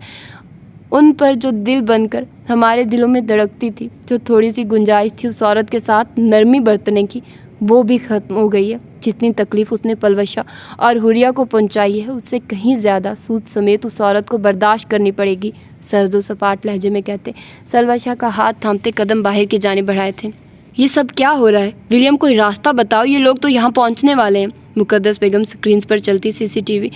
ان پر جو دل بن کر ہمارے دلوں میں دھڑکتی تھی۔ جو تھوڑی سی گنجائش تھی اس عورت کے ساتھ نرمی برتنے کی وہ بھی ختم ہو گئی ہے۔ جتنی تکلیف اس نے پلوشہ اور حوریہ کو پہنچائی ہے اس سے کہیں زیادہ سود سمیت اس عورت کو برداشت کرنی پڑے گی، سرد و سپاٹ لہجے میں کہتے سلوہ شاہ کا ہاتھ تھامتے قدم باہر کی جانب بڑھائے تھے۔ یہ سب کیا ہو رہا ہے ولیم؟ کوئی راستہ بتاؤ، یہ لوگ تو یہاں پہنچنے والے ہیں۔ مقدس بیگم اسکرینز پر چلتی CCTV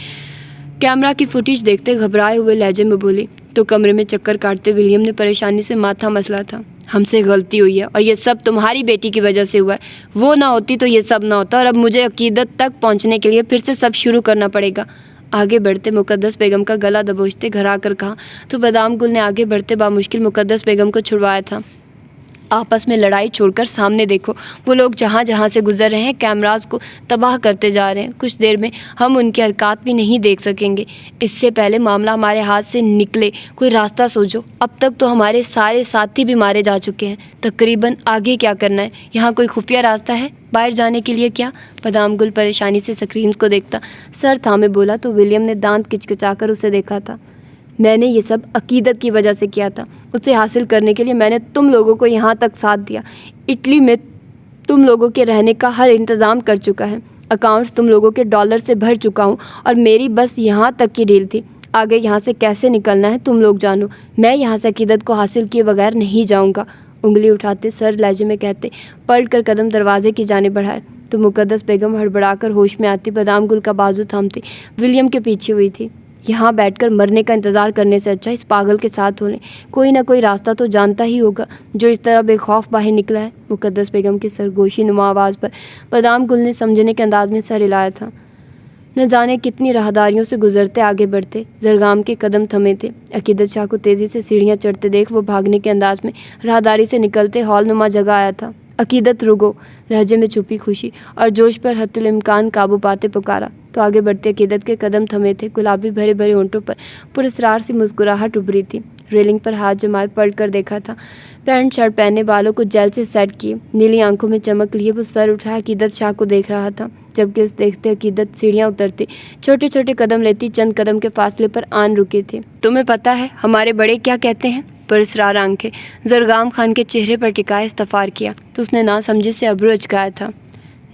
کیمرہ کی فوٹیج دیکھتے گھبرائے ہوئے لہجے میں بولی تو کمرے میں چکر کاٹتے ولیم نے پریشانی سے ماتھا مسلا تھا۔ ہم سے غلطی ہوئی ہے اور یہ سب تمہاری بیٹی کی وجہ سے ہوا ہے، وہ نہ ہوتی تو یہ سب نہ ہوتا، اور اب مجھے عقیدت تک پہنچنے کے لیے پھر سے سب شروع کرنا پڑے گا۔ آگے بڑھتے مقدس بیگم کا گلا دبوچتے گھرا کر کہا تو بادام گل نے آگے بڑھتے بامشکل مقدس بیگم کو چھڑوایا تھا۔ آپس میں لڑائی چھوڑ کر سامنے دیکھو، وہ لوگ جہاں جہاں سے گزر رہے ہیں کیمراز کو تباہ کرتے جا رہے ہیں، کچھ دیر میں ہم ان کے حرکات بھی نہیں دیکھ سکیں گے۔ اس سے پہلے معاملہ ہمارے ہاتھ سے نکلے کوئی راستہ سوچو۔ اب تک تو ہمارے سارے ساتھی بھی مارے جا چکے ہیں، تقریباً آگے کیا کرنا ہے؟ یہاں کوئی خفیہ راستہ ہے باہر جانے کے لیے کیا؟ بادام گل پریشانی سے سکرینز کو دیکھتا سر تھامے بولا تو ولیم نے دانت کچکچا کر اسے دیکھا تھا۔ میں نے یہ سب عقیدت کی وجہ سے کیا تھا، اسے حاصل کرنے کے لیے میں نے تم لوگوں کو یہاں تک ساتھ دیا۔ اٹلی میں تم لوگوں کے رہنے کا ہر انتظام کر چکا ہے، اکاؤنٹس تم لوگوں کے ڈالر سے بھر چکا ہوں، اور میری بس یہاں تک کی ڈیل تھی۔ آگے یہاں سے کیسے نکلنا ہے تم لوگ جانو، میں یہاں سے عقیدت کو حاصل کیے بغیر نہیں جاؤں گا۔ انگلی اٹھاتے سر لہجے میں کہتے پلٹ کر قدم دروازے کی جانب بڑھائے تو مقدس بیگم ہڑبڑا کر ہوش میں آتی بادام گل کا بازو تھامتی ولیم کے پیچھے ہوئی تھی۔ یہاں بیٹھ کر مرنے کا انتظار کرنے سے اچھا اس پاگل کے ساتھ ہو لیں، کوئی نہ کوئی راستہ تو جانتا ہی ہوگا جو اس طرح بے خوف باہر نکلا ہے۔ مقدس بیگم کی سرگوشی نما آواز پر بادام گل نے سمجھنے کے انداز میں سر ہلایا تھا۔ نہ جانے کتنی راہداریوں سے گزرتے آگے بڑھتے زرگام کے قدم تھمے تھے۔ عقیدت شاہ کو تیزی سے سیڑھیاں چڑھتے دیکھ وہ بھاگنے کے انداز میں راہداری سے نکلتے ہال نما جگہ آیا تھا۔ عقیدت رکو، لہجے میں چھپی خوشی اور جوش پر حتی الامکان قابو پاتے پکارا تو آگے بڑھتے عقیدت کے قدم تھمے تھے۔ گلابی بھرے بھرے ہونٹوں پر پراسرار سی مسکراہٹ ابھری تھی۔ ریلنگ پر ہاتھ جمائے پلٹ کر دیکھا تھا، پینٹ شرٹ پہنے، بالوں کو جیل سے سیٹ کیے، نیلی آنکھوں میں چمک لیے وہ سر اٹھائے عقیدت شاہ کو دیکھ رہا تھا، جبکہ اس دیکھتے عقیدت سیڑھیاں اترتی چھوٹے چھوٹے قدم لیتی چند قدم کے فاصلے پر آن رکی تھی۔ تمہیں پتہ ہے ہمارے بڑے کیا کہتے ہیں؟ پراسرار آنکھیں زرگام خان کے چہرے پر ٹکائے استفار کیا تو اس نے نہ سمجھے سے ابرو اچکایا تھا۔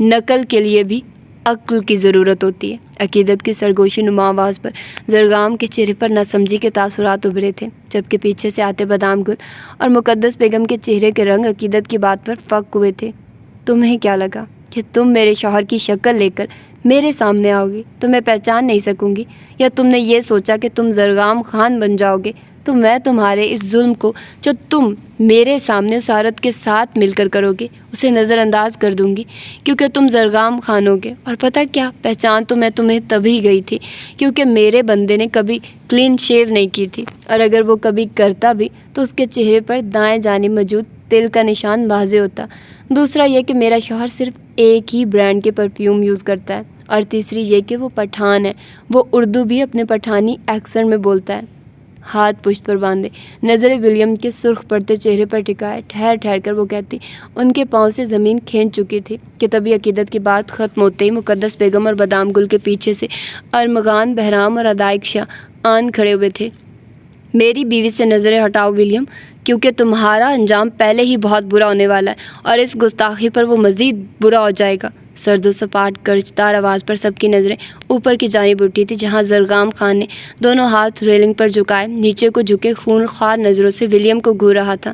نقل کے لیے بھی عقل کی ضرورت ہوتی ہے۔ عقیدت کی سرگوشی نما آواز پر زرگام کے چہرے پر نہ سمجھی کے تاثرات ابھرے تھے، جبکہ پیچھے سے آتے بادام گل اور مقدس بیگم کے چہرے کے رنگ عقیدت کی بات پر فک ہوئے تھے۔ تمہیں کیا لگا کہ تم میرے شوہر کی شکل لے کر میرے سامنے آؤ گی تو میں پہچان نہیں سکوں گی، یا تم نے یہ سوچا کہ تم زرگام خان بن جاؤ گے تو میں تمہارے اس ظلم کو جو تم میرے سامنے اس عورت کے ساتھ مل کر کرو گے اسے نظر انداز کر دوں گی کیونکہ تم زرگام خان ہو گے؟ اور پتہ کیا، پہچان تو میں تمہیں تبھی گئی تھی کیونکہ میرے بندے نے کبھی کلین شیو نہیں کی تھی، اور اگر وہ کبھی کرتا بھی تو اس کے چہرے پر دائیں جانب موجود تل کا نشان واضح ہوتا۔ دوسرا یہ کہ میرا شوہر صرف ایک ہی برانڈ کے پرفیوم یوز کرتا ہے، اور تیسری یہ کہ وہ پٹھان ہے، وہ اردو بھی اپنے پٹھانی ایکسنٹ میں بولتا ہے۔ ہاتھ پشت پر باندھے نظریں ولیم کے سرخ پڑتے چہرے پر ٹکائے ٹھہر ٹھہر کر وہ کہتی ان کے پاؤں سے زمین کھینچ چکی تھی کہ تبھی عقیدت کی بات ختم ہوتے ہی مقدس بیگم اور بادام گل کے پیچھے سے ارمغان بہرام اور ادائق شاہ آن کھڑے ہوئے تھے۔ میری بیوی سے نظریں ہٹاؤ ولیم، کیونکہ تمہارا انجام پہلے ہی بہت برا ہونے والا ہے اور اس گستاخی پر وہ مزید برا ہو جائے گا۔ سرد و سپاٹ گرجدار آواز پر سب کی نظریں اوپر کی جانب اٹھی تھی، جہاں زرگام خان نے دونوں ہاتھ ریلنگ پر جھکائے نیچے کو جھکے خون خوار نظروں سے ولیم کو گھور رہا تھا۔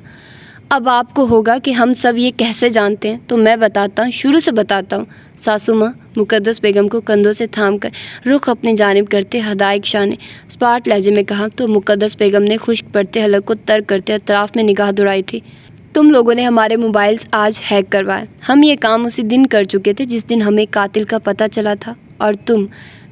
اب آپ کو ہوگا کہ ہم سب یہ کیسے جانتے ہیں، تو میں بتاتا ہوں، شروع سے بتاتا ہوں۔ ساسو ماں مقدس بیگم کو کندھوں سے تھام کر رخ اپنی جانب کرتے ادائق شاہ نے اسپاٹ لہجے میں کہا تو مقدس بیگم نے خشک پڑتے حلق کو ترک کرتے اطراف میں نگاہ دوڑائی تھی۔ تم لوگوں نے ہمارے موبائلز آج ہیک کروائے، ہم یہ کام اسی دن کر چکے تھے جس دن ہمیں قاتل کا پتہ چلا تھا، اور تم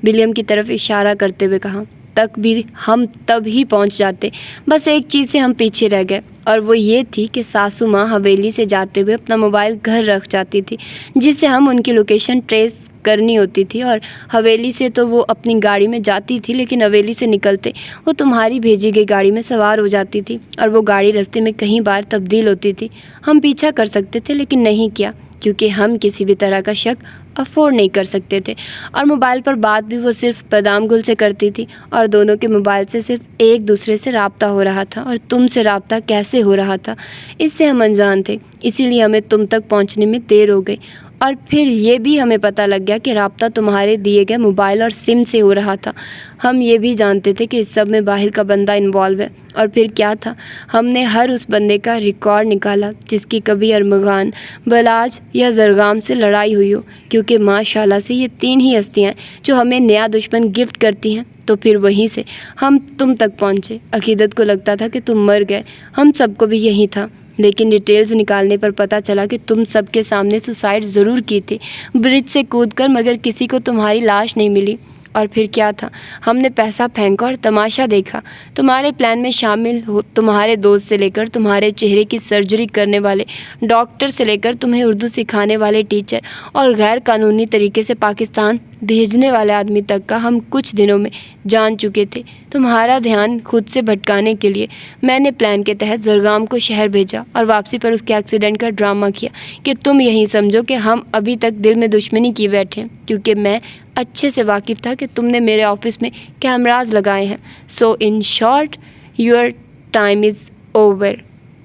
ولیم کی طرف اشارہ کرتے ہوئے کہا تک بھی ہم تب ہی پہنچ جاتے، بس ایک چیز سے ہم پیچھے رہ گئے، اور وہ یہ تھی کہ ساسو ماں حویلی سے جاتے ہوئے اپنا موبائل گھر رکھ جاتی تھی، جس سے ہم ان کی لوکیشن ٹریس کرنی ہوتی تھی، اور حویلی سے تو وہ اپنی گاڑی میں جاتی تھی، لیکن حویلی سے نکلتے وہ تمہاری بھیجی گئی گاڑی میں سوار ہو جاتی تھی، اور وہ گاڑی رستے میں کئی بار تبدیل ہوتی تھی۔ ہم پیچھا کر سکتے تھے لیکن نہیں کیا، کیونکہ ہم کسی بھی طرح کا شک افورڈ نہیں کر سکتے تھے، اور موبائل پر بات بھی وہ صرف بادام گل سے کرتی تھی، اور دونوں کے موبائل سے صرف ایک دوسرے سے رابطہ ہو رہا تھا، اور تم سے رابطہ کیسے ہو رہا تھا اس سے ہم انجان تھے، اسی لیے ہمیں تم تک پہنچنے میں دیر ہو گئی، اور پھر یہ بھی ہمیں پتہ لگ گیا کہ رابطہ تمہارے دیے گئے موبائل اور سم سے ہو رہا تھا۔ ہم یہ بھی جانتے تھے کہ اس سب میں باہر کا بندہ انوالو ہے، اور پھر کیا تھا، ہم نے ہر اس بندے کا ریکارڈ نکالا جس کی کبھی ارمغان، بلاج یا زرگام سے لڑائی ہوئی ہو، کیونکہ ماشاءاللہ سے یہ تین ہی ہستیاں ہیں جو ہمیں نیا دشمن گفٹ کرتی ہیں۔ تو پھر وہیں سے ہم تم تک پہنچے۔ عقیدت کو لگتا تھا کہ تم مر گئے، ہم سب کو بھی یہی تھا، لیکن ڈیٹیلز نکالنے پر پتہ چلا کہ تم سب کے سامنے سوسائڈ ضرور کی تھی برج سے کود کر، مگر کسی کو تمہاری لاش نہیں ملی۔ اور پھر کیا تھا، ہم نے پیسہ پھینکا اور تماشا دیکھا، تمہارے پلان میں شامل ہو تمہارے دوست سے لے کر تمہارے چہرے کی سرجری کرنے والے ڈاکٹر سے لے کر تمہیں اردو سکھانے والے ٹیچر اور غیر قانونی طریقے سے پاکستان بھیجنے والے آدمی تک کا ہم کچھ دنوں میں جان چکے تھے۔ تمہارا دھیان خود سے بھٹکانے کے لیے میں نے پلان کے تحت زرگام کو شہر بھیجا اور واپسی پر اس کے ایکسیڈنٹ کا ڈرامہ کیا کہ تم یہی سمجھو کہ ہم ابھی تک دل میں دشمنی کیے بیٹھے ہیں، کیونکہ میں اچھے سے واقف تھا کہ تم نے میرے آفس میں کیمراز لگائے ہیں۔ So in short your time is over.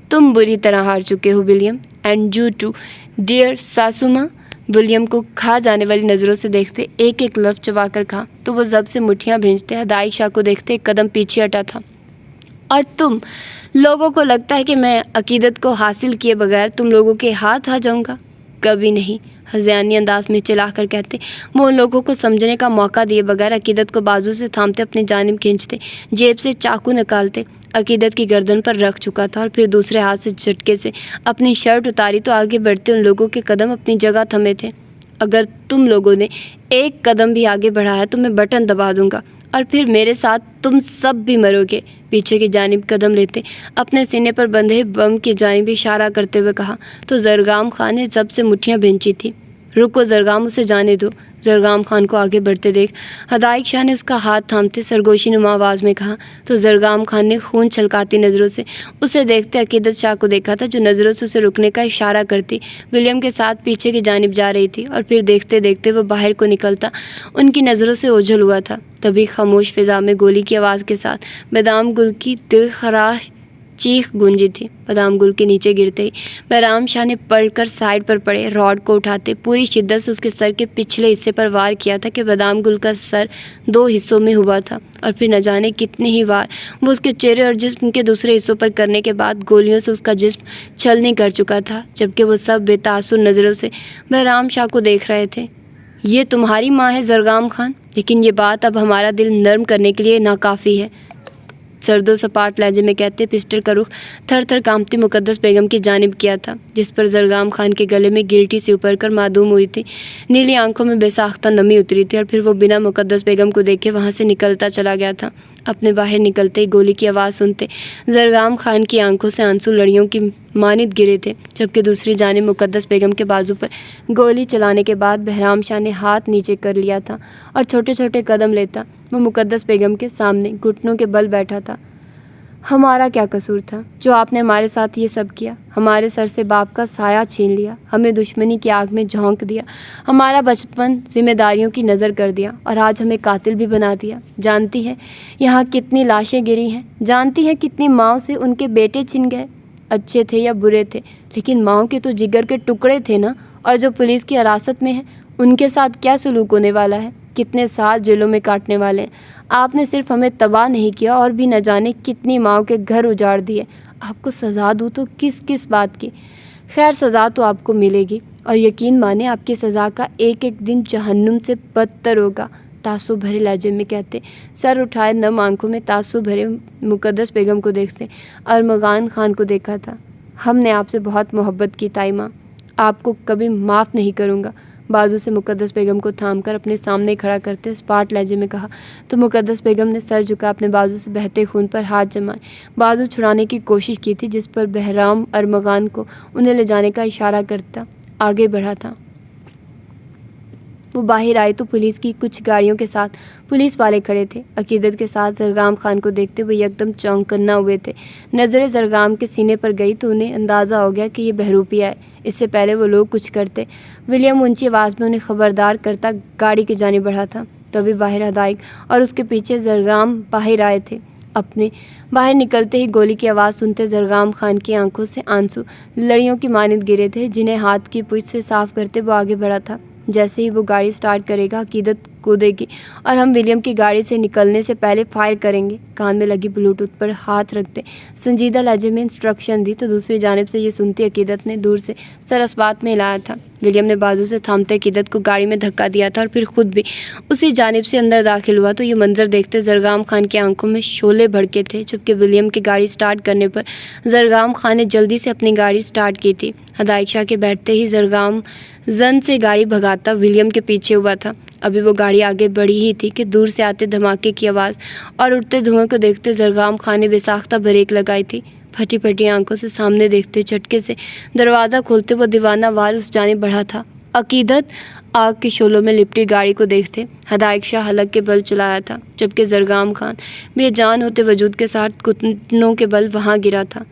تم بری طرح ہار چکے ہو William, and you too dear ساسو ماں۔ ولیم کو کھا جانے والی نظروں سے دیکھتے ایک ایک لفظ چبا کر کہا تو وہ ضب سے مٹھیاں بھیجتے ادائق شاہ کو دیکھتے ایک قدم پیچھے ہٹا تھا۔ اور تم لوگوں کو لگتا ہے کہ میں عقیدت کو حاصل کیے بغیر تم لوگوں کے ہاتھ آ جاؤں گا؟ کبھی نہیں۔ ہذیانی انداز میں چلا کر کہتے۔ وہ ان لوگوں کو سمجھنے کا موقع دیے بغیر عقیدت کو بازو سے تھامتے اپنی جانب کھینچتے، جیب سے چاقو نکالتے، عقیدت کی گردن پر رکھ چکا تھا اور پھر دوسرے ہاتھ سے جھٹکے سے اپنی شرٹ اتاری تو آگے بڑھتے ان لوگوں کے قدم اپنی جگہ تھمے تھے۔ اگر تم لوگوں نے ایک قدم بھی آگے بڑھایا تو میں بٹن دبا دوں گا اور پھر میرے ساتھ تم سب بھی مرو گے۔ پیچھے کی جانب قدم لیتے اپنے سینے پر بندھے بم کی جانب اشارہ کرتے ہوئے کہا تو زرگام خان نے ضبط سے مٹھیاں بھینچی تھی۔ رکو زرگام، اسے جانے دو۔ زرگام خان کو آگے بڑھتے دیکھ ہدایق شاہ نے اس کا ہاتھ تھامتے سرگوشی نما آواز میں کہا تو زرگام خان نے خون چھلکاتی نظروں سے اسے دیکھتے عقیدت شاہ کو دیکھا تھا، جو نظروں سے اسے رکنے کا اشارہ کرتی ولیم کے ساتھ پیچھے کی جانب جا رہی تھی، اور پھر دیکھتے دیکھتے وہ باہر کو نکلتا ان کی نظروں سے اوجھل ہوا تھا۔ تبھی خاموش فضا میں گولی کی آواز کے ساتھ بادام گل کی دل خراش چیخ گونجی تھی۔ بادام گل کے نیچے گرتے ہی بہرام شاہ نے پلٹ کر سائڈ پر پڑے راڈ کو اٹھاتے پوری شدت سے اس کے سر کے پچھلے حصے پر وار کیا تھا کہ بادام گل کا سر 2 حصوں میں ہوا تھا، اور پھر نہ جانے کتنے ہی وار وہ اس کے چہرے اور جسم کے دوسرے حصوں پر کرنے کے بعد گولیوں سے اس کا جسم چھلنی کر چکا تھا، جبکہ وہ سب بے تاثر نظروں سے بہرام شاہ کو دیکھ رہے تھے۔ یہ تمہاری ماں ہے زرگام خان، لیکن یہ بات اب ہمارا دل نرم کرنے کے لیے ناکافی ہے، سرد و سپاٹ لہجے میں کہتے پسٹل کا رخ تھر تھر کانپتی مقدس بیگم کی جانب کیا تھا، جس پر زرگام خان کے گلے میں گلٹی سے اوپر کر معدوم ہوئی تھی۔ نیلی آنکھوں میں بے ساختہ نمی اتری تھی، اور پھر وہ بنا مقدس بیگم کو دیکھے وہاں سے نکلتا چلا گیا تھا۔ اپنے باہر نکلتے ہی گولی کی آواز سنتے زرگام خان کی آنکھوں سے آنسو لڑیوں کی مانند گرے تھے، جبکہ دوسری جانب مقدس بیگم کے بازو پر گولی چلانے کے بعد بہرام شاہ نے ہاتھ نیچے کر لیا تھا اور چھوٹے چھوٹے قدم لیتا وہ مقدس بیگم کے سامنے گھٹنوں کے بل بیٹھا تھا۔ ہمارا کیا قصور تھا جو آپ نے ہمارے ساتھ یہ سب کیا؟ ہمارے سر سے باپ کا سایہ چھین لیا، ہمیں دشمنی کی آگ میں جھونک دیا، ہمارا بچپن ذمہ داریوں کی نظر کر دیا، اور آج ہمیں قاتل بھی بنا دیا۔ جانتی ہے یہاں کتنی لاشیں گری ہیں؟ جانتی ہے کتنی ماؤں سے ان کے بیٹے چھن گئے؟ اچھے تھے یا برے تھے، لیکن ماؤں کے تو جگر کے ٹکڑے تھے نا۔ اور جو پولیس کی حراست میں ہیں ان کے ساتھ کیا سلوک ہونے والا ہے؟ کتنے سال جیلوں میں کاٹنے والے ہیں۔ آپ نے صرف ہمیں تباہ نہیں کیا اور بھی نہ جانے کتنی ماؤں کے گھر اجاڑ دیے۔ آپ کو سزا دوں تو کس بات کی؟ خیر سزا تو آپ کو ملے گی، اور یقین مانے آپ کی سزا کا ایک ایک دن جہنم سے بدتر ہوگا، تعصب بھرے لہجے میں کہتے سر اٹھائے نم آنکھوں میں تعصب بھرے مقدس بیگم کو دیکھتے ارمغان خان کو دیکھا تھا۔ ہم نے آپ سے بہت محبت کی تائی ماں، آپ کو کبھی معاف نہیں کروں گا، بازو سے مقدس بیگم کو تھام کر اپنے سامنے کھڑا کرتے اسپاٹ لہجے میں کہا تو مقدس بیگم نے سر جھکا اپنے بازو سے بہتے خون پر ہاتھ جمائے بازو چھڑانے کی کوشش کی تھی، جس پر بہرام ارمغان کو انہیں لے جانے کا اشارہ کرتا آگے بڑھا تھا۔ وہ باہر آئے تو پولیس کی کچھ گاڑیوں کے ساتھ پولیس والے کھڑے تھے۔ عقیدت کے ساتھ زرگام خان کو دیکھتے وہ یکدم چونکنا ہوئے تھے۔ نظریں زرگام کے سینے پر گئی تو انہیں اندازہ ہو گیا کہ یہ بہروپیہ ہے۔ اس سے پہلے وہ لوگ کچھ کرتے ولیم اونچی آواز میں انہیں خبردار کرتا گاڑی کی جانب بڑھا تھا۔ تبھی باہر ہدایق اور اس کے پیچھے زرگام باہر آئے تھے۔ اپنے باہر نکلتے ہی گولی کی آواز سنتے زرگام خان کی آنکھوں سے آنسو لڑیوں کی مانند گرے تھے، جنہیں ہاتھ کی پوچھ سے صاف کرتے وہ آگے بڑھا تھا۔ جیسے ہی وہ گاڑی سٹارٹ کرے گا عقیدت کودے گی اور ہم ولیم کی گاڑی سے نکلنے سے پہلے فائر کریں گے۔ کان میں لگی بلوٹوتھ پر ہاتھ رکھتے سنجیدہ لہجے میں انسٹرکشن دی تو دوسری جانب سے یہ سنتی عقیدت نے دور سے سر اسبات میں ہلایا تھا۔ ولیم نے بازو سے تھامتے عقیدت کو گاڑی میں دھکا دیا تھا اور پھر خود بھی اسی جانب سے اندر داخل ہوا تو یہ منظر دیکھتے زرگام خان کی آنکھوں میں شعلے بھڑکے تھے، جبکہ ولیم کی گاڑی سٹارٹ کرنے پر زرگام خان نے جلدی سے اپنی گاڑی سٹارٹ کی تھی۔ ہدایق شاہ کے بیٹھتے ہی زرگام زن سے گاڑی بھگاتا ولیم کے پیچھے ہوا تھا۔ ابھی وہ گاڑی آگے بڑھی ہی تھی کہ دور سے آتے دھماکے کی آواز اور اٹھتے دھوئیں کو دیکھتے زرگام خان نے بے ساختہ بریک لگائی تھی۔ پھٹی پھٹی آنکھوں سے سامنے دیکھتے جھٹکے سے دروازہ کھولتے وہ دیوانہ وار اس جانب بڑھا تھا۔ عقیدت آگ کے شعلوں میں لپٹی گاڑی کو دیکھتے ہدایق شاہ حلق کے بل چلایا تھا، جبکہ زرگام خان بے جان ہوتے وجود کے ساتھ گھٹنوں کے بل وہاں گرا تھا۔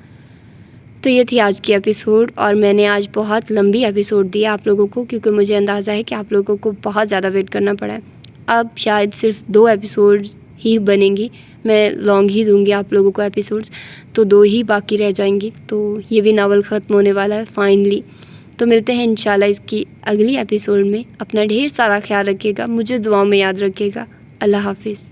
تو یہ تھی آج کی ایپیسوڈ، اور میں نے آج بہت لمبی ایپیسوڈ دی آپ لوگوں کو، کیونکہ مجھے اندازہ ہے کہ آپ لوگوں کو بہت زیادہ ویٹ کرنا پڑا ہے۔ اب شاید صرف 2 ایپیسوڈ ہی بنیں گی، میں لانگ ہی دوں گی آپ لوگوں کو ایپیسوڈز، تو 2 ہی باقی رہ جائیں گی، تو یہ بھی ناول ختم ہونے والا ہے فائنلی۔ تو ملتے ہیں انشاءاللہ اس کی اگلی ایپیسوڈ میں۔ اپنا ڈھیر سارا خیال رکھیے گا، مجھے دعاؤں میں یاد رکھیے گا۔ اللہ حافظ۔